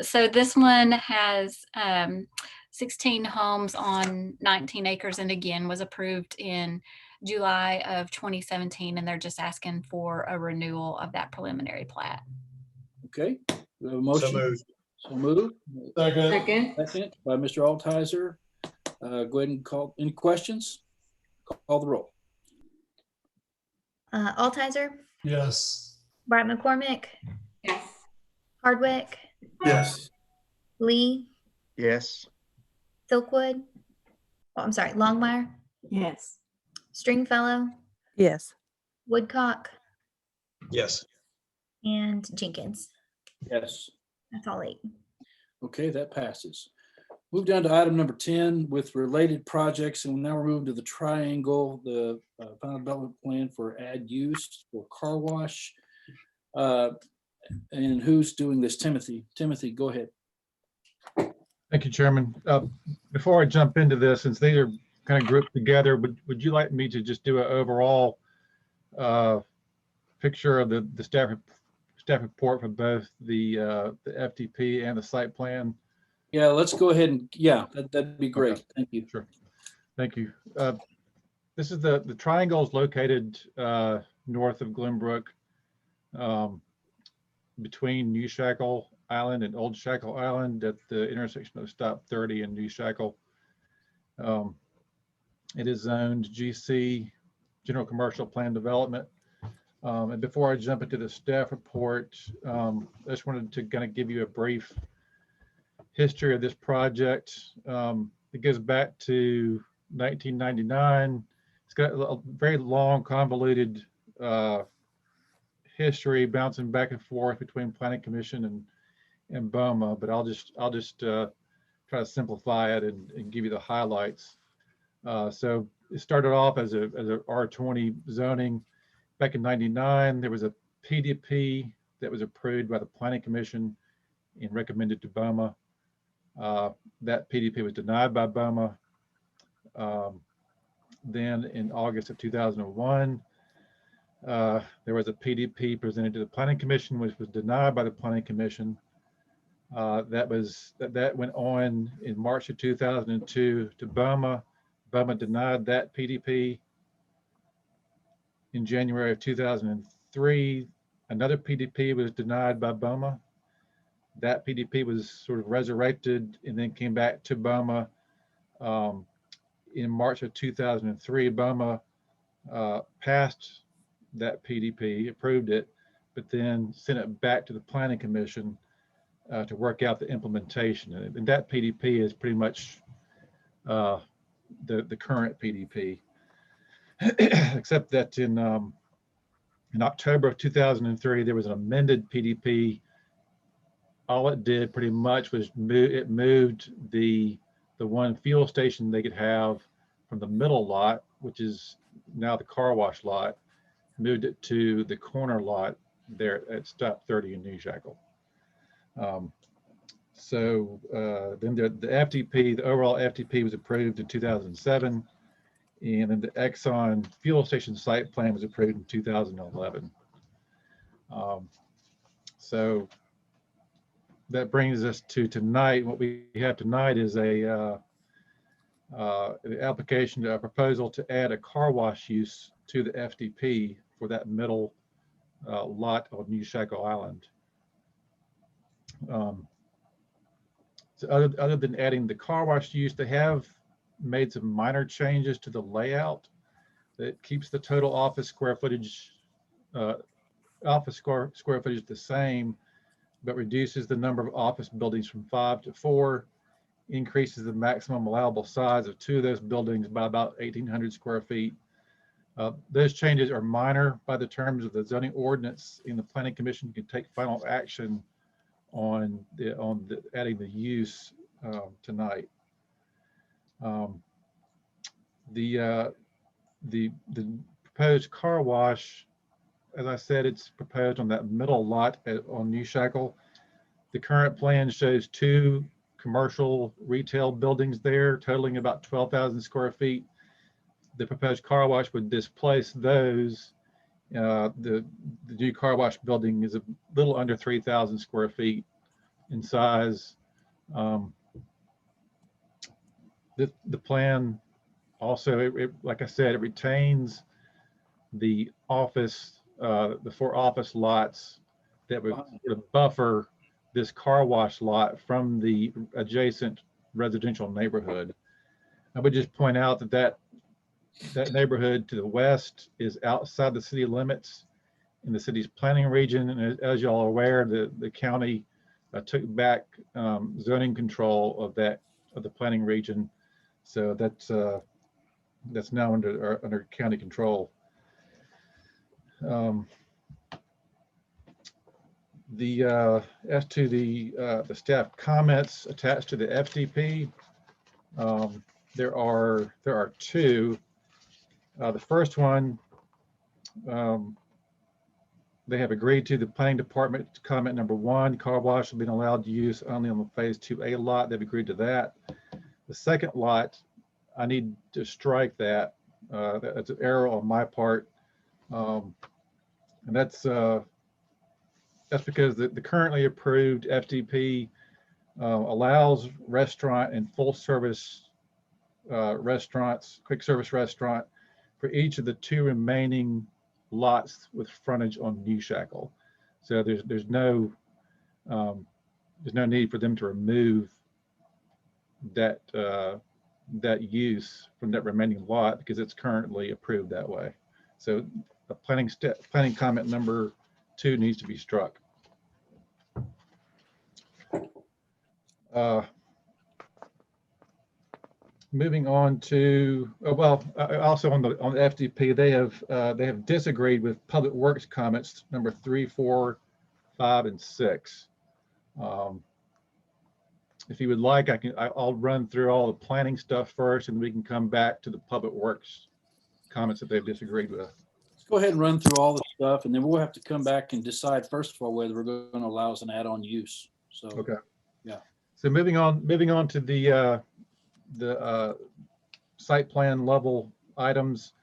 So this one has 16 homes on 19 acres, and again was approved in July of 2017, and they're just asking for a renewal of that preliminary plat. Okay, we have a motion. So moved. So moved. Second. Second by Mr. Altizer. Go ahead and call. Any questions? Call the roll. Altizer, Yes. Bright McCormick, Yes. Hardwick, Yes. Lee, Yes. Silkwood. Oh, I'm sorry, Longmire, Yes. Stringfellow, Yes. Woodcock, Yes. and Jenkins. Yes. That's all 8. Okay, that passes. Move down to item number 10 with related projects, and now we're moving to the triangle, the final development plan for ad use for car wash. And who's doing this? Timothy. Timothy, go ahead. Thank you, Chairman. Before I jump into this, since they are kind of grouped together, would you like me to just do an overall picture of the staff report for both the FTP and the site plan? Yeah, let's go ahead and, yeah, that'd be great. Okay. Thank you. Sure. Thank you. This is the triangle is located north of Glenbrook, between New Shackle Island and Old Shackle Island at the intersection of Stop 30 and New Shackle. It is zoned GC, General Commercial Plan Development. And before I jump into the staff report, I just wanted to kind of give you a brief history of this project. It goes back to 1999. It's got a very long, convoluted history, bouncing back and forth between Planning Commission and BOMA. But I'll just try to simplify it and give you the highlights. So it started off as a R20 zoning back in '99. There was a PDP that was approved by the Planning Commission and recommended to BOMA. That PDP was denied by BOMA. Then in August of 2001, there was a PDP presented to the Planning Commission, which was denied by the Planning Commission. That went on in March of 2002 to BOMA. BOMA denied that PDP. In January of 2003, another PDP was denied by BOMA. That PDP was sort of resurrected and then came back to BOMA. In March of 2003, BOMA passed that PDP, approved it, but then sent it back to the Planning Commission to work out the implementation. And that PDP is pretty much the current PDP, except that in October of 2003, there was an amended PDP. All it did pretty much was it moved the one fuel station they could have from the middle lot, which is now the car wash lot, moved it to the corner lot there at Stop 30 in New Shackle. So then the FTP, the overall FTP was approved in 2007, and then the Exxon fuel station site plan was approved in 2011. So that brings us to tonight. What we have tonight is an application, a proposal to add a car wash use to the FDP for that middle lot on New Shackle Island. So other than adding the car wash use, they have made some minor changes to the layout that keeps the total office square footage the same, but reduces the number of office buildings from 5 to 4, increases the maximum allowable size of 2 of those buildings by about 1,800 square feet. Those changes are minor by the terms of the zoning ordinance, and the Planning Commission can take final action on adding the use tonight. The proposed car wash, as I said, it's proposed on that middle lot on New Shackle. The current plan shows 2 commercial retail buildings there, totaling about 12,000 square feet. the proposed car wash would displace those. The new car wash building is a little under 3,000 square feet in size. The plan also, like I said, it retains the office, the 4 office lots that would sort of buffer this car wash lot from the adjacent residential neighborhood. I would just point out that neighborhood to the west is outside the city limits in the city's planning region. And as y'all are aware, the county took back zoning control of the planning region. So that's now under county control. As to the staff comments attached to the FDP, there are 2. The first one, they have agreed to the planning department comment number 1, car wash have been allowed to use only on the phase 2A lot. They've agreed to that. The second lot, I need to strike that. That's an error on my part. And that's because the currently approved FDP allows restaurant and full service restaurants, quick service restaurant for each of the 2 remaining lots with frontage on New Shackle. So there's no need for them to remove that use from that remaining lot because it's currently approved that way. So the planning comment number 2 needs to be struck. Moving on to, also on the FDP, they have disagreed with Public Works comments number 3, 4, 5, and 6. If you would like, I'll run through all the planning stuff first, and we can come back to the Public Works comments that they've disagreed with. Let's go ahead and run through all the stuff, and then we'll have to come back and decide first of all whether we're going to allow as an add-on use. So okay, yeah. So moving on to the site plan level items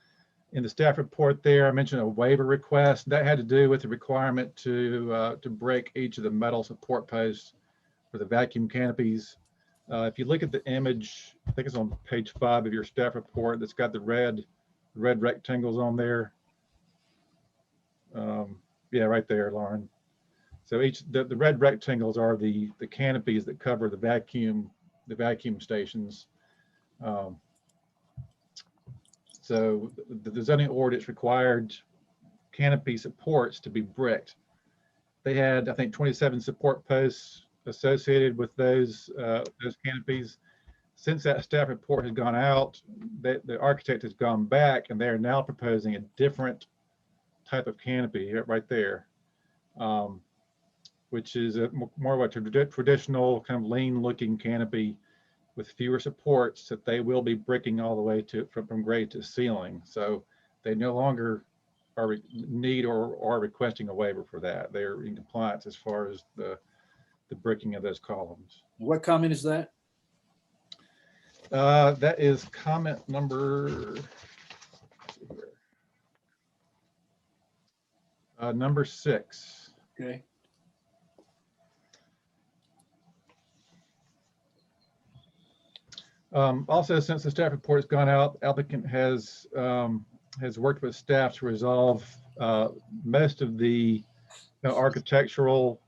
in the staff report. There, I mentioned a waiver request that had to do with the requirement to break each of the metal support posts for the vacuum canopies. If you look at the image, I think it's on page 5 of your staff report. That's got the red rectangles on there. Yeah, right there, Lauren. So the red rectangles are the canopies that cover the vacuum stations. So the zoning ordinance required canopy supports to be bricked. They had, I think, 27 support posts associated with those canopies. Since that staff report has gone out, the architect has gone back and they are now proposing a different type of canopy right there, which is more of a traditional kind of lean looking canopy with fewer supports that they will be bricking all the way from grade to ceiling. So they no longer need or are requesting a waiver for that. They're in compliance as far as the bricking of those columns. What comment is that? That is comment number number 6. Okay. Also, since the staff report has gone out, applicant has worked with staff to resolve most of the architectural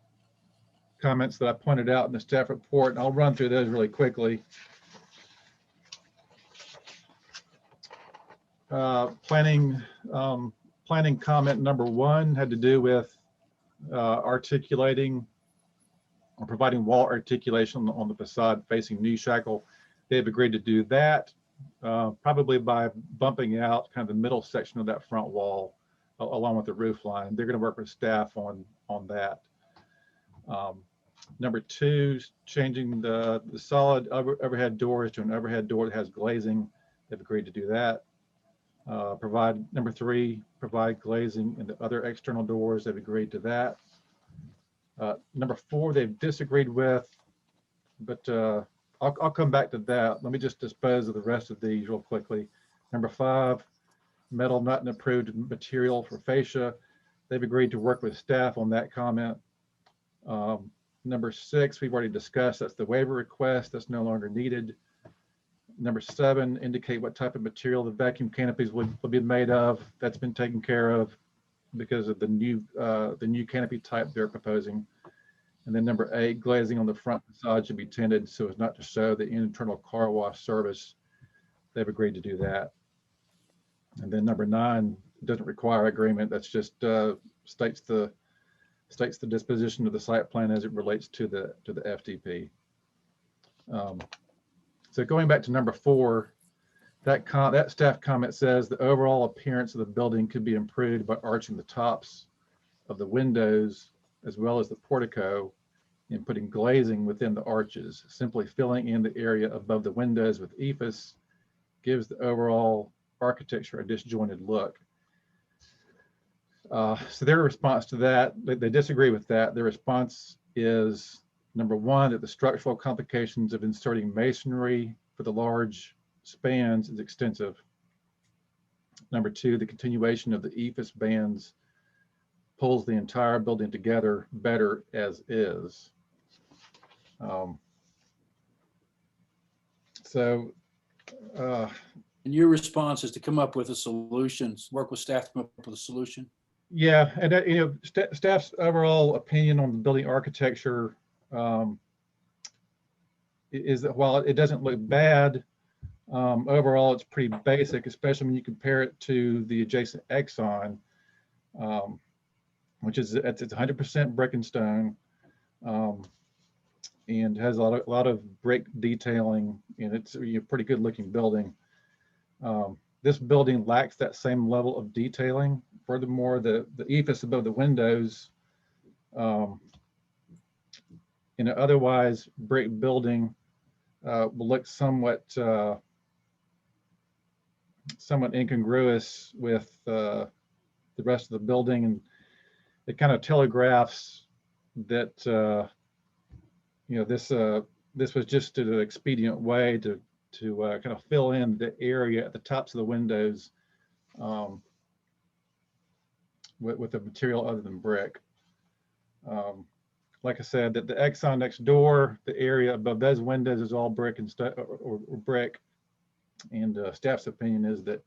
comments that I pointed out in the staff report, and I'll run through those really quickly. Planning comment number 1 had to do with articulating or providing wall articulation on the facade facing New Shackle. They've agreed to do that, probably by bumping out kind of the middle section of that front wall along with the roof line. They're going to work with staff on that. Number 2, changing the solid overhead doors to an overhead door that has glazing. They've agreed to do that. Number 3, provide glazing in the other external doors. They've agreed to that. Number 4, they've disagreed with, but I'll come back to that. Let me just dispose of the rest of these real quickly. Number 5, metal not an approved material for fascia. They've agreed to work with staff on that comment. Number 6, we've already discussed, that's the waiver request, that's no longer needed. Number 7, indicate what type of material the vacuum canopies would be made of. That's been taken care of because of the new canopy type they're proposing. And then number 8, glazing on the front facade should be tinted so as not to show the internal car wash service. They've agreed to do that. And then number 9 doesn't require agreement. That's just states the disposition of the site plan as it relates to the FDP. So going back to number 4, that staff comment says the overall appearance of the building could be improved by arching the tops of the windows as well as the portico and putting glazing within the arches. Simply filling in the area above the windows with ephes gives the overall architecture a disjointed look. So their response to that, they disagree with that. Their response is, number 1, that the structural complications of inserting masonry for the large spans is extensive. Number 2, the continuation of the ephes bands pulls the entire building together better as is. And your response is to come up with a solution, work with staff to come up with a solution? Yeah, and staff's overall opinion on the building architecture is that while it doesn't look bad, overall it's pretty basic, especially when you compare it to the adjacent Exxon, which is it's 100% brick and stone, and has a lot of brick detailing, and it's a pretty good looking building. This building lacks that same level of detailing. Furthermore, the ephes above the windows in an otherwise brick building will look somewhat incongruous with the rest of the building, and it kind of telegraphs that this was just an expedient way to kind of fill in the area at the tops of the windows with a material other than brick. Like I said, that the Exxon next door, the area above those windows is all brick and or brick. And staff's opinion is that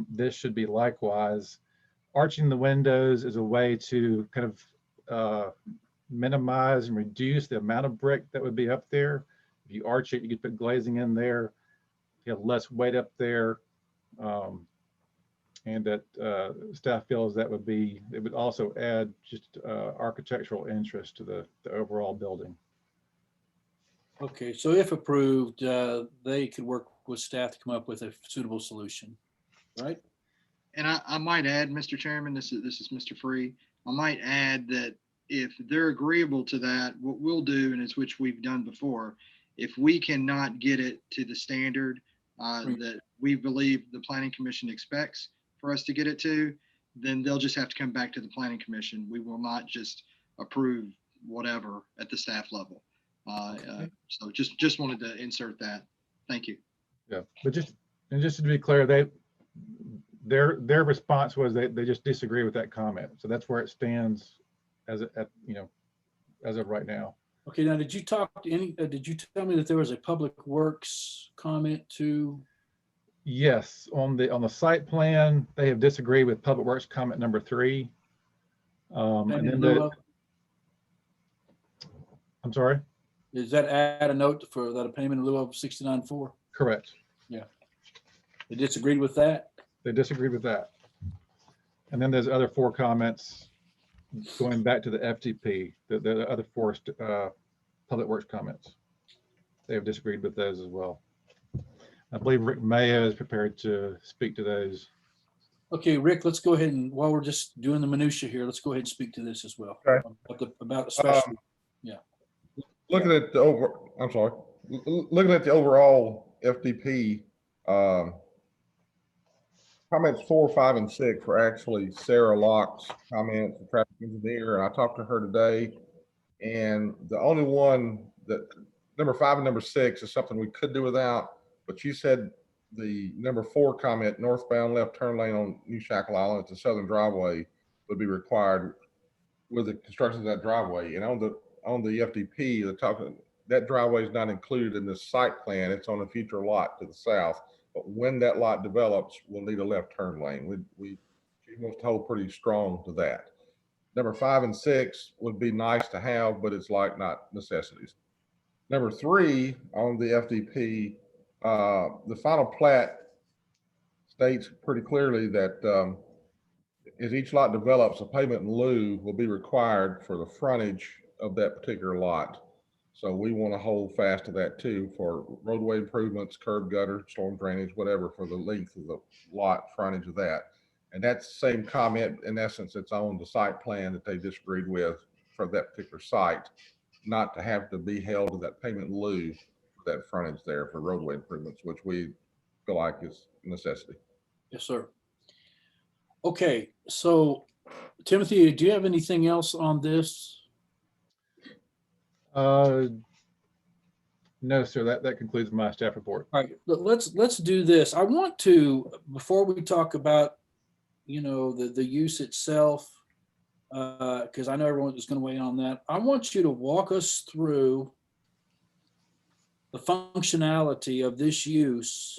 this should be likewise. Arching the windows is a way to kind of minimize and reduce the amount of brick that would be up there. If you arch it, you could put glazing in there, you have less weight up there. And that staff feels that it would also add just architectural interest to the overall building. Okay, so if approved, they could work with staff to come up with a suitable solution, right? And I might add, Mr. Chairman, this is Mr. Free. I might add that if they're agreeable to that, what we'll do, and it's which we've done before, if we cannot get it to the standard that we believe the Planning Commission expects for us to get it to, then they'll just have to come back to the Planning Commission. We will not just approve whatever at the staff level. So just wanted to insert that. Thank you. Yeah, but just to be clear, their response was they just disagree with that comment. So that's where it stands as of right now. Okay, now did you talk to did you tell me that there was a Public Works comment too? Yes, on the site plan, they have disagreed with Public Works comment number 3. And then I'm sorry? Is that add a note for that a payment in lieu of 69.4? Correct. Yeah. They disagreed with that? They disagreed with that. And then there's other 4 comments going back to the FTP, the other 4 Public Works comments. They have disagreed with those as well. I believe Rick Mayo is prepared to speak to those. Okay, Rick, let's go ahead and while we're just doing the minutia here, let's go ahead and speak to this as well. Okay. About especially, yeah. Looking at the looking at the overall FDP, comments 4, 5, and 6 were actually Sarah Locke's comments, the traffic engineer, and I talked to her today. And the only one that number 5 and number 6 is something we could do without, but you said the number 4 comment, northbound left turn lane on New Shackle Island at the southern driveway would be required with the construction of that driveway. And on the FDP, that driveway is not included in this site plan. It's on a future lot to the south. But when that lot develops, we'll need a left turn lane. She wants to hold pretty strong to that. Number 5 and 6 would be nice to have, but it's like not necessities. Number 3 on the FDP, the final plat states pretty clearly that as each lot develops, a payment in lieu will be required for the frontage of that particular lot. So we want to hold fast to that too for roadway improvements, curb gutter, storm drainage, whatever, for the length of the lot frontage of that. And that's the same comment, in essence, it's on the site plan that they disagreed with for that particular site, not to have to be held to that payment in lieu for that frontage there for roadway improvements, which we feel like is a necessity. Yes, sir. Okay, so Timothy, do you have anything else on this? No, sir, that concludes my staff report. All right, let's do this. I want to, before we talk about, the use itself, because I know everyone is going to weigh on that. I want you to walk us through the functionality of this use.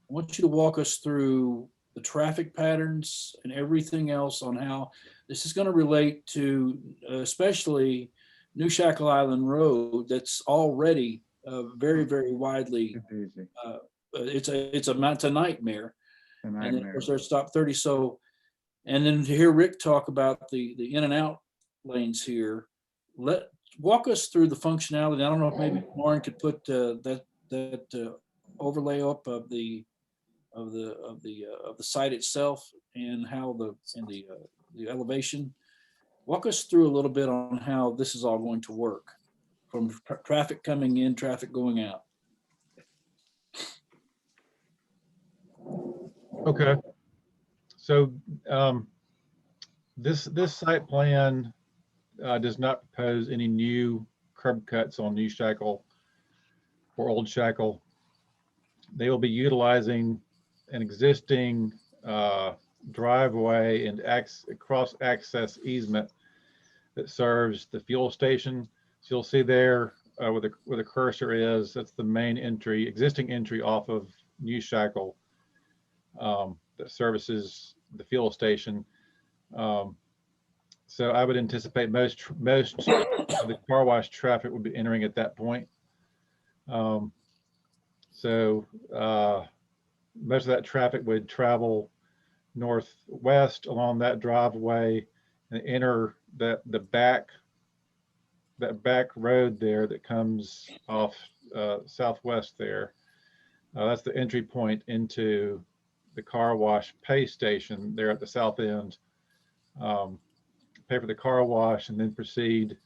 I want you to walk us through the traffic patterns and everything else on how this is going to relate to, especially New Shackle Island Road, that's already very, very widely. It's a nightmare. And then of course there's stop 30. So, and then to hear Rick talk about the in and out lanes here, walk us through the functionality. I don't know if maybe Lauren could put that overlay up of the site itself and how the elevation. Walk us through a little bit on how this is all going to work, from traffic coming in, traffic going out. Okay. So this site plan does not propose any new curb cuts on New Shackle or Old Shackle. They will be utilizing an existing driveway and cross access easement that serves the fuel station. So you'll see there where the cursor is, that's the main entry, existing entry off of New Shackle that services the fuel station. So I would anticipate most of the car wash traffic would be entering at that point. So most of that traffic would travel northwest along that driveway and enter the back road there that comes off southwest there. That's the entry point into the car wash pay station there at the south end. Pay for the car wash and then proceed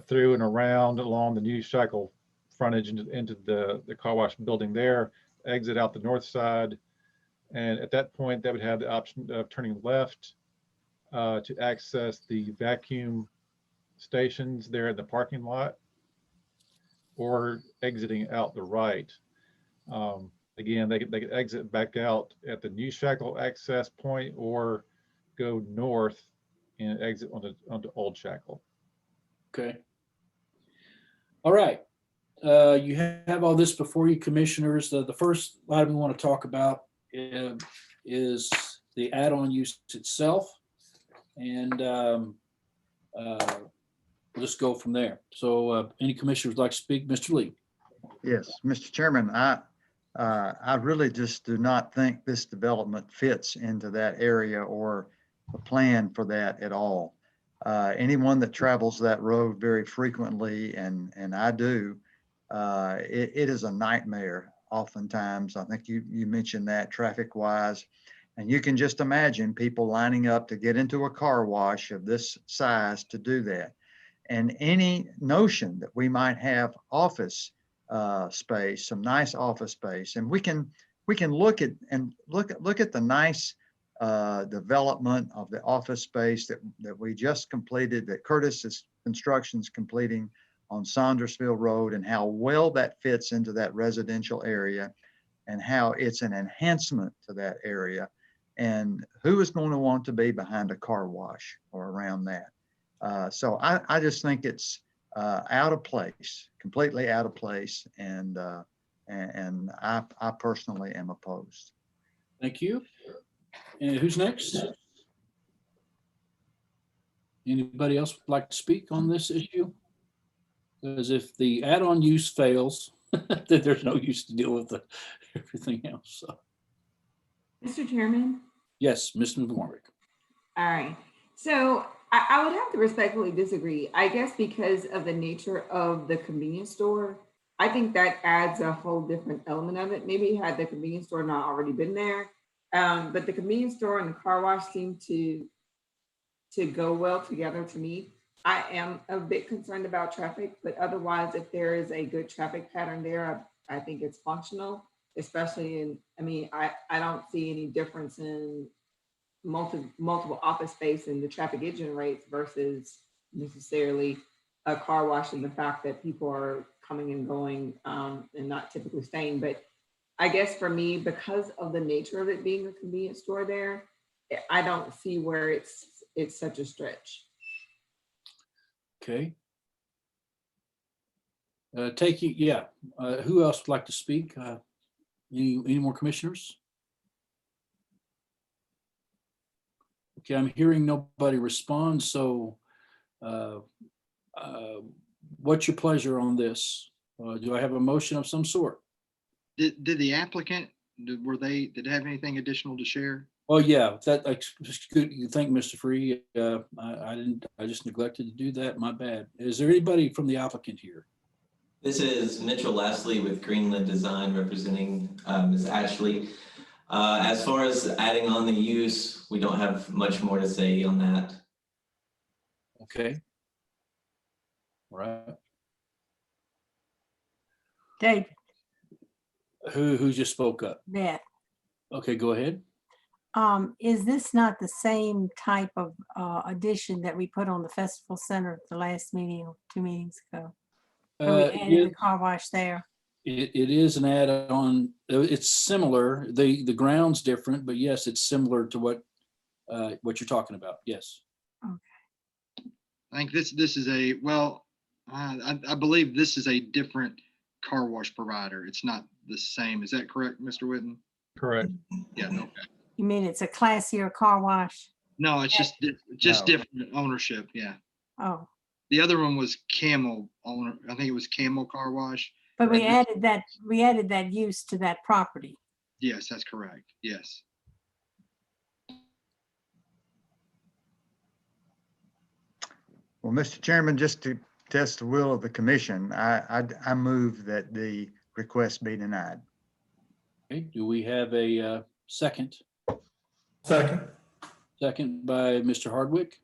through and around along the New Shackle frontage into the car wash building there, exit out the north side. And at that point, they would have the option of turning left to access the vacuum stations there in the parking lot, or exiting out the right. Again, they could exit back out at the New Shackle access point or go north and exit onto Old Shackle. Okay. All right. You have all this before you, commissioners. The first item we want to talk about is the add-on use itself. And we'll just go from there. So any commissioners would like to speak? Mr. Lee. Yes, Mr. Chairman, I really just do not think this development fits into that area or a plan for that at all. Anyone that travels that road very frequently, and I do, it is a nightmare oftentimes. I think you mentioned that traffic wise, and you can just imagine people lining up to get into a car wash of this size to do that. And any notion that we might have office space, some nice office space, and we can look at the nice development of the office space that we just completed, that Curtis Construction's completing on Saundersville Road, and how well that fits into that residential area. and how it's an enhancement to that area. And who is going to want to be behind a car wash or around that? So I just think it's out of place, completely out of place. And I personally am opposed. Thank you. And who's next? Anybody else would like to speak on this issue? Because if the add-on use fails, then there's no use to deal with everything else. So, Mr. Chairman? yes, Mr. McCormick. All right. So I would have to respectfully disagree. I guess because of the nature of the convenience store, I think that adds a whole different element of it. Maybe had the convenience store not already been there, but the convenience store and the car wash seem to go well together to me. I am a bit concerned about traffic, but otherwise, if there is a good traffic pattern there, I think it's functional, especially in, I mean, I don't see any difference in multiple office space and the traffic it generates versus necessarily a car wash and the fact that people are coming and going and not typically staying. But I guess for me, because of the nature of it being a convenience store there, I don't see where it's such a stretch. Okay. Who else would like to speak? Any more commissioners? Okay, I'm hearing nobody respond. So what's your pleasure on this? Do I have a motion of some sort? Did the applicant, did they have anything additional to share? Oh, yeah, good. You thank Mr. Free. I just neglected to do that. My bad. Is there anybody from the applicant here? This is Mitchell Leslie with Greenland Design representing Ms. Ashley. As far as adding on the use, we don't have much more to say on that. Okay. All right. Dave. Who just spoke up? Beth. Okay, go ahead. Is this not the same type of addition that we put on the festival center at the last meeting, 2 meetings ago? Where we added the car wash there? It is an add-on. It's similar. The ground's different, but yes, it's similar to what you're talking about. Yes. Okay. I think this is I believe this is a different car wash provider. It's not the same. Is that correct, Mr. Whitten? Correct. Yeah. Okay. You mean it's a classier car wash? No, it's just different ownership. Yeah. Oh. The other one was Camel owner. I think it was Camel Car Wash. But we added that use to that property. Yes, that's correct. Yes. Well, Mr. Chairman, just to test the will of the commission, I move that the request be denied. Okay, do we have a second? Second. Second by Mr. Hardwick.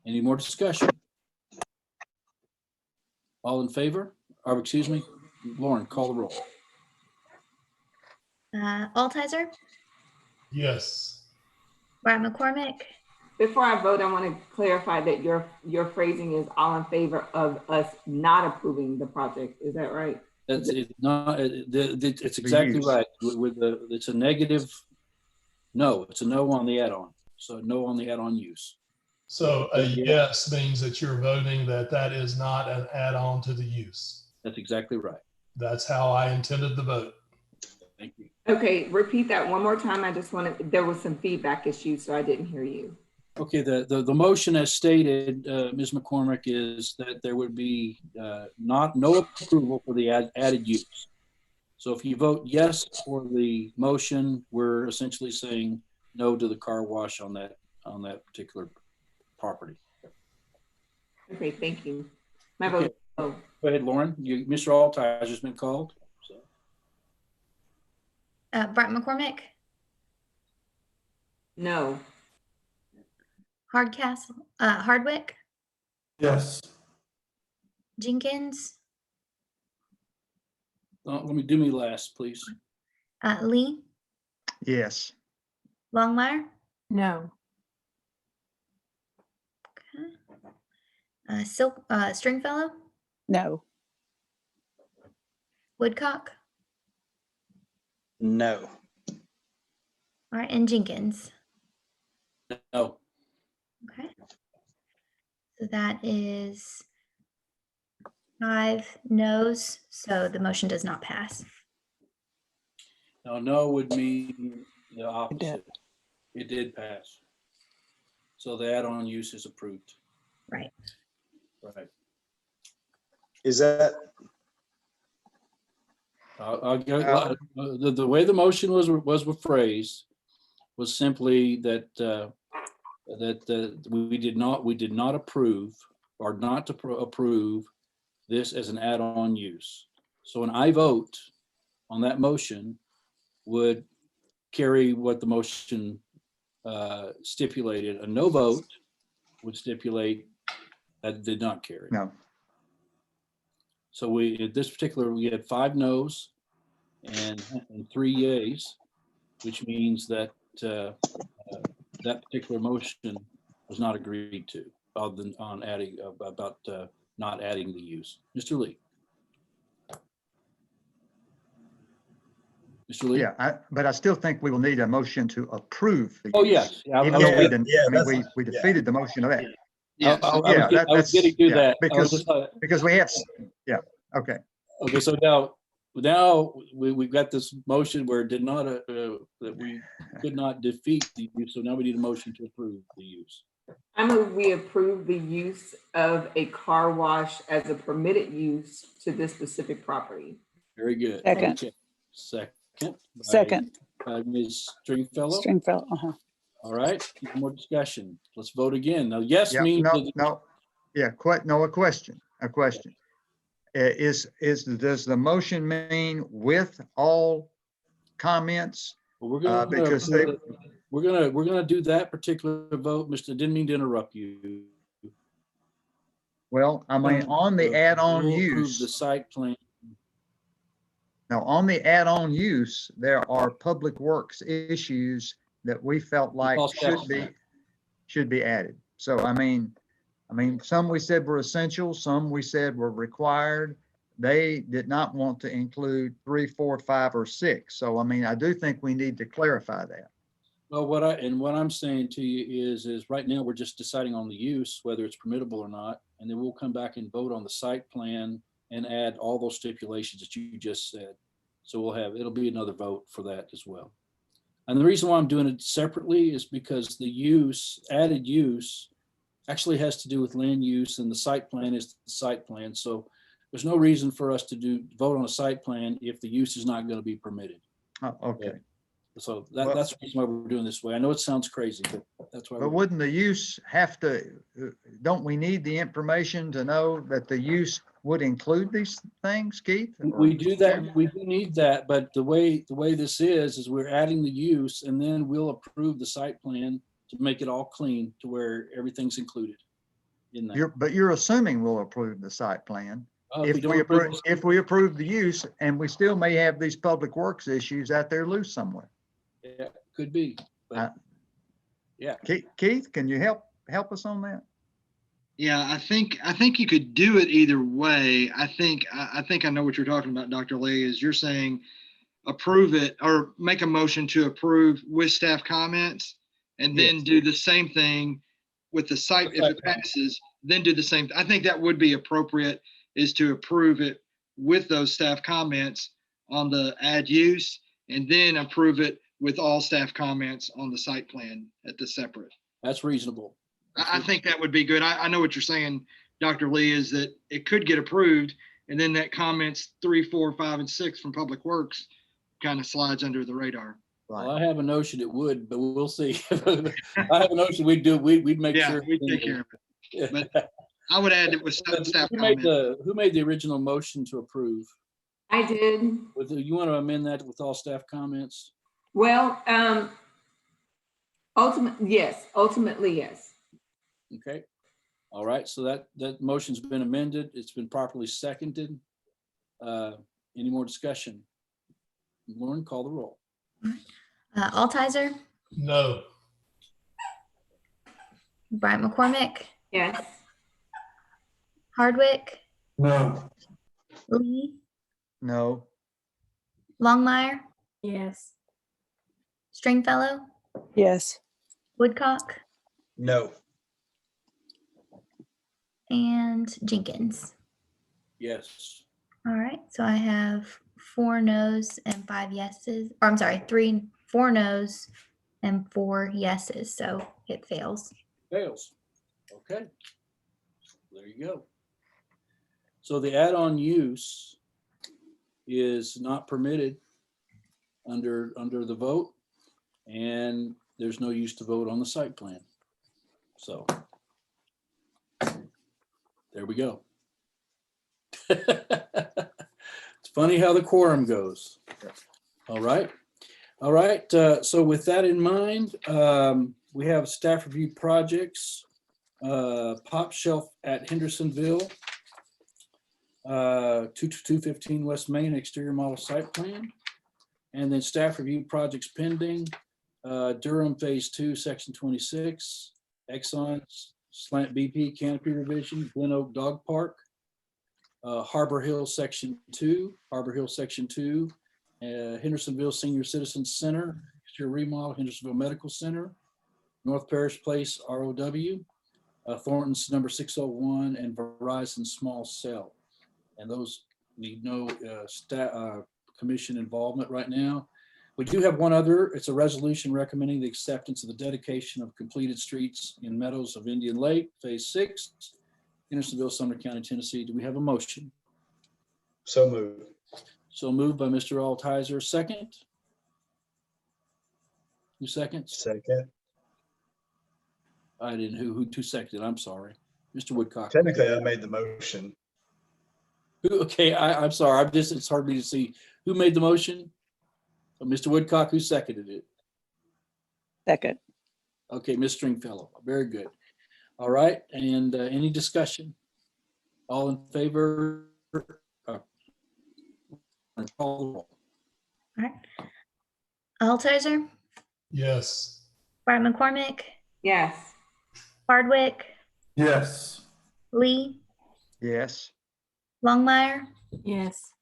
Any more discussion? All in favor? Or excuse me, Lauren, call the roll. Altizer, Yes. Brian McCormick, Before I vote, I want to clarify that your phrasing is all in favor of us not approving the project. Is that right? That's it's not. It's exactly right. It's a negative. No, it's a no on the add-on. So no on the add-on use. So a yes means that you're voting that is not an add-on to the use. That's exactly right. That's how I intended the vote. Thank you. Okay, repeat that one more time. I just wanted, there was some feedback issues, so I didn't hear you. Okay, the motion as stated, Ms. McCormick, is that there would be no approval for the added use. So if you vote yes for the motion, we're essentially saying no to the car wash on that particular property. Okay, thank you. My Okay. vote. Oh. Go ahead, Lauren. Mr. Altizer has been called. So. Brian McCormick, No. Hardwick, Yes. Jenkins, Let me do me last, please. Lee, Yes. Longmire, No. Stringfellow, No. Woodcock, No. All right, and Jenkins. No. Okay. So that is 5 no's, so the motion does not pass. Now, no would mean the opposite. It did pass. So the add-on use is approved. Right. Right. Is that? I'll go, the way the motion was phrased was simply that we did not approve or not to approve this as an add-on use. So an I vote on that motion would carry what the motion stipulated. A no vote would stipulate that it did not carry. No. So we had 5 no's and 3 yays, which means that that particular motion was not agreed to, other than on adding about not adding the use. Mr. Lee. Mr. Lee? Yeah, but I still think we will need a motion to approve. The Oh, use. yes. Even though we defeated the motion of that. Yeah, I was getting to that. Because we have, yeah, okay. Okay, so now we've got this motion where it did not, that we could not defeat the use. So now we need a motion to approve the use. I move we approve the use of a car wash as a permitted use to this specific property. Very good. Second. Okay. Second. By Ms. Stringfellow. Stringfellow, uh-huh. All right, more discussion. Let's vote again. Now, yes Yeah, means. a question. Does the motion mean with all comments? Well, we're gonna do that particular vote. Didn't mean to interrupt you. Well, I mean, on the add-on We'll approve use. the site plan. Now, on the add-on use, there are public works issues that we felt like should be added. So, I mean, some we said were essential, some we said were required. They did not want to include 3, 4, 5, or 6. So, I mean, I do think we need to clarify that. Well, what I'm saying to you is right now we're just deciding on the use, whether it's permittable or not, and then we'll come back and vote on the site plan and add all those stipulations that you just said. So it'll be another vote for that as well. And the reason why I'm doing it separately is because the added use actually has to do with land use, and the site plan is the site plan. So there's no reason for us to vote on a site plan if the use is not going to be permitted. Oh, okay. So that's the reason why we're doing this way. I know it sounds crazy, but that's why. But wouldn't the use have to, don't we need the information to know that the use would include these things, Keith? We do that. We do need that, but the way this is we're adding the use, and then we'll approve the site plan to make it all clean to where everything's included in that. But you're assuming we'll approve the site plan. If If we approve the use, and we still may have these public works issues out there loose somewhere. Yeah, could be. But, yeah. Keith, can you help us on that? Yeah, I think you could do it either way. I think I know what you're talking about, Dr. Lee, is you're saying approve it or make a motion to approve with staff comments, and then do the same thing with the site. If it passes, then do the same. I think that would be appropriate, is to approve it with those staff comments on the add use, and then approve it with all staff comments on the site plan at the separate. That's reasonable. I think that would be good. I know what you're saying, Dr. Lee, is that it could get approved, and then that comments 3, 4, 5, and 6 from Public Works kind of slides under the radar. Well, I have a notion it would, but we'll see. I have a notion we'd make sure. We'd take care of it. But I would add it with staff Who comments. made the original motion to approve? I did. You want to amend that with all staff comments? Well, ultimately, yes. Okay. All right. So that motion's been amended. It's been properly seconded. Any more discussion? Lauren, call the roll. Altizer, No. Bryant McCormick, Yes. Hardwick, No. Lee, No. Longmire, Yes. Stringfellow, Yes. Woodcock, No. and Jenkins. Yes. All right, so I have 4 no's and 5 yeses. Or I'm sorry, 4 no's and 4 yeses, so it fails. Fails. Okay. There you go. So the add-on use is not permitted under the vote, and there's no use to vote on the site plan. So there we go. It's funny how the quorum goes. All right. All right. So with that in mind, we have staff review projects, pop shelf at Hendersonville, 215 West Main exterior model site plan, and then staff review projects pending, Durham Phase 2, Section 26, Exxon Slant BP Canopy Revision, Glen Oak Dog Park, Harbor Hill Section 2, Hendersonville Senior Citizens Center, exterior remodel, Hendersonville Medical Center, North Parish Place ROW, Thornton's number 601, and Verizon Small Cell. And those need no commission involvement right now. We do have one other. It's a resolution recommending the acceptance of the dedication of completed streets in Meadows of Indian Lake, Phase 6, Hendersonville, Sumner County, Tennessee. Do we have a motion? So moved. So moved by Mr. Altizer. Second? Who seconds? Second. I didn't. Who seconded? I'm sorry. Mr. Woodcock. Technically, I made the motion. Okay, I'm sorry. It's hard for me to see. Who made the motion? Mr. Woodcock, who seconded it? Second. Okay, Ms. Stringfellow. Very good. All right, and any discussion? All in favor? Call the roll. All right. Altizer, Yes. Brian McCormick, Yes. Hardwick, Yes. Lee, Yes. Longmire, Yes.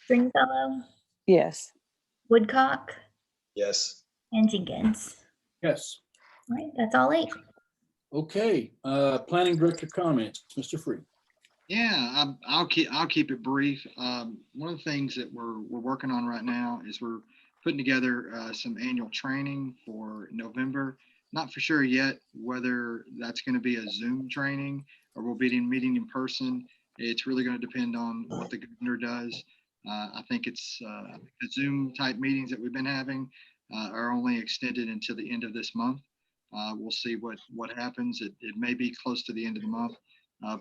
Stringfellow, Yes. Woodcock, Yes. and Jenkins. Yes. All right, that's all 8. Okay, planning director comments, Mr. Free. Yeah, I'll keep it brief. One of the things that we're working on right now is we're putting together some annual training for November. Not for sure yet whether that's going to be a Zoom training or we'll be meeting in person. It's really going to depend on what the governor does. I think it's the Zoom type meetings that we've been having are only extended until the end of this month. We'll see what happens. It may be close to the end of the month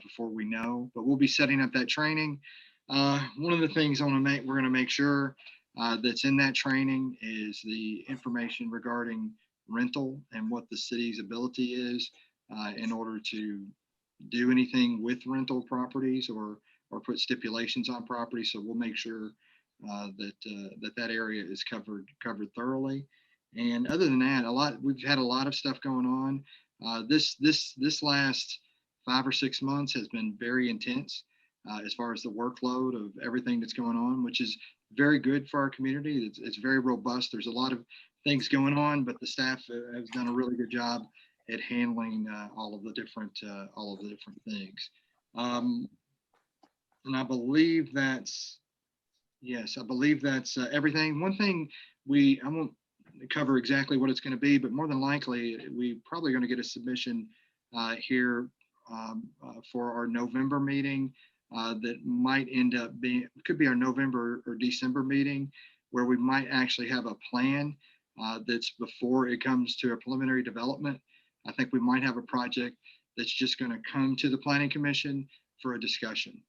before we know, but we'll be setting up that training. One of the things we're going to make sure that's in that training is the information regarding rental and what the city's ability is in order to do anything with rental properties or put stipulations on properties. So we'll make sure that area is covered thoroughly. And other than that, we've had a lot of stuff going on. This last 5 or 6 months has been very intense as far as the workload of everything that's going on, which is very good for our community. It's very robust. There's a lot of things going on, but the staff has done a really good job at handling all of the different things. And I believe that's everything. One thing I won't cover exactly what it's going to be, but more than likely we probably going to get a submission here for our November meeting that might end up could be our November or December meeting, where we might actually have a plan that's before it comes to a preliminary development. I think we might have a project that's just going to come to the Planning Commission for a discussion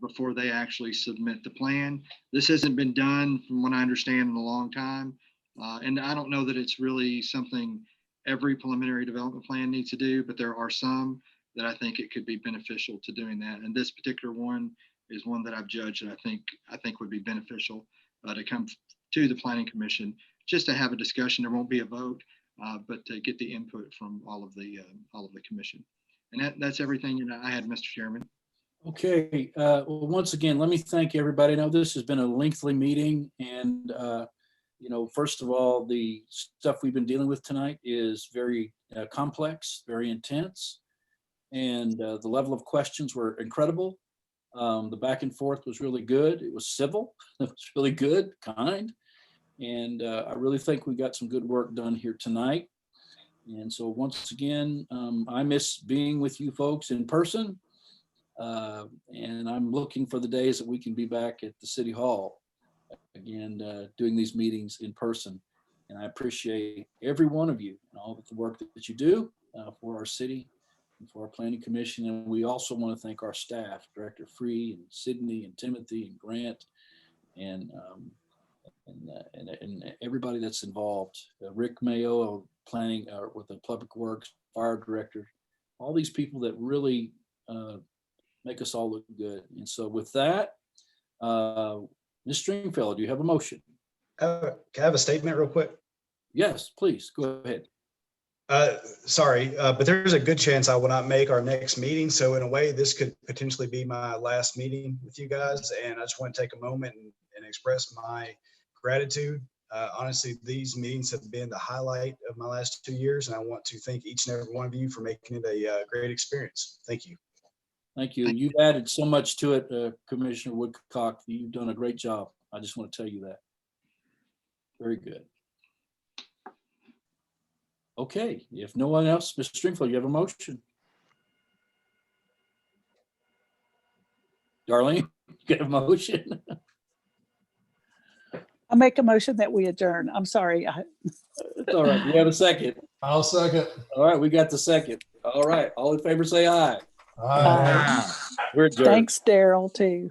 before they actually submit the plan. This hasn't been done, from what I understand, in a long time. And I don't know that it's really something every preliminary development plan needs to do, but there are some that I think it could be beneficial to doing that. And this particular one is one that I've judged that I think would be beneficial to come to the Planning Commission just to have a discussion. There won't be a vote, but to get the input from all of the commission. And that's everything that I had, Mr. Chairman. Okay, well, once again, let me thank everybody. I know this has been a lengthy meeting, and You know, first of all, the stuff we've been dealing with tonight is very complex, very intense. And the level of questions were incredible. The back and forth was really good. It was civil. It was really good, kind. And I really think we got some good work done here tonight. And so once again, I miss being with you folks in person. And I'm looking for the days that we can be back at the City Hall again, doing these meetings in person. And I appreciate every one of you and all the work that you do for our city and for our planning commission. And we also want to thank our staff, Director Free and Sydney and Timothy and Grant and everybody that's involved. Rick Mayo, planning with the Public Works, Fire Director, all these people that really make us all look good. And so with that, Ms. Stringfellow, do you have a motion? Can I have a statement real quick? Yes, please, go ahead. Sorry, but there's a good chance I will not make our next meeting. So in a way, this could potentially be my last meeting with you guys. And I just want to take a moment and express my gratitude. Honestly, these meetings have been the highlight of my last 2 years. And I want to thank each and every one of you for making it a great experience. Thank you. Thank you. You've added so much to it, Commissioner Woodcock. You've done a great job. I just want to tell you that. Very good. Okay, if no one else, Mr. Stringfellow, you have a motion. Darlene, you have a motion? I make a motion that we adjourn. I'm sorry. It's all right. You have a second. I'll second. All right, we got the second. All right, all in favor, say aye. Aye. We're adjourned. Thanks, Daryl, too.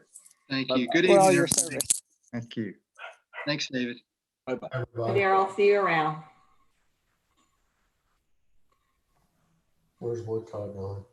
Thank you. Good For all evening. your everybody. service. Thank you. Thanks, David. Bye-bye. Everybody. Daryl, see you around. Where's Woodcock going?